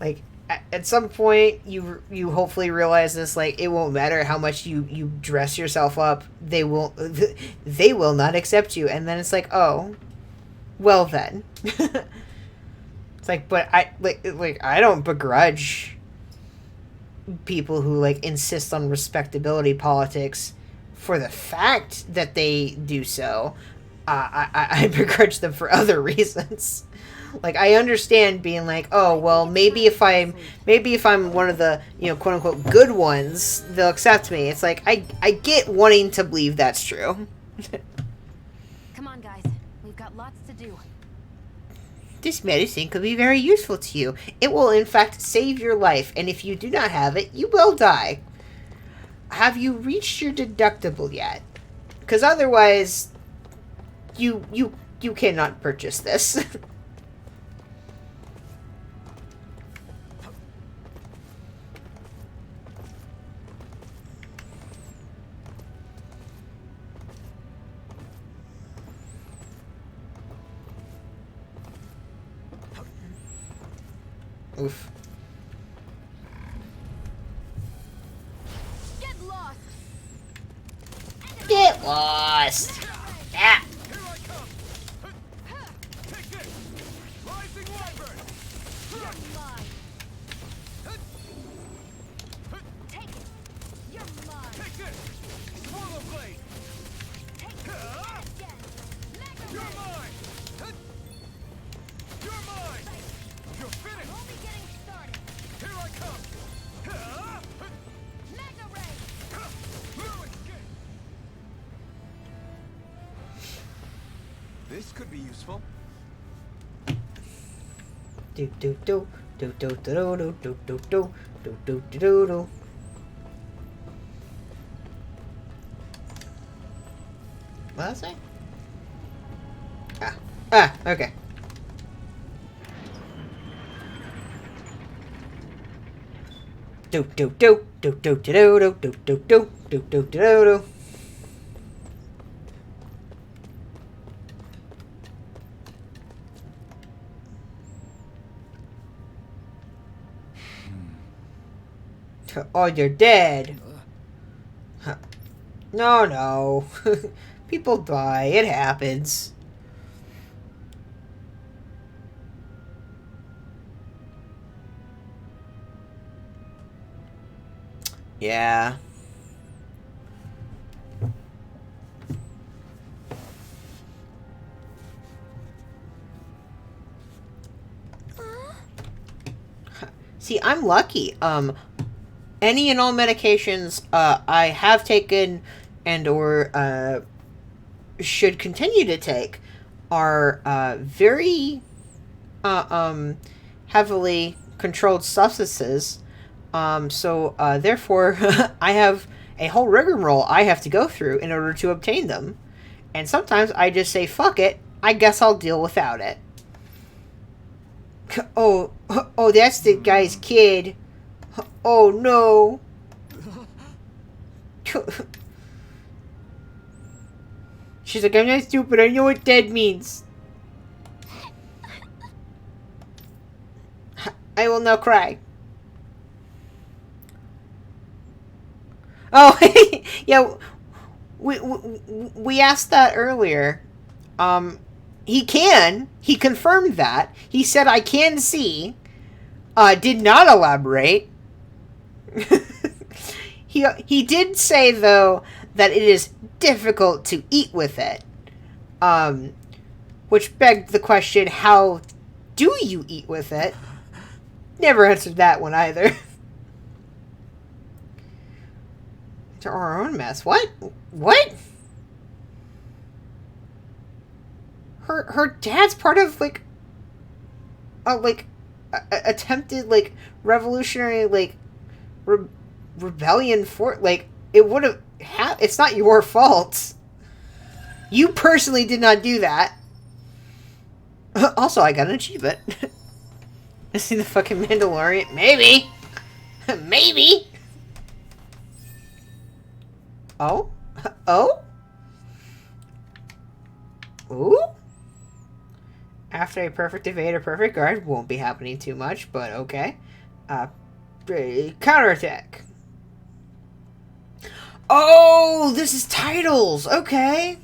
like at some point you hopefully realize this, like, it won't matter how much you dress yourself up, they will not accept you. And then it's like, oh well then. It's like, but I like I don't begrudge people who like insist on respectability politics for the fact that they do so. I begrudge them for other reasons. Like, I understand being like, oh well, maybe if I'm one of the, you know, quote unquote good ones, they'll accept me. It's like I get wanting to believe that's true. Come on, guys. We've got lots to do. This medicine could be very useful to you. It will in fact save your life, and if you do not have it, you will die. Have you reached your deductible yet? Because otherwise, you cannot purchase this. Oof. Get lost! Get lost! Ah! Here I come! Take this! Rising Wyvern! You're mine! Take it! You're mine! Take this! Swallow Blade! Take it! Again! Mega You're Ray! mine! You're mine! You're finished! Only getting started! Here I come! Mega Ray! No escape! This could be useful. Do do do do do do do do do do do do do do. What did I say? Okay. Do do do do do do do do do do do do do do. Oh, you're dead. Huh. No. People die. It happens. Yeah. See, I'm lucky. Any and all medications I have taken and or should continue to take are very heavily controlled substances. Therefore, I have a whole rigmarole I have to go through in order to obtain them. And sometimes I just say, fuck it, I guess I'll deal without it. Oh, that's the guy's kid. Oh, no. She's like, I'm not stupid, I know what dead means. I will now cry. Oh, yeah, we asked that earlier. He confirmed that. He said, I can see. Did not elaborate. He did say, though, that it is difficult to eat with it. Which begged the question, how do you eat with it? Never answered that one either. To our own mess. What? What? Her dad's part of, like, attempted, like, revolutionary, like, rebellion for, like, it would have, it's not your fault. You personally did not do that. Also, I got an achievement. I see the fucking Mandalorian. Maybe. Maybe. Oh? Oh? Ooh? After a perfect evade or perfect guard, won't be happening too much, but okay. Counterattack. Oh, this is titles. Okay.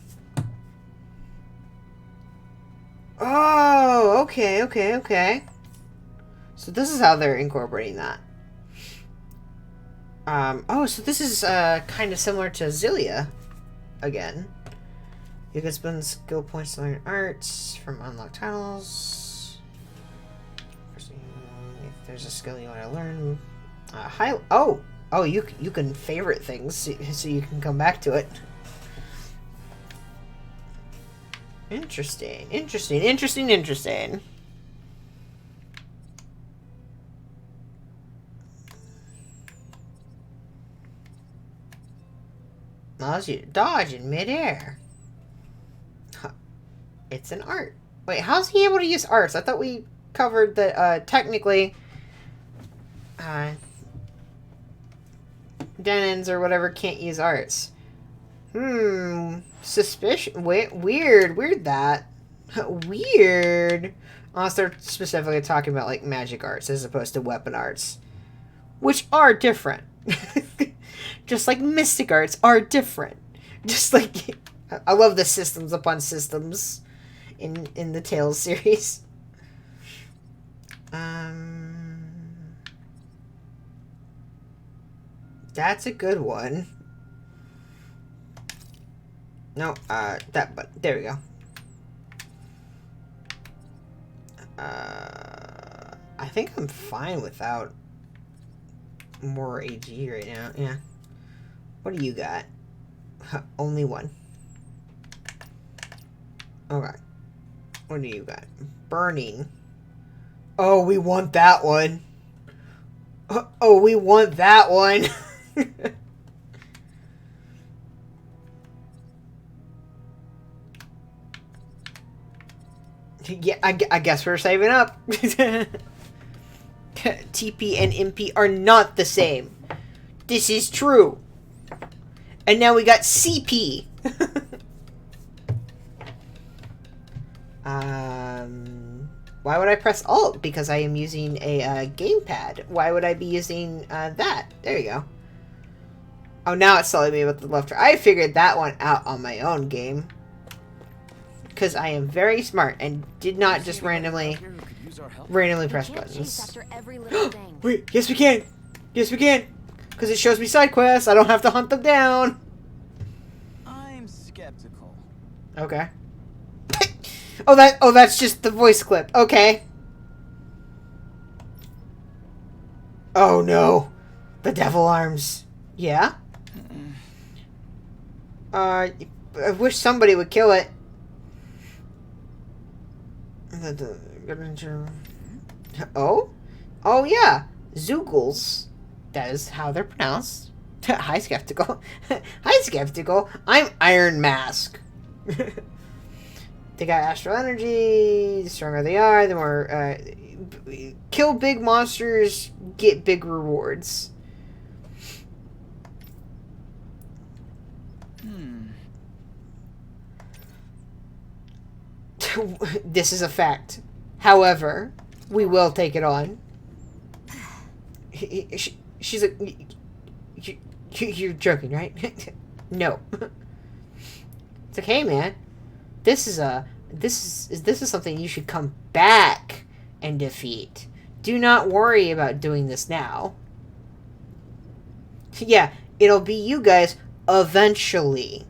Oh, okay. So this is how they're incorporating that. Oh, so this is, kind of similar to Zillia, again. You can spend skill points to learn arts from unlocked titles. If there's a skill you want to learn, you can favorite things so you can come back to it. Interesting. Allows you to dodge in midair. It's an art. Wait, how's he able to use arts? I thought we covered that, technically, Denons or whatever can't use arts. Suspicion. Wait, weird that. Weird. Unless they're specifically talking about, like, magic arts as opposed to weapon arts. Which are different. Just like mystic arts are different. Just like... I love the systems upon systems in the Tales series. That's a good one. No, but there we go. I think I'm fine without more AG right now. Yeah. What do you got? Only one. Okay. What do you got? Burning. Oh, we want that one. Oh, we want that one. Yeah, I guess we're saving up. TP and MP are not the same. This is true. And now we got CP. Why would I press Alt? Because I am using a gamepad. Why would I be using that? There you go. Oh, now it's telling me about the left. I figured that one out on my own game. Because I am very smart and did not just randomly press buttons. Wait, yes we can! Yes we can! Because it shows me side quests. I don't have to hunt them down. I'm skeptical. Okay. Oh, that's just the voice clip. Okay. Oh no! The devil arms. Yeah? I wish somebody would kill it. Oh? Oh yeah! Zoogles. That is how they're pronounced. Hi, Skeptical. Hi, Skeptical. I'm Iron Mask. They got astral energy. The stronger they are, the more... kill big monsters, get big rewards. This is a fact. However, we will take it on. She's like... You're joking, right? No. It's okay, man. This is something you should come back and defeat. Do not worry about doing this now. Yeah, it'll be you guys eventually.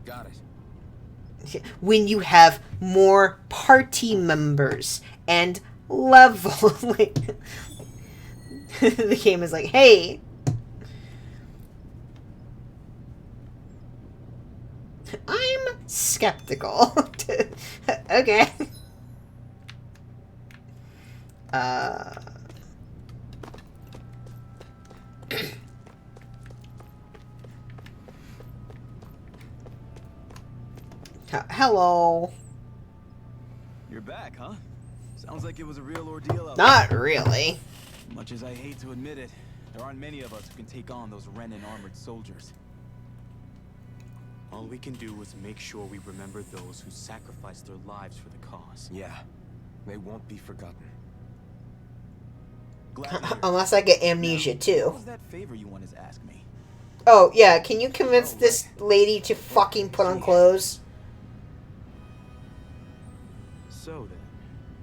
Got it. When you have more party members and level. Like, the game is like, hey. I'm skeptical. Okay. Hello. You're back, huh? Sounds like it was a real ordeal out Not really. there. Much as I hate to admit it, there aren't many of us who can take on those Renin armored soldiers. All we can do is make sure we remember those who sacrificed their lives for the cause. Yeah, they won't be forgotten. Glad to hear. Unless I get amnesia What too. was that favor you wanted to ask me? Oh, yeah, can you convince this lady to fucking put on clothes? So then,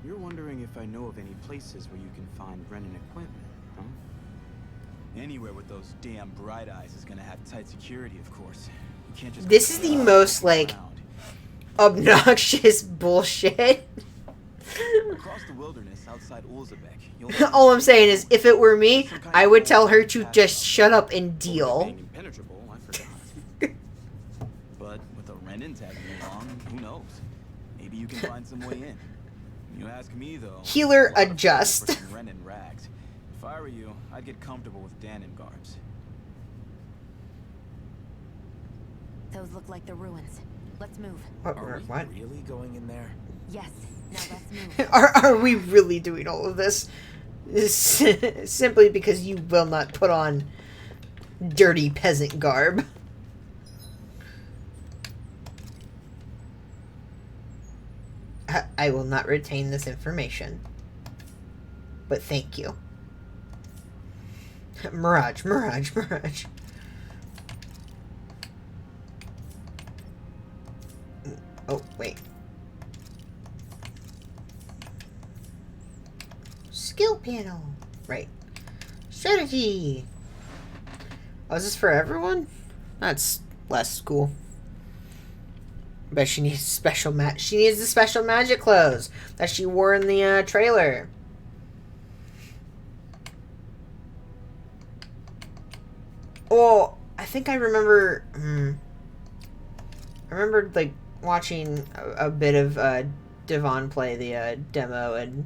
you're wondering if I know of any places where you can find Renin equipment, huh? Anywhere with those damn bright eyes is gonna have tight security, of course. You can't just This is the most, like, obnoxious bullshit. across the wilderness outside Ulzebek, you'll All I'm saying is, if it were me, I would tell her to just shut up and deal. Being impenetrable, I forgot. But with a Renin tagging along, who knows? Maybe you can find some way in. You ask me though. Healer a lot of adjust. for some Renin rags. If I were you, I'd get comfortable with Danon garbs. Those look like the ruins. Let's move. Are we What? really going in there? Yes. Now let's move. Are we really doing all of this? Simply because you will not put on dirty peasant garb. I will not retain this information. But thank you. Mirage, Mirage, Mirage. Oh, wait. Skill panel. Right. Strategy. Oh, is this for everyone? That's less cool. Bet she needs special she needs the special magic clothes that she wore in the trailer. Oh, I think I remember. I remember like watching a bit of Devon play the demo, and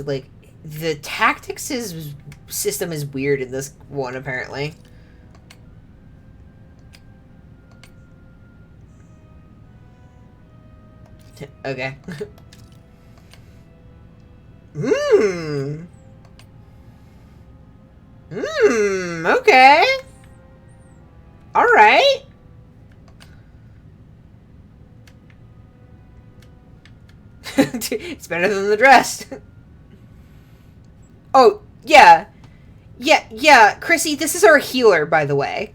like the tactics system is weird in this one apparently. Okay. Okay. Alright. It's better than the dress. Oh, yeah. Yeah, Chrissy, this is our healer, by the way.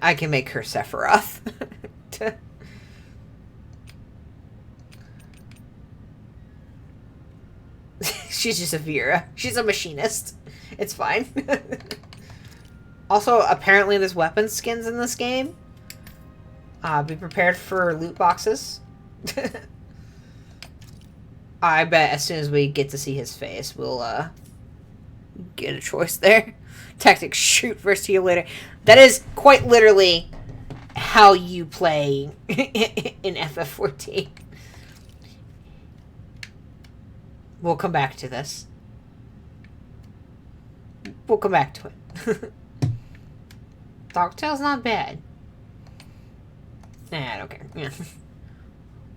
I can make her Sephiroth. She's just a Vera. She's a machinist. It's fine. Also, apparently there's weapon skins in this game. Be prepared for loot boxes. I bet as soon as we get to see his face, we'll get a choice there. Tactics, shoot first, heal later. That is quite literally how you play in FF14. We'll come back to this. We'll come back to it. Dogtail's not bad. Nah, I don't care. Yeah.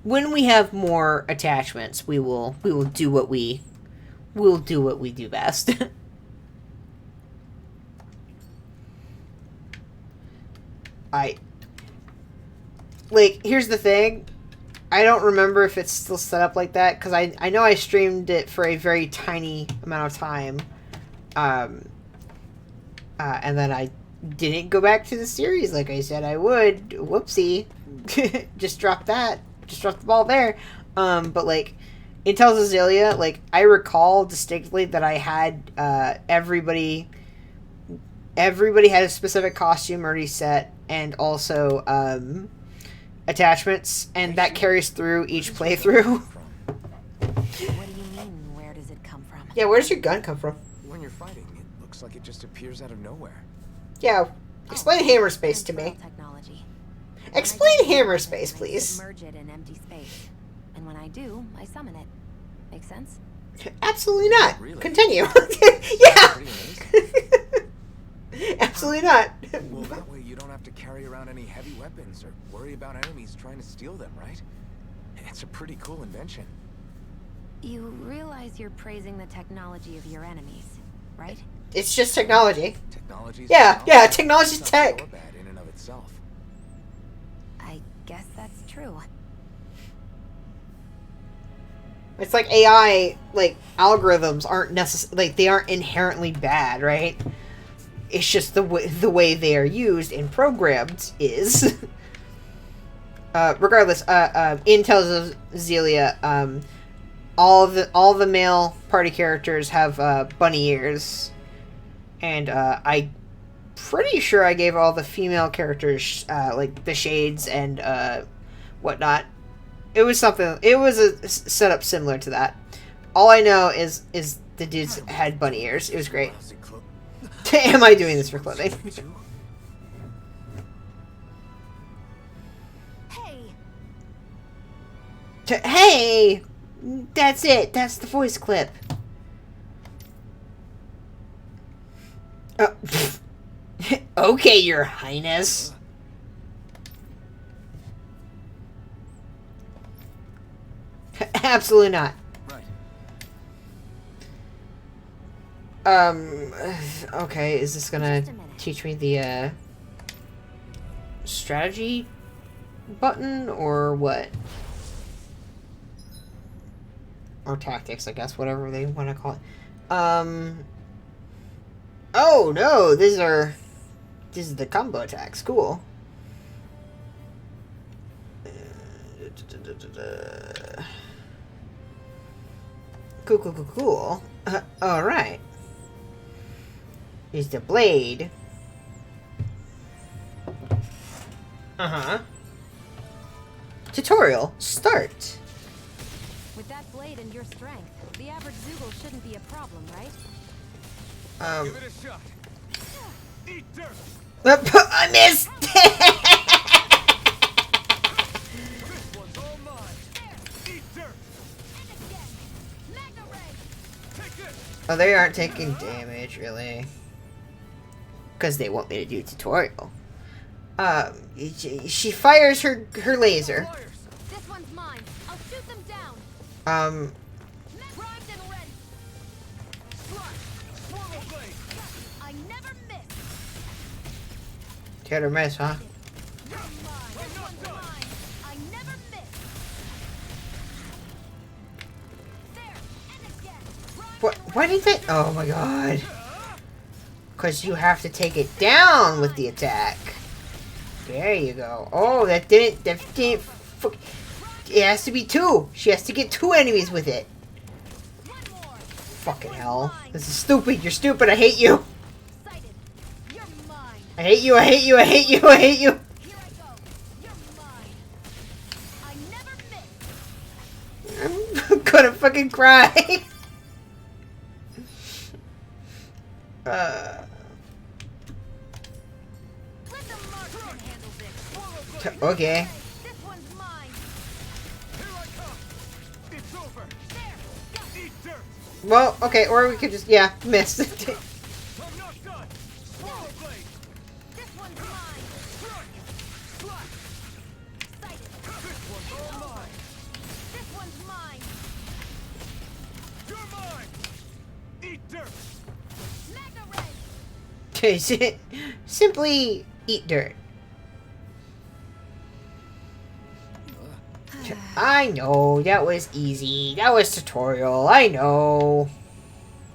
When we have more attachments, we will do what we do best. Here's the thing. I don't remember if it's still set up like that, because I know I streamed it for a very tiny amount of time. And then I didn't go back to the series like I said I would. Whoopsie. Just dropped that. Just dropped the ball there. But, like, Intel's Azalea, like, I recall distinctly that I had everybody had a specific costume already set, and also attachments, and that carries through each playthrough. What do you mean, where does it come from? Yeah, where does your gun come from? When you're fighting, it looks like it just appears out of nowhere. Yeah, explain hammer space to me. Technology. Explain hammer space, please. Submerge it in empty space. And when I do, I summon it. Make sense? Absolutely not. Really? Continue. Pretty amazing. Absolutely not. Well, that way you don't have to carry around any heavy weapons or worry about enemies trying to steal them, right? It's a pretty cool invention. You realize you're praising the technology of your enemies, right? It's just technology. Technology's technology's It's not tech. all bad in and of itself. I guess that's true. It's like AI, like, algorithms aren't they aren't inherently bad, right? It's just the way they are used and programmed is. Regardless, Intel's Azalea, all the male party characters have bunny ears, and I pretty sure I gave all the female characters like the shades and whatnot. It was something. It was a setup similar to that. All I know is the dudes had bunny ears. It was great. Am I doing this for clothing? Hey! That's it. That's the voice clip. Okay, Your Highness. Absolutely not. Okay, is this gonna teach me the, strategy button, or what? Or tactics, I guess, whatever they want to call it. Oh, no, this is the combo attacks, cool. Cool. Alright. Here's the blade. Tutorial, start. With that blade and your strength, the average Zoogle shouldn't be a problem, right? Give it a shot. Eat dirt. I missed! This one's all mine. Eat dirt. And again! Magna Ray! Take this. Oh, they aren't taking damage, really. Because they want me to do a tutorial. She fires her laser. This one's mine. I'll shoot them down. Primed and ready. Strike. Swallow blade. I never miss. Hit or miss, huh? This one's mine. I never miss. There. And again. What? Why did they? Oh my god. Because you have to take it down with the attack. There you go. Oh, that didn't. It has to be two. She has to get two enemies with it. One more. Fucking hell. This is stupid. You're stupid. I hate you. I hate you. I hate you. I hate you. I hate you. Here I go. You're mine. I never miss. I'm gonna fucking cry. Let the marksman handle this. Okay. This one's mine. Here I come. It's over. There. Got Eat dirt. Well, okay, or we could just, yeah, miss. I'm not done. Swallow blade. this one's mine. Strike. Slash. Sighted. This one's all mine. This one's mine. You're mine. Eat dirt. Mega ray. Simply eat dirt. I know, that was easy. That was tutorial, I know.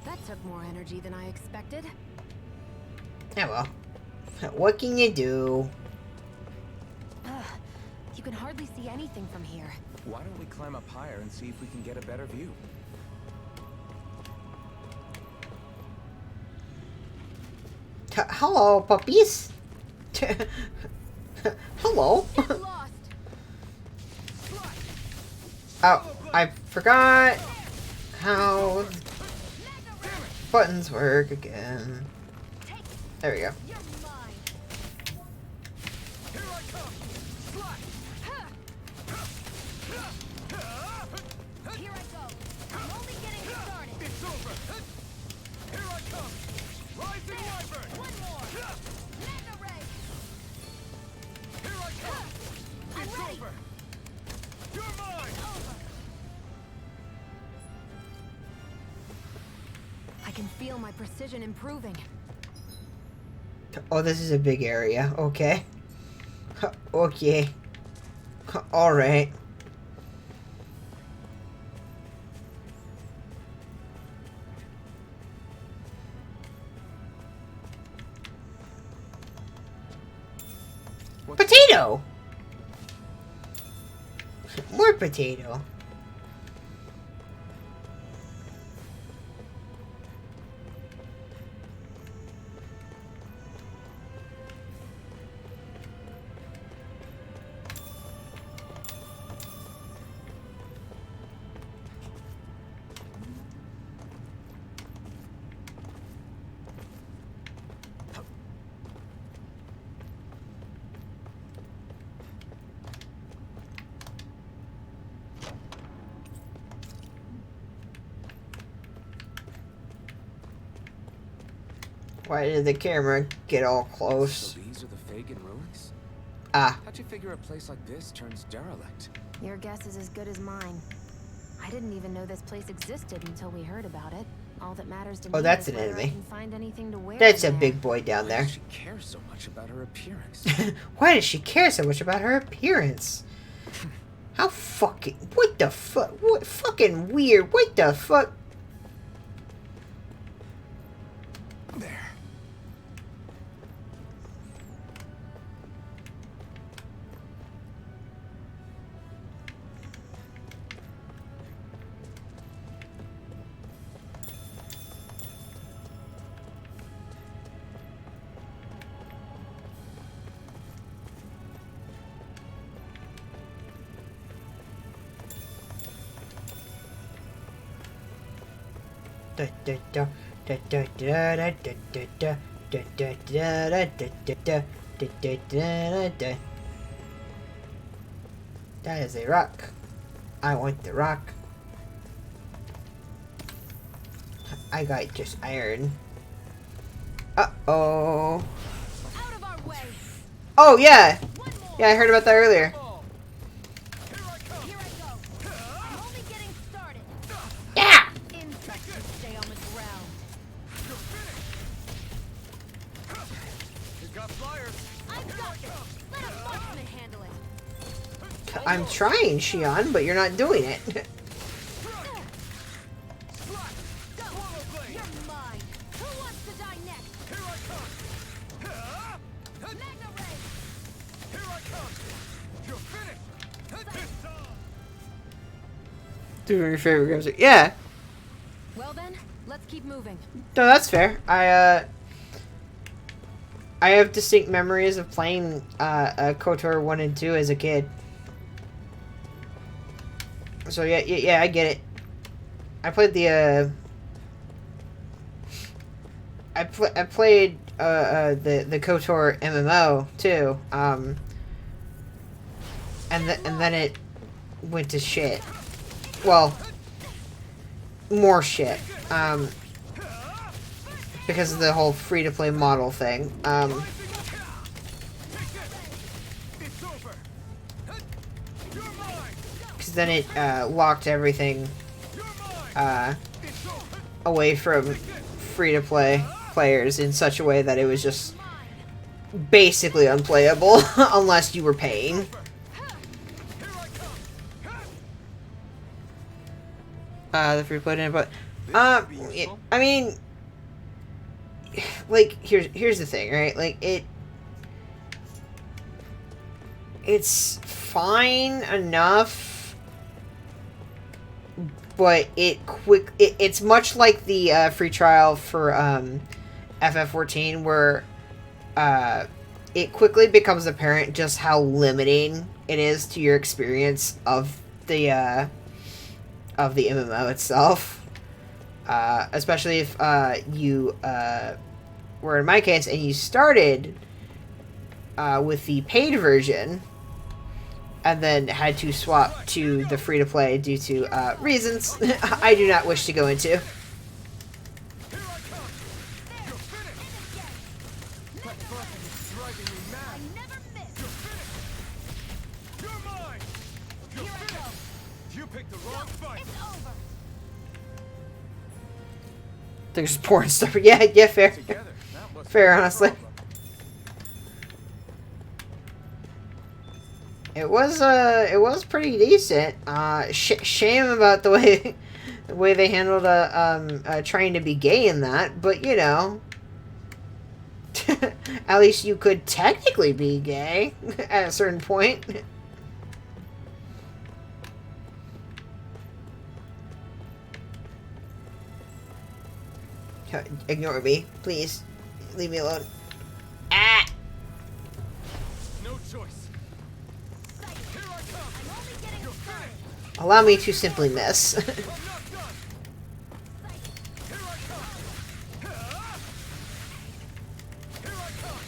That took more energy than I expected. Yeah, well. What can you do? You can hardly see anything from here. Why don't we climb up higher and see if we can get a better view? Hello, puppies. Hello. Get lost. Oh, I forgot how buttons work again. There we go. You're mine. Here I come. Slash. Here I go. I'm only getting started. It's over. Here I come. Rising wyvern. One more. Mega ray. Here I come. I'm It's ready. over. You're mine. Over. I can feel my precision improving. Oh, this is a big area. Okay. Okay. Alright. Potato! More potato. Why did the camera get all close? So these are the Fagin ruins? Ah. How'd you figure a place like this turns derelict? Your guess is as good as mine. I didn't even know this place existed until we heard about it. All that matters to me that's is an whether I enemy. can find anything to wear That's in a there. big boy down Why there. does she care so much about her appearance? Why does she care so much about her appearance? How fucking... What the fuck? What fucking weird? What the fuck? There. That is a rock. I want the rock. I got just iron. Uh-oh. Out of our way. Oh, yeah. One more. Yeah, I heard about that earlier. Here I go. I'm only getting started. Yeah. Insects should stay on the ground. You got flyers. I've got this. Let a marksman handle it. I'm trying, Shion, but you're not doing it. Slash. Swallow blade. You're mine. Who wants to die next? Here I come. Mega ray. Here I come. You're finished. This time. Two of your favorite games. Yeah. Well then, keep moving. No, that's fair. I have distinct memories of playing KOTOR 1 and 2 as a kid. So yeah, I get it. I played the I played the KOTOR MMO too. And then it went to shit. Well, more shit. Because of the whole free-to-play model thing. Because then it locked everything away from free-to-play players in such a way that it was just basically unplayable unless you were paying. The free-to-play input. I mean, like, here's the thing, right? Like, it's fine enough, but it's much like the free trial for FF14, where it quickly becomes apparent just how limiting it is to your experience of the MMO itself. Especially if you were in my case and you started with the paid version and then had to swap to the free-to-play due to reasons I do not wish to go into. They're just pouring stuff. Yeah, fair. Fair, honestly. It was pretty decent. Shame about the way they handled trying to be gay in that, but you know, at least you could technically be gay at a certain point. Ignore me, please. Leave me alone. Ah! No choice. Here I come. I'm only getting started. Allow me to simply miss. I'm not done. Here I come. Here I come.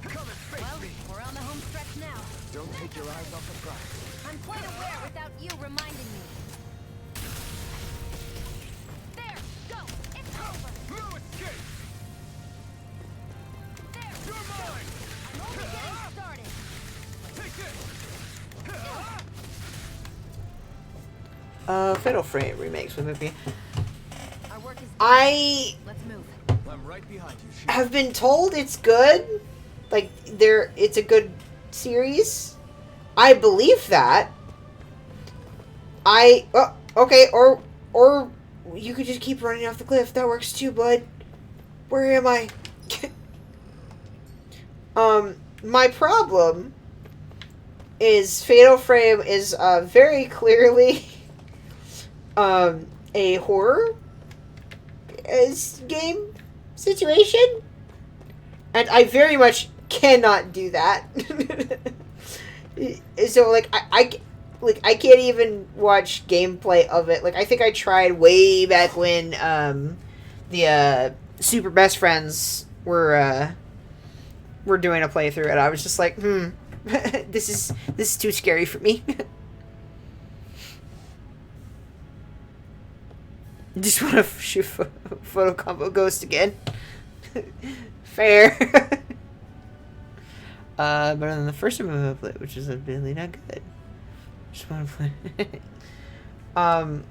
Come and face Well, me. we're on the home stretch now. Don't take your eyes off the prize. I'm quite aware without you reminding me. There, go. It's over. No escape. There. You're mine. I'm only getting started. Take this. Fatal Frame remakes with it. Our work is done. I Let's move. I'm right behind you. Shoot. have been told it's good. Like, it's a good series. I believe that. Okay, or you could just keep running off the cliff. That works too, bud. Where am I? My problem is Fatal Frame is very clearly a horror game situation, and I very much cannot do that. So like I can't even watch gameplay of it. Like, I think I tried way back when the Super Best Friends were doing a playthrough, and I was just like, this is too scary for me. Just want to shoot photo combo Ghost again. Fair. Better than the first MMO I played, which is admittedly not good. Just want to play.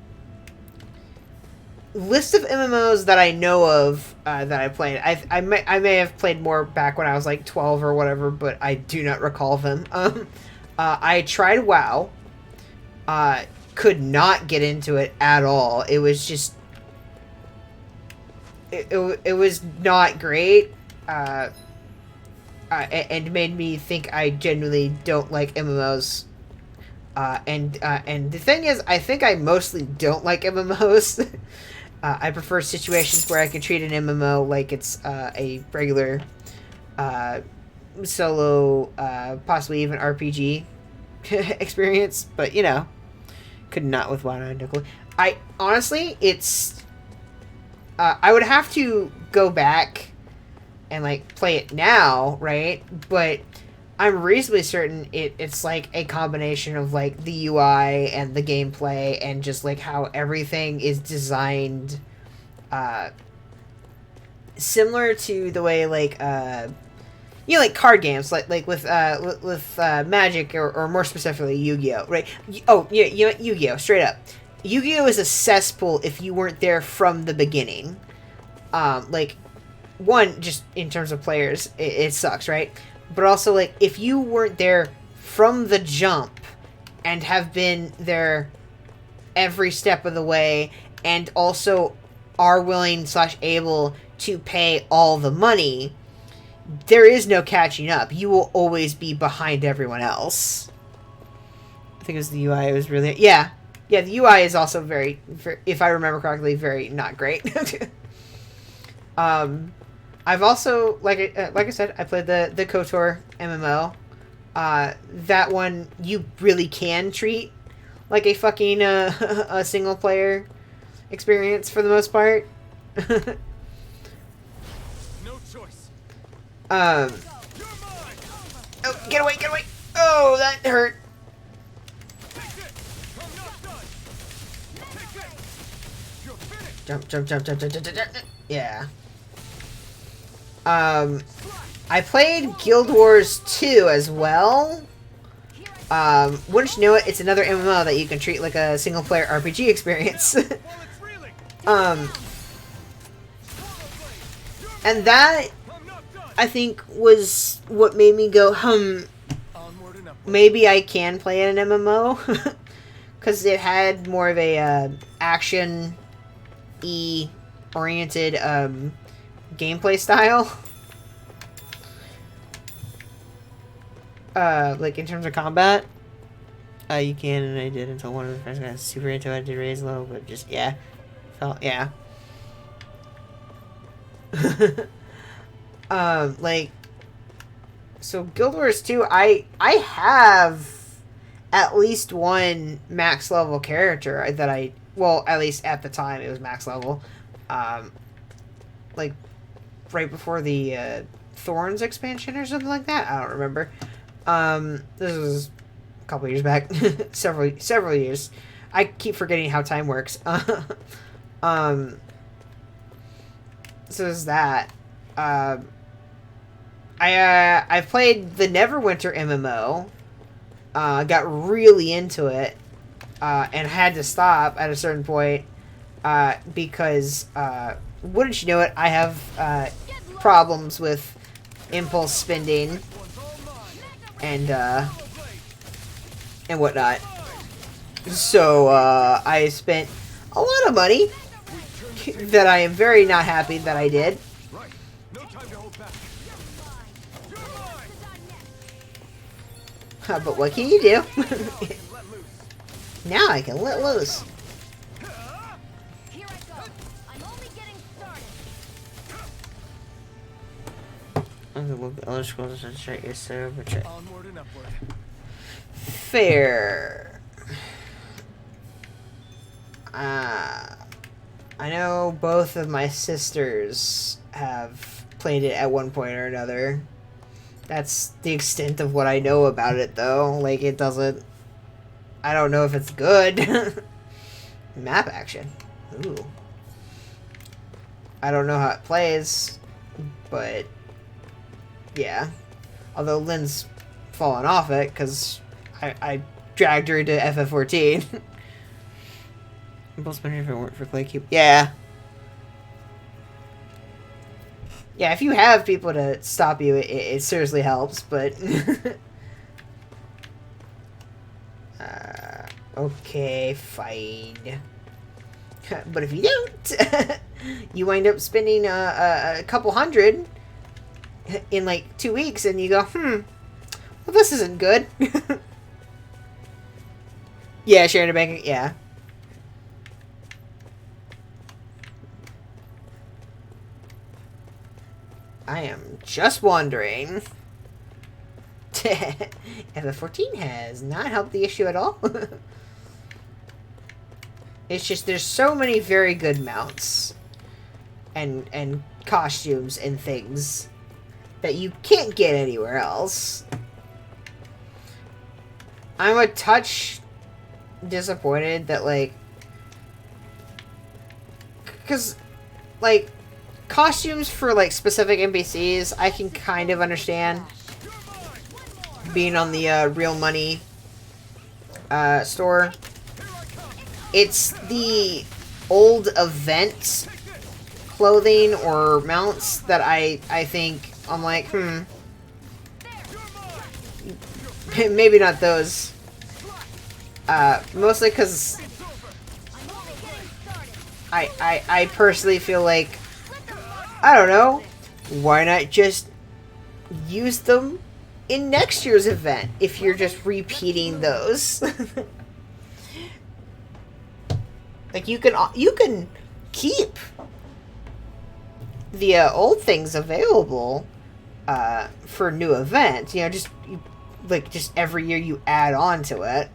List of MMOs that I know of that I played. I may have played more back when I was like 12 or whatever, but I do not recall them. I tried WoW. Could not get into it at all. It was just it was not great. And made me think I genuinely don't like MMOs. And the thing is, I think I mostly don't like MMOs. I prefer situations where I can treat an MMO like it's a regular solo, possibly even RPG experience. But, you know, could not with One-Eyed Nickel. I honestly, it's... I would have to go back and, like, play it now, right? But I'm reasonably certain it's, like, a combination of, like, the UI and the gameplay and just, like, how everything is designed similar to the way, like, you know, like card games, like with Magic or more specifically Yu-Gi-Oh, right? Oh, yeah, you know, Yu-Gi-Oh, straight up. Yu-Gi-Oh is a cesspool if you weren't there from the beginning. Like, one, just in terms of players, it sucks, right? But also, like, if you weren't there from the jump and have been there every step of the way and also are willing / able to pay all the money, there is no catching up. You will always be behind everyone else. I think it was the UI. It was really... Yeah. Yeah, the UI is also very, if I remember correctly, very not great. I've also, like I said, I played the KOTOR MMO. That one you really can treat like a fucking a single player experience for the most part. No choice. Oh, get away, get away! Oh, that hurt. Jump, jump, jump, jump, jump, jump, jump, jump. Yeah. I played Guild Wars 2 as well. Wouldn't you know it, it's another MMO that you can treat like a single-player RPG experience. And that, I think, was what made me go, maybe I can play an MMO. Because it had more of a action-y oriented gameplay style. Like in terms of combat. You can, and I did until one of the friends got super into it. I did raise low, but just, yeah. Yeah. Like, so Guild Wars 2, I have at least one max level character that well, at least at the time it was max level. Like, right before the Thorns expansion or something like that. I don't remember. This was a couple years back. several years. I keep forgetting how time works. So is that. I played the Neverwinter MMO. Got really into it. And had to stop at a certain point. Because, wouldn't you know it, I have problems with impulse spending and whatnot. So I spent a lot of money that I am very not happy that I did. But what can you do? Now I can let loose. I'm gonna move the other schools and check your server check. Fair. I know both of my sisters have played it at one point or another. That's the extent of what I know about it, though. Like, it doesn't... I don't know if it's good. Map action. Ooh. I don't know how it plays, but... yeah. Although Lynn's fallen off it, because I dragged her to FF14. Impulse spinner if it weren't for Clay Cube. Yeah. Yeah, if you have people to stop you, it seriously helps, but... okay, fine. But if you don't, you wind up spending a couple hundred in like 2 weeks, and you go, well, this isn't good. Yeah, sharing a bank, yeah. I am just wondering. FF14 has not helped the issue at all. It's just there's so many very good mounts and costumes and things that you can't get anywhere else. I'm a touch disappointed that, like, because, like, costumes for, like, specific NPCs, I can kind of understand being on the real money store. It's the old event clothing or mounts that I think I'm like, maybe not those. Mostly because I personally feel like, I don't know, why not just use them in next year's event if you're just repeating those? Like, you can keep the old things available for new events. You know, just every year you add on to it.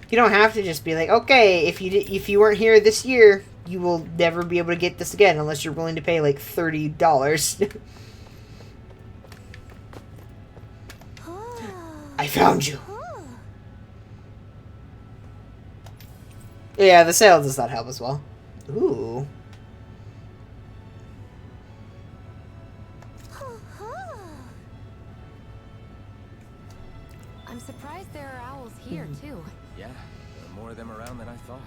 You don't have to just be like, okay, if you weren't here this year, you will never be able to get this again unless you're willing to pay like $30. I found you. Yeah, the sale does not help as well. Ooh. I'm surprised there are owls here, too. Yeah, there are more of them around than I thought.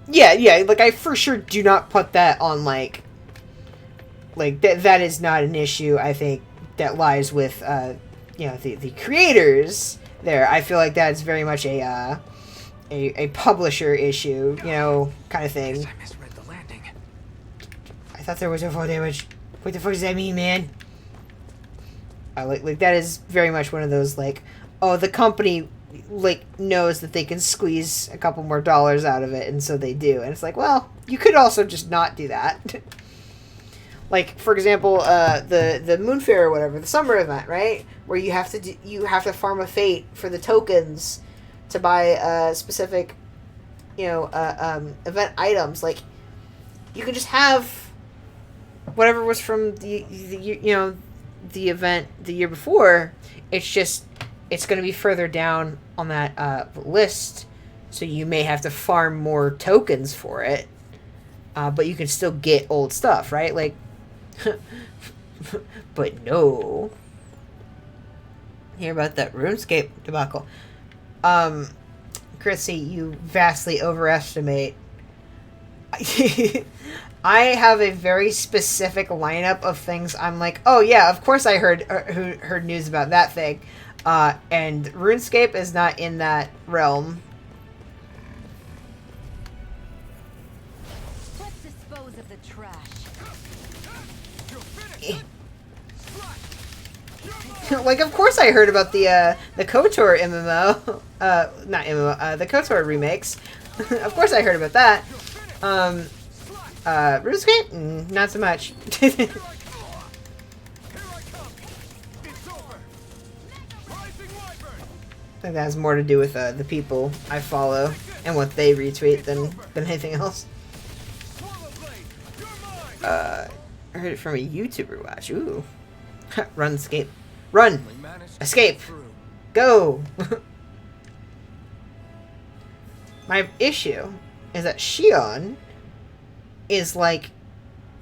Yeah, like, I for sure do not put that on, like that is not an issue, I think, that lies with, you know, the creators there. I feel like that's very much a publisher issue, you know, kind of thing. I misread the landing. I thought there was no fall damage. What the fuck does that mean, man? Like that is very much one of those, like, oh, the company, like, knows that they can squeeze a couple more dollars out of it, and so they do. And it's like, well, you could also just not do that. Like, for example, the Moon Fair or whatever, the summer event, right? Where you have to farm a fate for the tokens to buy specific, you know, event items. Like, you can just have whatever was from the you know, the event the year before. It's just, it's going to be further down on that list, so you may have to farm more tokens for it. But you can still get old stuff, right? Like, but no. Hear about that RuneScape debacle. Chrissy, you vastly overestimate. I have a very specific lineup of things. I'm like, oh yeah, of course I heard news about that thing. And RuneScape is not in that realm. Let's dispose of the trash. Like, of course I heard about the KOTOR MMO. Not MMO, the KOTOR remakes. Of course I heard about that. RuneScape? Not so much. I think that has more to do with the people I follow and what they retweet than anything else. I heard it from a YouTuber watch. Ooh. Run, escape. Run! Escape! Go! My issue is that Shion is like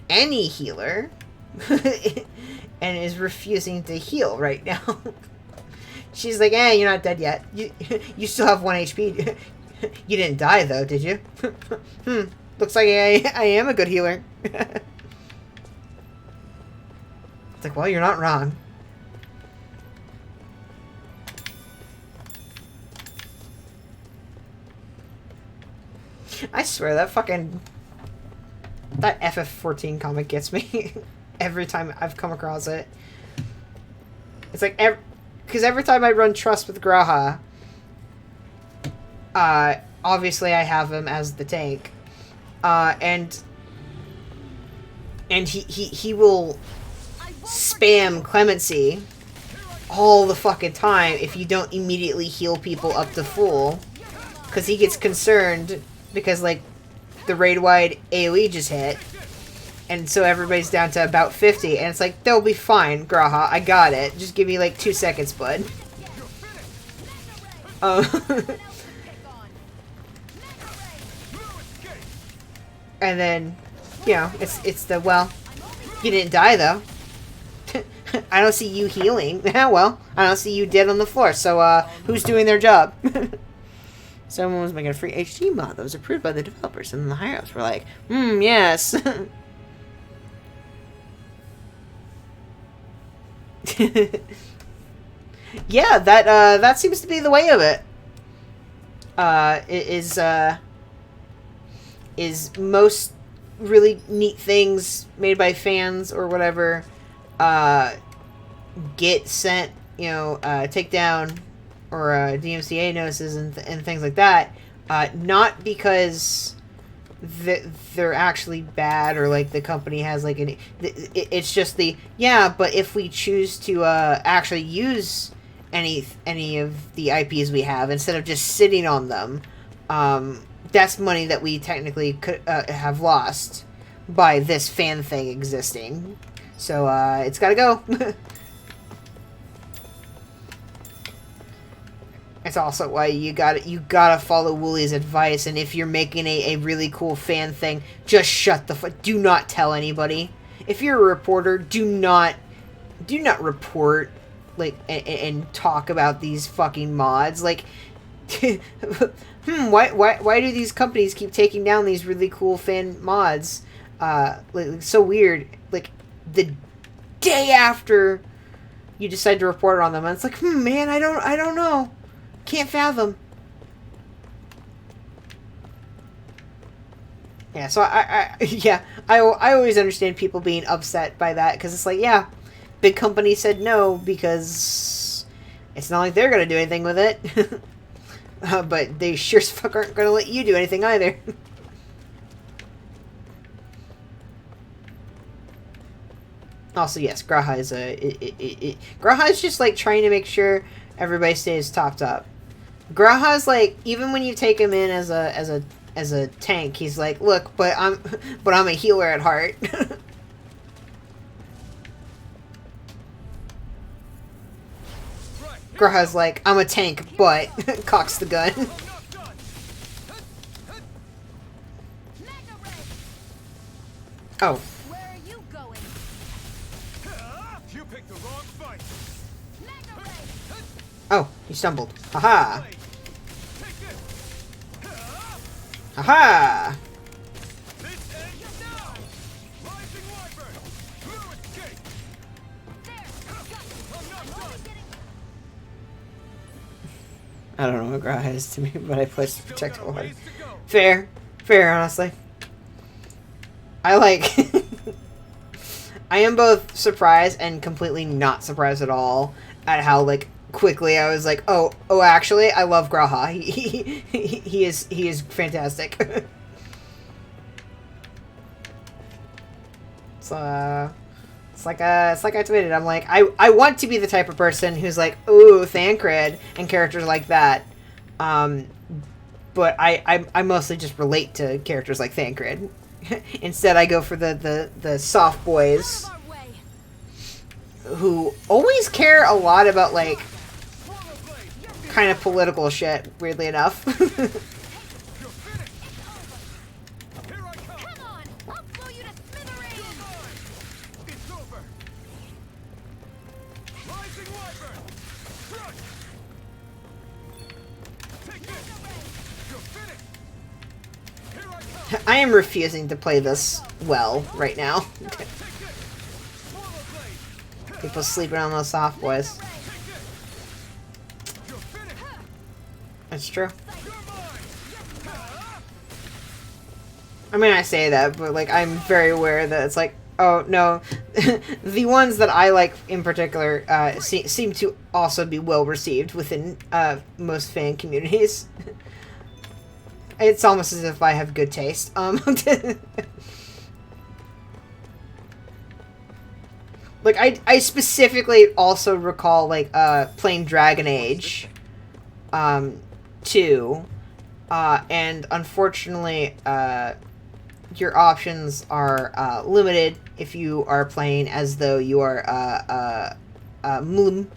any healer and is refusing to heal right now. She's like, eh, you're not dead yet. You still have 1 HP. You didn't die, though, did you? Looks like I am a good healer. It's like, well, you're not wrong. I swear, that FF14 comic gets me every time I've come across it. It's like, because every time I run Trust with Graha, obviously I have him as the tank, and he will spam clemency all the fucking time if you don't immediately heal people up to full. Because he gets concerned because, like, the raid-wide AoE just hit. And so everybody's down to about 50. And it's like, they'll be fine, Graha. I got it. Just give me, like, 2 seconds, bud. And then, you know, it's the, well, you didn't die, though. I don't see you healing. Well, I don't see you dead on the floor. So, who's doing their job? Someone was making a free HD mod that was approved by the developers, and then the higher-ups were like, yes. Yeah, that seems to be the way of it. Is most really neat things made by fans or whatever, get sent, you know, takedown or DMCA notices and things like that, not because they're actually bad or like the company has like an, it's just the, yeah, but if we choose to actually use any of the IPs we have instead of just sitting on them, that's money that we technically could have lost by this fan thing existing. So it's gotta go. It's also why you gotta follow Woolie's advice, and if you're making a really cool fan thing, just shut the do not tell anybody. If you're a reporter, do not report, like, and talk about these fucking mods. Like, why do these companies keep taking down these really cool fan mods? Like, so weird. Like, the day after you decide to report on them, and it's like, man, I don't know. Can't fathom. Yeah, so I always understand people being upset by that, because it's like, yeah, big company said no because it's not like they're gonna do anything with it. But they sure as fuck aren't gonna let you do anything either. Also, yes, Graha is Graha is just like trying to make sure everybody stays topped up. Graha's like, even when you take him in as a tank, he's like, look, but I'm a healer at heart. Graha's like, I'm a tank, but cocks the gun. Oh. Oh, he stumbled. Haha. Haha. I don't know what Graha is to me, but I pledge to protect all of Fair. Fair, honestly. I like... I am both surprised and completely not surprised at all at how, like, quickly I was like, oh, actually, I love Graha. He is fantastic. So, it's like I tweeted. I'm like, I want to be the type of person who's like, ooh, Thancred and characters like that. But I mostly just relate to characters like Thancred. Instead, I go for the soft boys who always care a lot about, like, kind of political shit, weirdly enough. I am refusing to play this well right now. People sleeping on those soft boys. That's true. I mean, I say that, but, like, I'm very aware that it's like, oh, no. The ones that I like in particular seem to also be well received within most fan communities. It's almost as if I have good taste. But Like, I specifically also recall, like, playing Dragon Age, 2, and unfortunately, your options are, limited if you are playing as though you are, Muslim,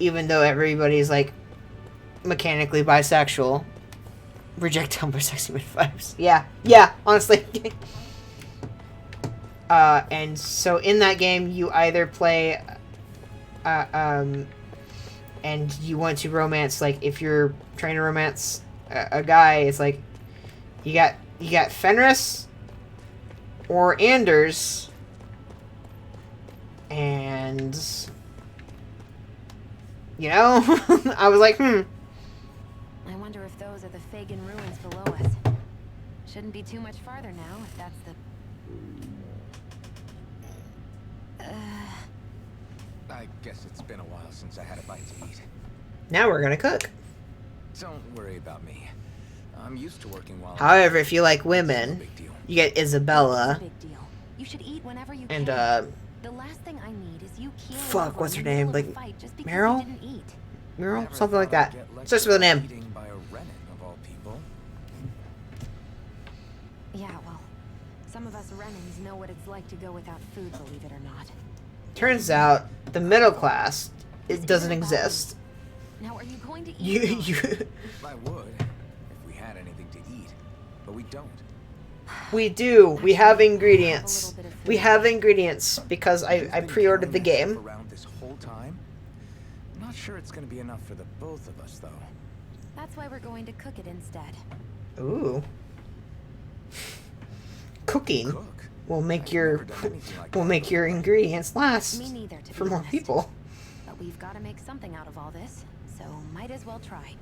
even though everybody's, like, mechanically bisexual. Reject Tumblr sexy mid vibes. Yeah, honestly. And so in that game, you either play, and you want to romance, like, if you're trying to romance a guy, it's like, you got Fenris, or Anders, and, you know, I was like, I wonder if those are the Fagin ruins below us. Shouldn't be too much farther now, if that's the... I guess it's been a while since I had a bite to eat. now we're gonna cook. Don't worry about me. I'm used to working while... However, if you like No women, big deal. you get Isabella, Big deal. You should eat whenever you and, can. The last thing I need is you keeling fuck, over what's in her the name? middle of Like, a fight just because Meryl? you didn't eat. Meryl? Never Something like thought I'd that. get lectured Starts with an M. eating by a Renin, of all people. Yeah, well, some of us Renans know what it's like to go without food, believe it or not. Turns out, the middle class, it doesn't exist. Now, are you going to eat? You, I would, if we had anything to eat. But we don't. we do. We have ingredients. We have ingredients because You've I been pre-ordered the carrying that game. stuff around this whole time? I'm not sure it's gonna be enough for the both of us, though. That's why we're going to cook it instead. Ooh. Cooking Cook? will make I've your never done anything like will that make your before. ingredients last Me neither, to for be more honest. people. But we've got to make something out of all this, so might as well try.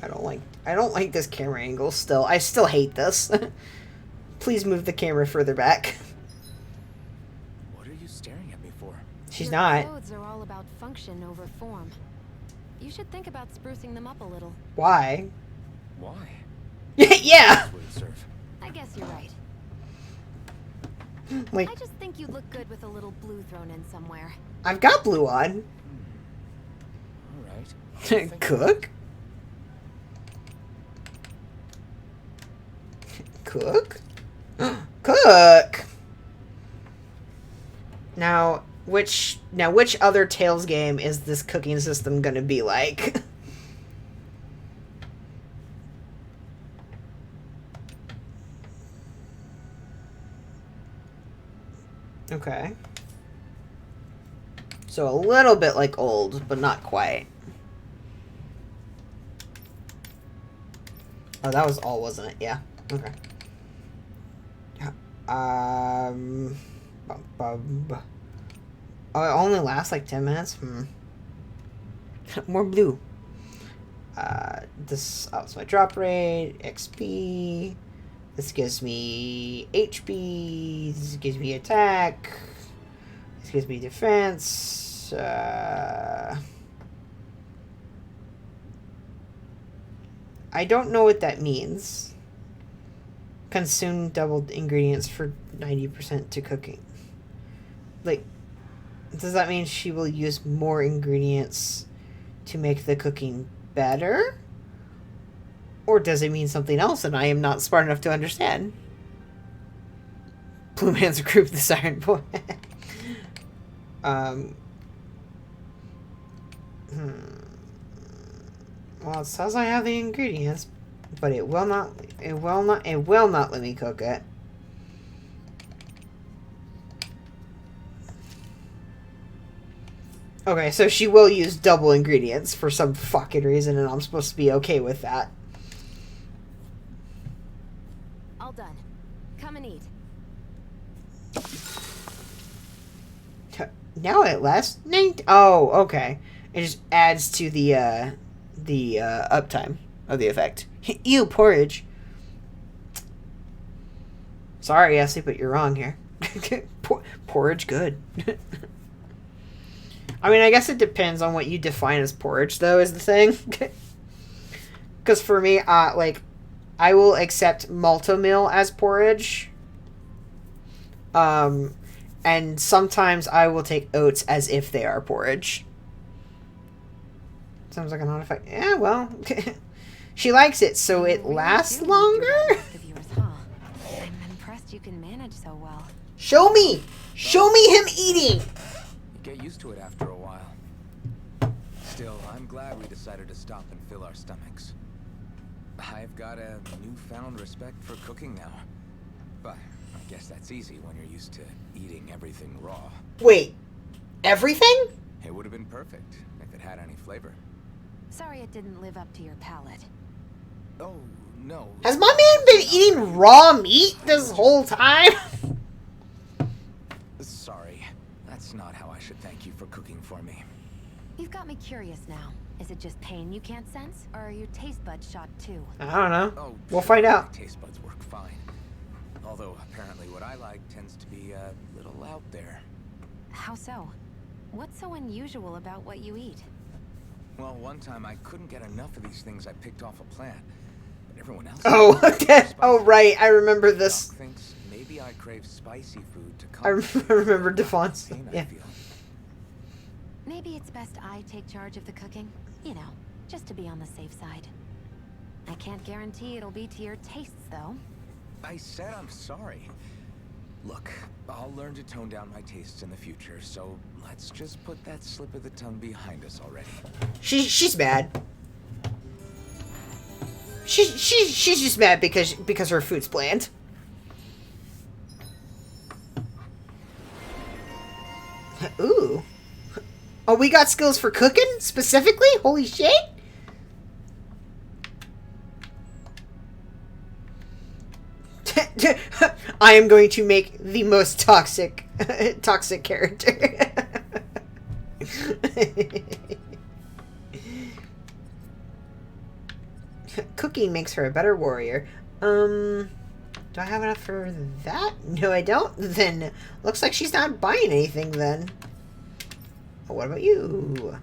I don't like this camera angle still. I still hate this. Please move the camera further back. What are you staring at me for? She's Your not. clothes are all about function over form. You should think about sprucing them up a little. Why? Why? Yeah. Would it serve? I guess you're right. Like, I just think you'd look good with a little blue thrown in somewhere. I've got blue on. All right. Cook? Cook? Cook! Now, which other Tales game is this cooking system gonna be like? Okay. So a little bit like old, but not quite. Oh, that was all, wasn't it? Yeah. Okay. Oh, it only lasts like 10 minutes? More blue. This ups my drop rate, XP. This gives me HP. This gives me attack. This gives me defense. I don't know what that means. Consume doubled ingredients for 90% to cooking. Like, does that mean she will use more ingredients to make the cooking better? Or does it mean something else and I am not smart enough to understand? Blue man's group, this iron boy. Well, it says I have the ingredients, but it will not let me cook it. Okay, so she will use double ingredients for some fucking reason, and I'm supposed to be okay with that. All done. Come and eat. Now it lasts 19. Oh, okay. It just adds to the uptime of the effect. Ew, porridge. Sorry, Essie, but you're wrong here. Porridge, good. I mean, I guess it depends on what you define as porridge, though, is the thing. Because for me, like, I will accept malto-meal as porridge. And sometimes I will take oats as if they are porridge. Sounds like an odd effect. Yeah, well, she likes it, so it lasts longer. I'm impressed you can manage so well. Show me! Show me him eating! You get used to it after a while. Still, I'm glad we decided to stop and fill our stomachs. I've got a newfound respect for cooking now. But I guess that's easy when you're used to eating everything raw. Wait, everything? It would have been perfect if it had any flavor. Sorry it didn't live up to your palate. Oh, no. Has my man been eating raw meat this whole time? Sorry. That's not how I should thank you for cooking for me. You've got me curious now. Is it just pain you can't sense, or are your taste buds shot too? I don't know. Oh, We'll find out. My taste buds work fine. Although apparently what I like tends to be a little out there. How so? What's so unusual about what you eat? Well, one time I couldn't get enough of these things I picked off a plant. But everyone else... Oh, okay. Oh, right. I remember this. Doc thinks maybe I crave spicy food to I remember Devon's. pain Yeah. I feel. Maybe it's best I take charge of the cooking. You know, just to be on the safe side. I can't guarantee it'll be to your tastes, though. I said I'm sorry. Look, I'll learn to tone down my tastes in the future, so let's just put that slip of the tongue behind us already. She's mad. She's just mad because her food's bland. Ooh. Oh, we got skills for cooking specifically? Holy shit! I am going to make the most toxic character. Cooking makes her a better warrior. Do I have enough for that? No, I don't. Then looks like she's not buying anything then. Oh, what about you?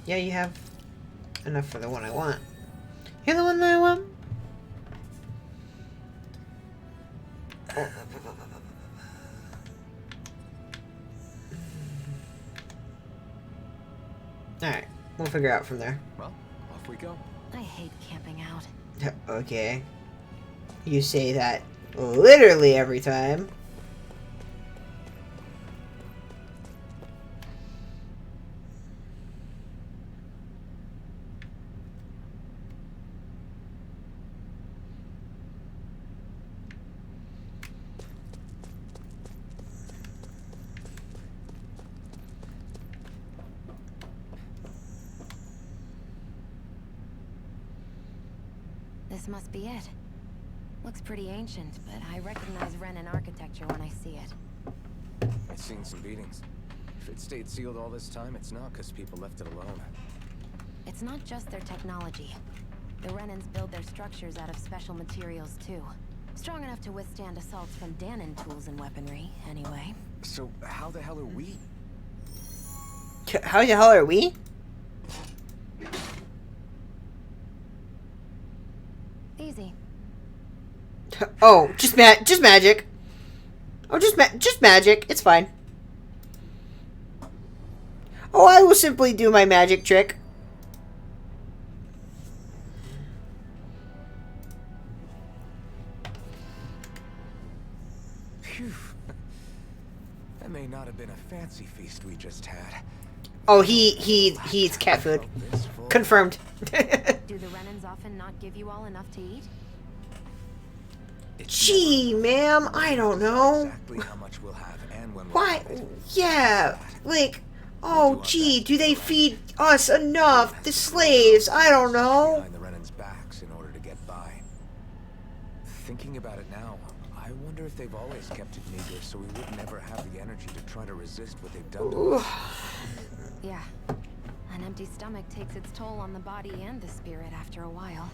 Yeah, you have enough for the one I want. You're the one that I want? Oh. Alright, we'll figure out from there. Well, off we go. I hate camping out. Okay. You say that literally every time. This must be it. Looks pretty ancient, but I recognize Renan architecture when I see it. I've seen some beatings. If it stayed sealed all this time, it's not because people left it alone. It's not just their technology. The Renans build their structures out of special materials, too. Strong enough to withstand assaults from Danon tools and weaponry, anyway. So, how the hell are we? How the hell are we? Easy. Oh, just magic. Oh, just magic. It's fine. Oh, I will simply do my magic trick. Phew. That may not have been a fancy feast we just had. Oh, he eats cat food. Confirmed. Do the Renans often not give you all enough to eat? Gee, ma'am, I don't know. Exactly how much we'll have and when we'll Why? have it. Yeah, like, oh, gee, do they feed us enough? The slaves? I don't know. Behind the Renans' backs in order to get by. Thinking about it now, I wonder if they've always kept it meager so we would never have the energy to try to resist what they've done to us. Yeah. An empty stomach takes its toll on the body and the spirit after a while.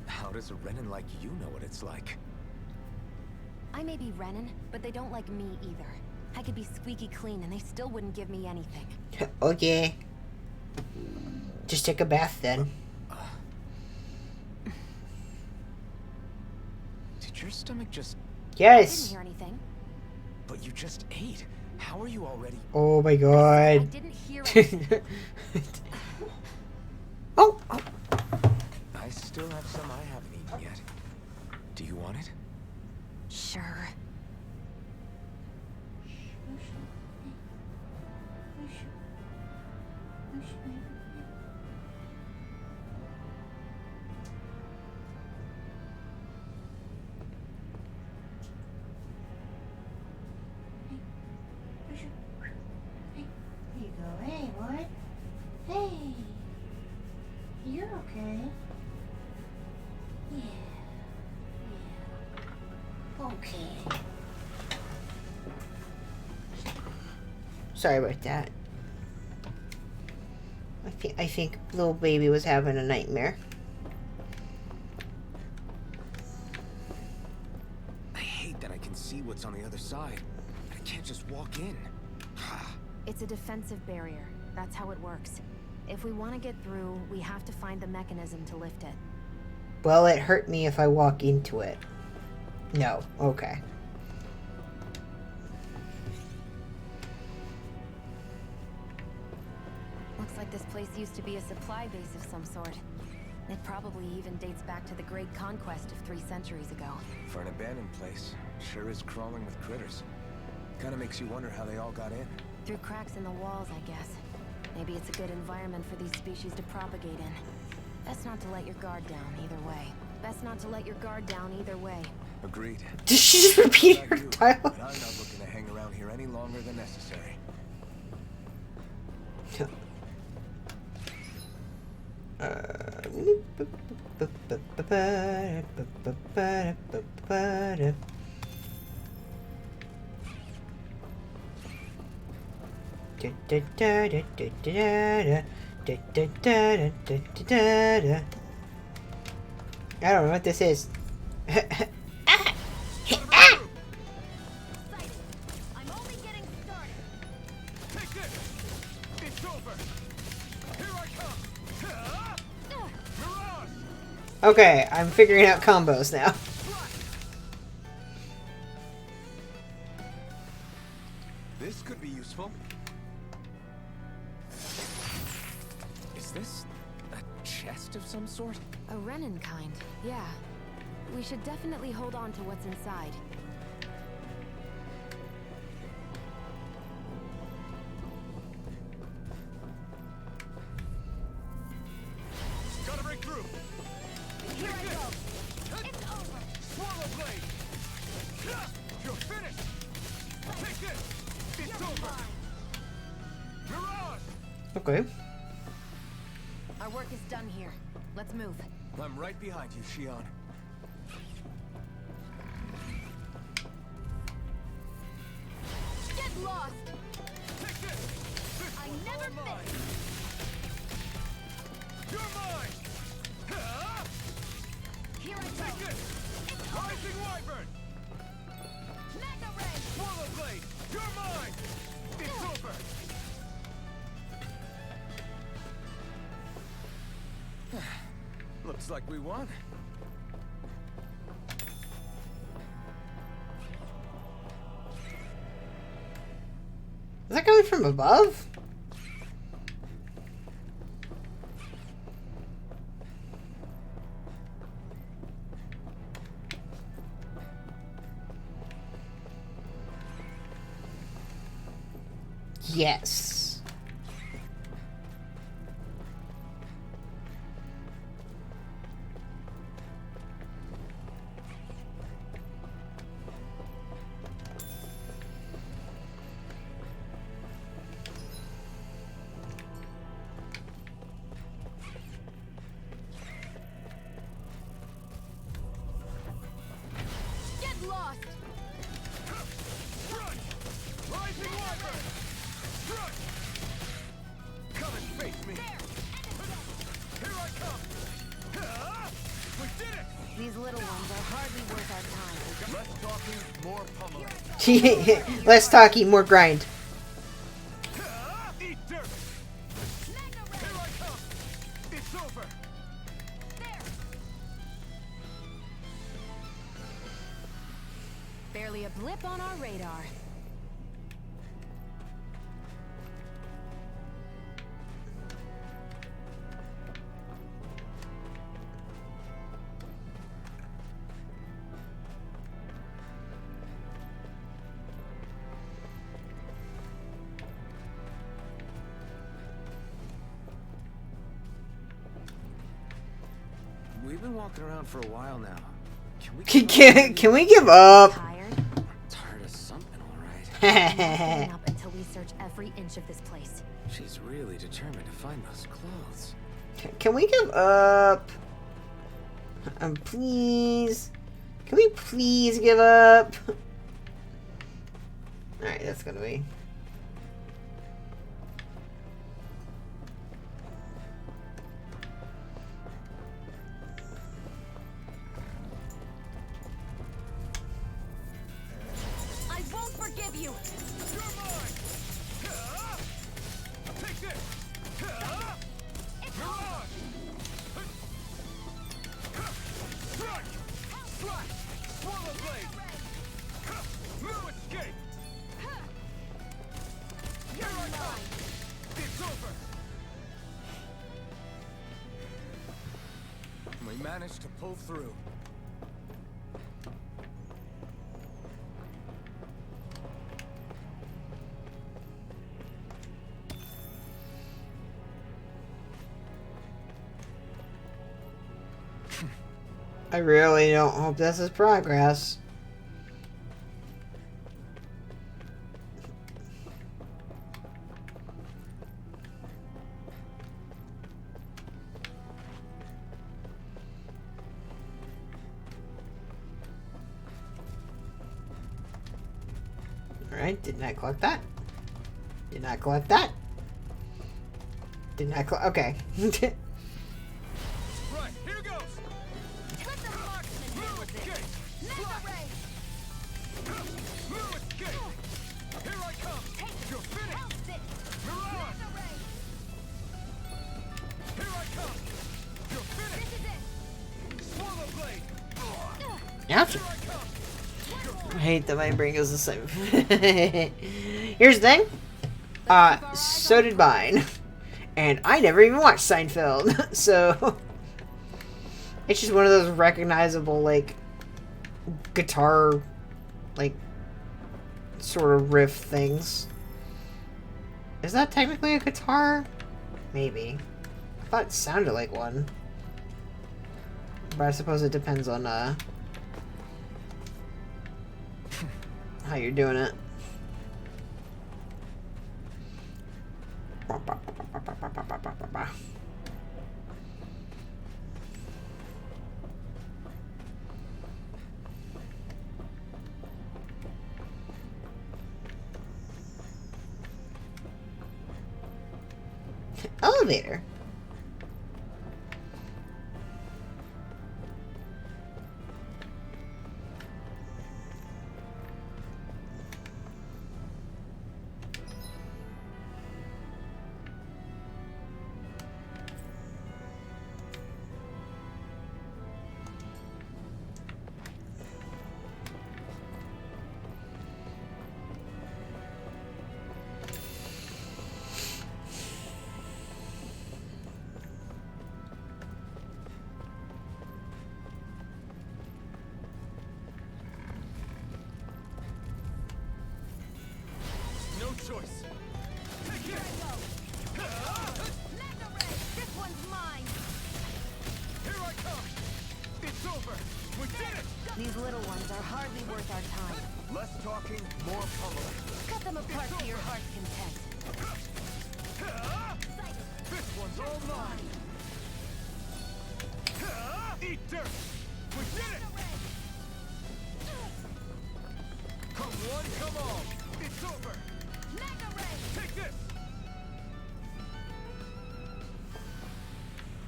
How does a Renan like you know what it's like? I may be Renin, but they don't like me either. I could be squeaky clean and they still wouldn't give me anything. Okay. Just take a bath then. Did your stomach just... I didn't Yes. hear anything. But you just ate. How are you already... Oh my I god. didn't hear anything. Oh. I still have some I haven't eaten yet. Do you want it? Sure. Here you go. Hey, what? Hey. You're okay. Yeah. Yeah. Okay. Sorry about that. I think little baby was having a nightmare. I hate that I can see what's on the other side. I can't just walk in. It's a defensive barrier. That's how it works. If we want to get through, we have to find the mechanism to lift it. Well, it hurt me if I walk into it. No. Okay. Looks like this place used to be a supply base of some sort. It probably even dates back to the Great Conquest of 3 centuries ago. For an abandoned place, sure is crawling with critters. Kinda makes you wonder how they all got in. Through cracks in the walls, I guess. Maybe it's a good environment for these species to propagate in. Best not to let your guard down either way. Best not to let your guard down either way. Agreed. Did she just repeat her But dialogue? I'm not looking to hang around here any longer than necessary. I don't know what this is. I'm only getting started. Take this! It's over! Here I come! Mirage! Okay, I'm figuring out combos now. This could be useful. Is this a chest of some sort? A Renin kind, yeah. We should definitely hold on to what's inside. Gotta break through! Here I go. It's over. Swallow blade! You're finished! Take this! It's over! Mirage! Okay. Our work is done here. Let's move. I'm right behind you, Shion. Get lost! Take this! This I one's never all mine! miss. You're mine! Here I Take go. this! It's over. Rising Wyvern! Mega Ray. Swallow blade! You're mine! It's over! Looks like we won. Is that coming from above? Yes. Get lost. Run! Rising Wyvern! Run! Come and face me! Here I come! We did it! These little ones are hardly worth our time. Less talking, more pummeling. Less talking, more grind. Eat dirt. Here I come. It's over. Barely a blip on our radar. We've been walking around for a while now. Can we Can we give up? Tired? Tired of something, all right. Giving up until we search every inch of this place. She's really determined to find those clothes. Can we give up? Please. Can we please give up? Alright, that's gonna be. I won't forgive you! You're mine. Take this. Mirage. Strike. Slash. Swallow blade. No escape. Here I come. It's over. We managed to pull through. I really don't hope this is progress. Alright, did not collect that. Did not collect that. Did not collect. Okay. Right, here goes. Let the marksman handle this! Mega ray! No escape. Here I come. You're finished. Help this! Mirage. Mega ray! Here I come. You're This finished. is it! Swallow blade. Ouch. Here I come. I hate that my brain goes the same. Here's the thing. So did mine. And I never even watched Seinfeld. So it's just one of those recognizable, like, guitar, like, sort of riff things. Is that technically a guitar? Maybe. I thought it sounded like one. But I suppose it depends on, how you're doing it. Elevator. No choice. Take it. Mega ray! This one's mine! Here I come. It's over. We did it. These little ones are hardly worth our time. Less talking, more pummeling. Cut them apart to your heart's content. This one's all mine. Eat dirt. We did it. Come one, come all. It's over. Mega ray! Take this.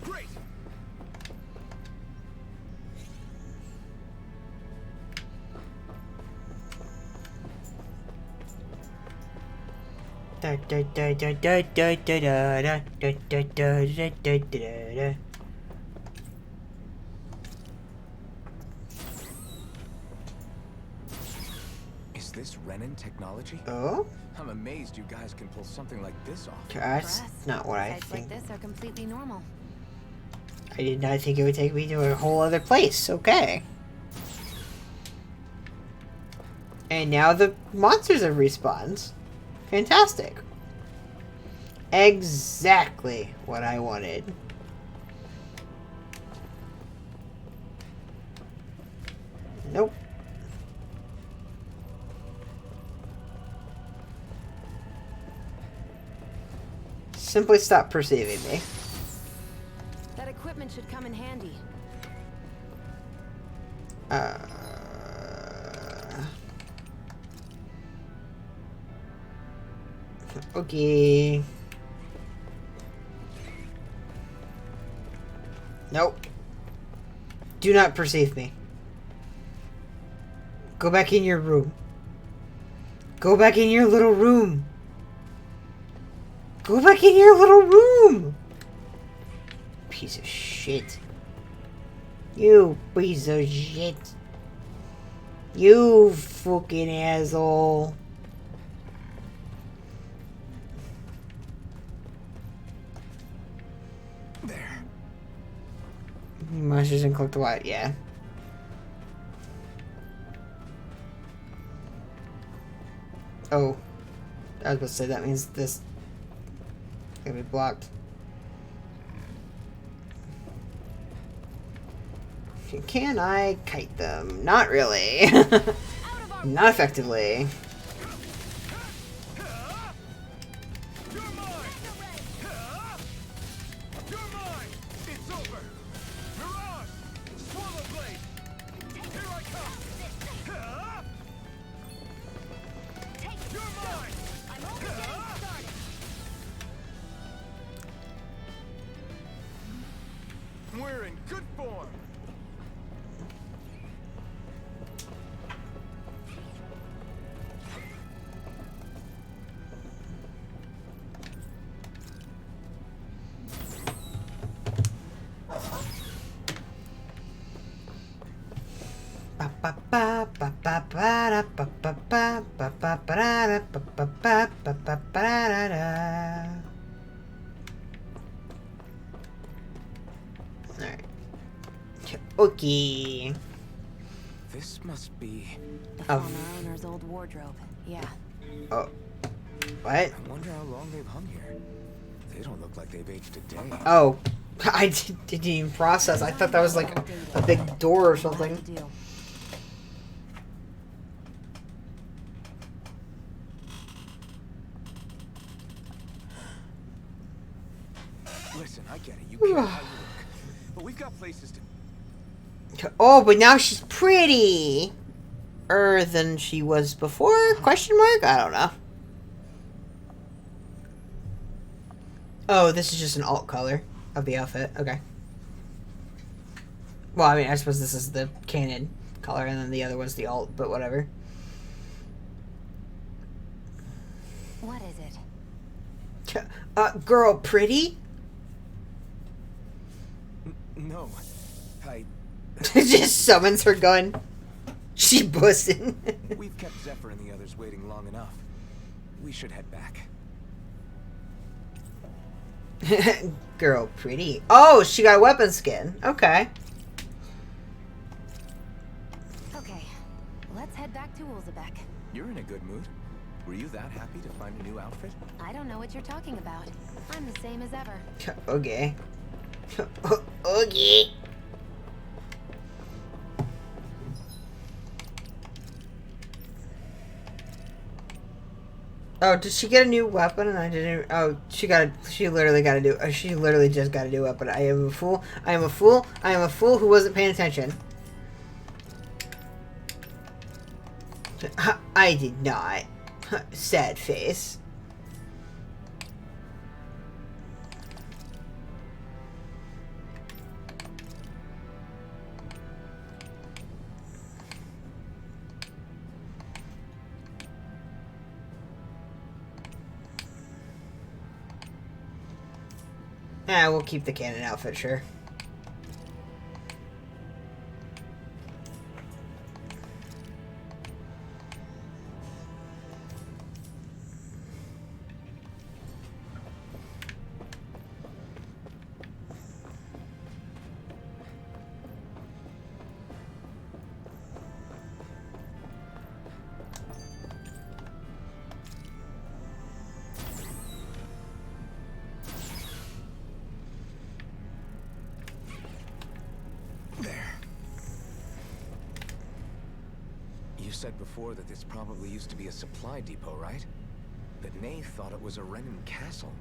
Great. Da, da, da, da, da, da, da, da, da, da, da, da, da, da, da. Is this Renin technology? Oh? I'm amazed you guys can pull something like this off. That's not what I Sites think. like this are completely normal. I did not think it would take me to a whole other place. Okay. And now the monsters have respawned. Fantastic. Exactly what I wanted. Nope. Simply stop perceiving me. That equipment should come in handy. Okay. Nope. Do not perceive me. Go back in your room. Go back in your little room. Go back in your little room. Piece of shit. You piece of shit. You fucking asshole. There. Monsters and collect what? Yeah. Oh. I was about to say that means this gonna be blocked. Can I kite them? Not really. Not effectively. You're mine! You're mine! It's over! Mirage! Swallow blade! Here I come! You're mine! I'm only getting started! We're in good form! Alright. Okay. This must be... The former owner's old wardrobe. Yeah. Oh. What? I wonder how long they've hung here. They don't look like they've aged a day. Oh. I didn't even process. I thought that was like a big door or something. Listen, I get it. You care how you look. But we've got places to... Oh, but now she's pretty. Than she was before? Question mark? I don't know. Oh, this is just an alt color of the outfit. Okay. Well, I mean, I suppose this is the canon color, and then the other was the alt, but whatever. What is it? Girl, pretty? No. I... Just summons her gun. She bussin'. We've kept Zephyr and the others waiting long enough. We should head back. Girl, pretty. Oh, she got a weapon skin. Okay. Okay, let's head back to Ulzebek. You're in a good mood. Were you that happy to find a new outfit? I don't know what you're talking about. I'm the same as ever. Okay. Okay. Oh, did she get a new weapon and I didn't? Oh, she literally got a new. She literally just got a new weapon. I am a fool. I am a fool. I am a fool who wasn't paying attention. I did not. Sad face. Yeah, we'll keep the cannon outfit, sure. You said before that this probably used to be a supply depot, right? But Nay thought it was a Renan castle.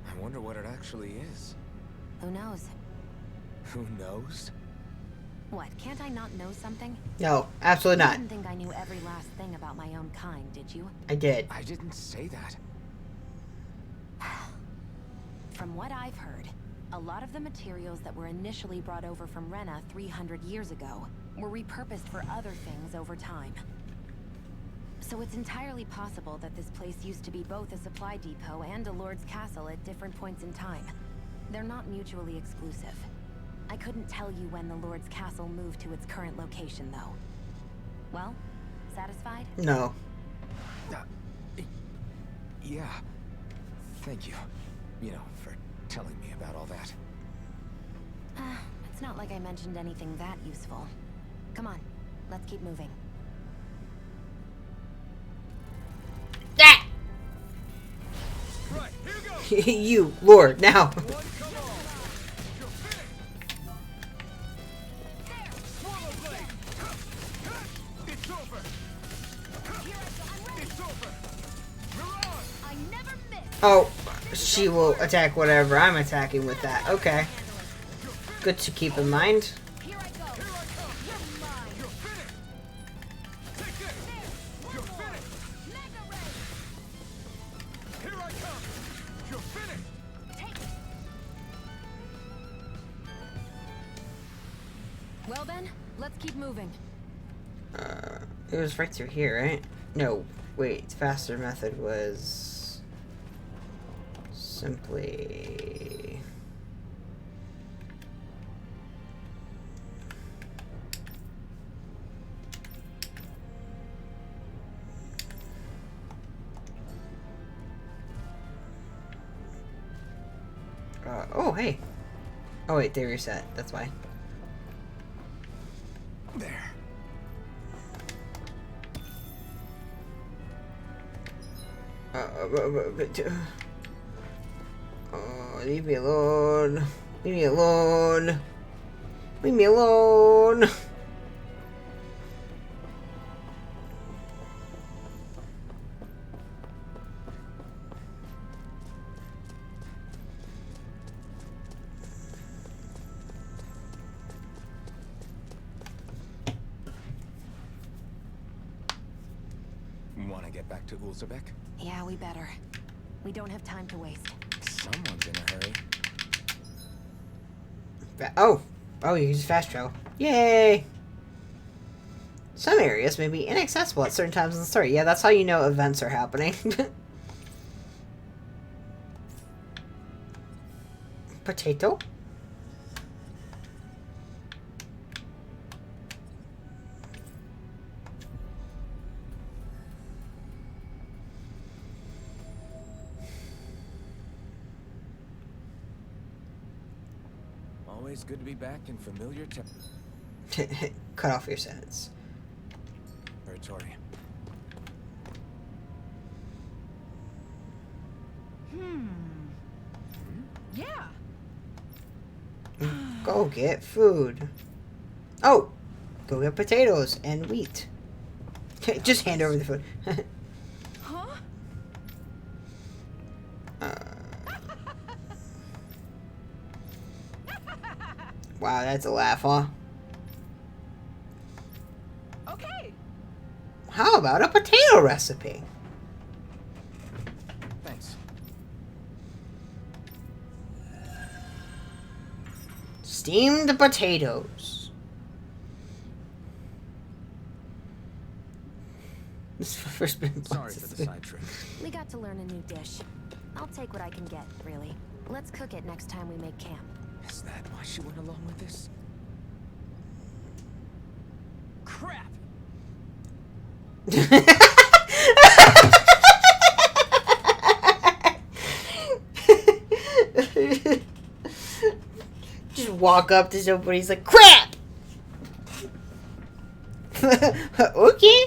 I wonder what it actually is. Who knows? Who knows? What, can't I not know something? No, absolutely You not. didn't think I knew every last thing about my own kind, did you? I did. I didn't say that. From what I've heard, a lot of the materials that were initially brought over from Rena 300 years ago were repurposed for other things over time. So it's entirely possible that this place used to be both a supply depot and a lord's castle at different points in time. They're not mutually exclusive. I couldn't tell you when the lord's castle moved to its current location, though. Well, satisfied? No. Yeah. Thank you. You know, for telling me about all that. It's not like I mentioned anything that useful. Come on, let's keep moving. Ah! Right, here goes. You, Lord, now. One, come on. You're finished. There. Swallow blade. It's over. It's over. Mirage. I never miss. Oh, she will attack whatever I'm attacking with that. Okay. Good to keep in mind. Here I go. Here I come. You're mine. You're finished. Take this. You're finished. Mega ray. Here I come. You're finished. Take it. Well then, let's keep moving. It was right through here, right? No, wait. Faster method was simply. Oh, hey. Oh, wait, they reset. That's why. There. Oh, leave me alone. Leave me alone. Leave me alone. Want to get back to Ulzebek? Yeah, we better. We don't have time to waste. Someone's in a hurry. Oh, you can just fast travel. Yay! Some areas may be inaccessible at certain times in the story. Yeah, that's how you know events are happening. Potato? Always good to be back in familiar Cut off your sentence. territory. Yeah. Go get food. Oh! Go get potatoes and wheat. Just hand over the food. Huh? Wow, that's a laugh, huh? Okay. How about a potato recipe? Thanks. Steamed potatoes. This is the first been Sorry for the sidetrack. We got to learn a new dish. I'll take what I can get, really. Let's cook it next time we make camp. Is that why she went along with this? Crap! Just walk up to somebody, he's like, crap! Okay.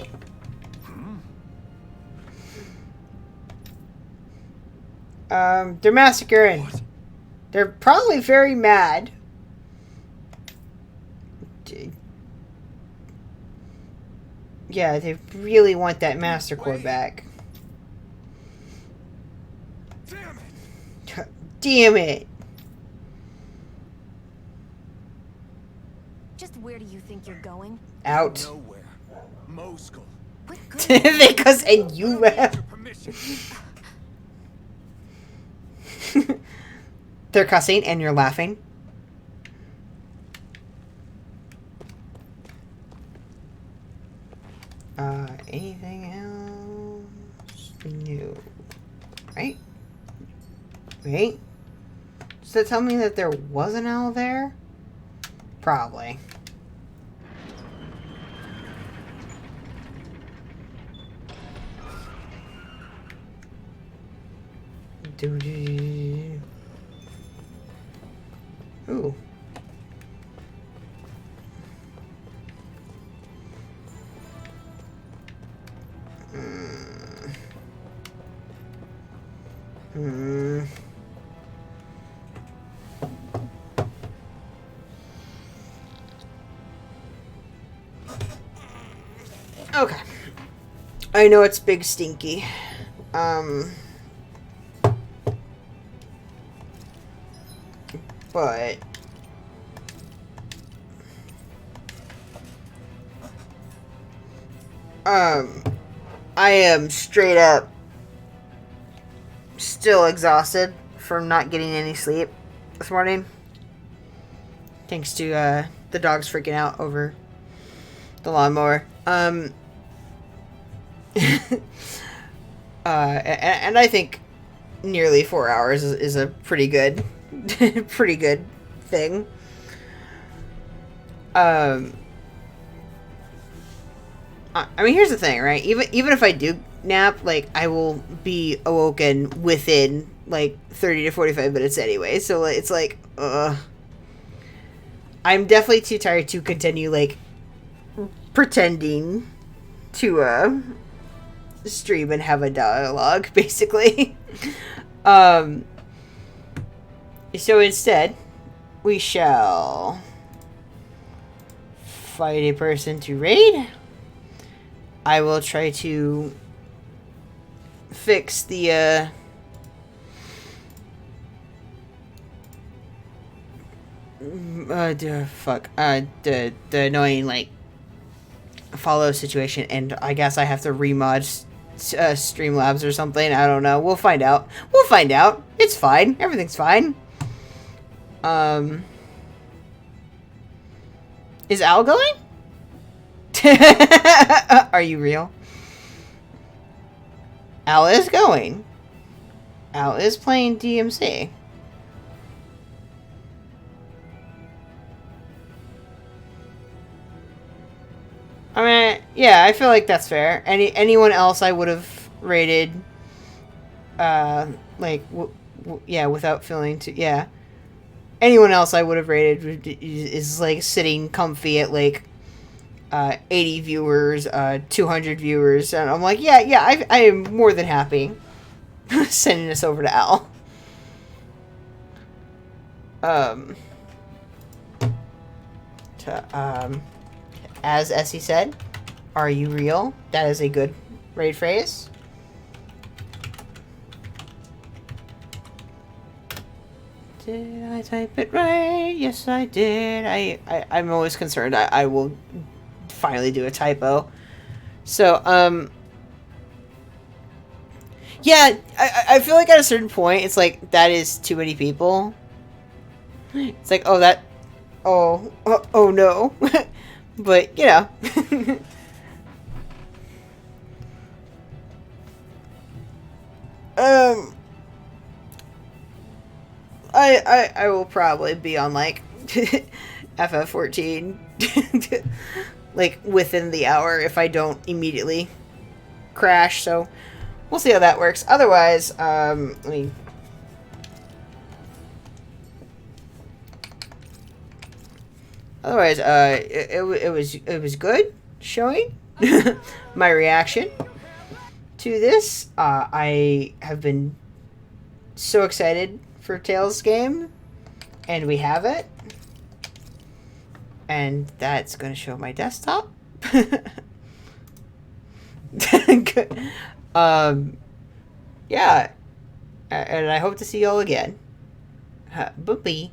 They're massacring. What? They're probably very mad. Yeah, they really want that Master Core back. Damn it! Damn it. Just where do you think you're going? Out. Nowhere. Moskal. What good? Because and you Your permission. They're cussing and you're laughing. Anything else new? Right? Wait. Does that tell me that there was an owl there? Probably. Doo-doo. Ooh. Hmm. Okay. I know it's big stinky. But I am straight up still exhausted from not getting any sleep this morning. Thanks to the dogs freaking out over the lawnmower. And I think nearly 4 hours is a pretty good pretty good thing. I mean, here's the thing, right? Even if I do nap, like, I will be awoken within like 30 to 45 minutes anyway. So it's like, I'm definitely too tired to continue like pretending to stream and have a dialogue, basically. So instead, we shall fight a person to raid. I will try to fix the the annoying like follow situation, and I guess I have to remod Streamlabs or something. I don't know. We'll find out. We'll find out. It's fine. Everything's fine. Is Al going? Are you real? Al is going. Al is playing DMC. I mean, yeah, I feel like that's fair. Anyone else I would have rated, like, yeah, without feeling too, yeah. Anyone else I would have rated is like sitting comfy at like 80 viewers, 200 viewers, and I'm like, yeah, I am more than happy sending this over to Al. As Essie said, are you real? That is a good raid phrase. Did I type it right? Yes, I did. I'm always concerned. I will finally do a typo. So, yeah, I feel like at a certain point, it's like, that is too many people. It's like, oh, that, oh no. But, you know. I will probably be on like FF14 like within the hour if I don't immediately crash. So we'll see how that works. Otherwise, let me. Otherwise, it was good showing my reaction to this. I have been so excited for Tales game, and we have it, and that's gonna show my desktop. Yeah, and I hope to see y'all again. Bye.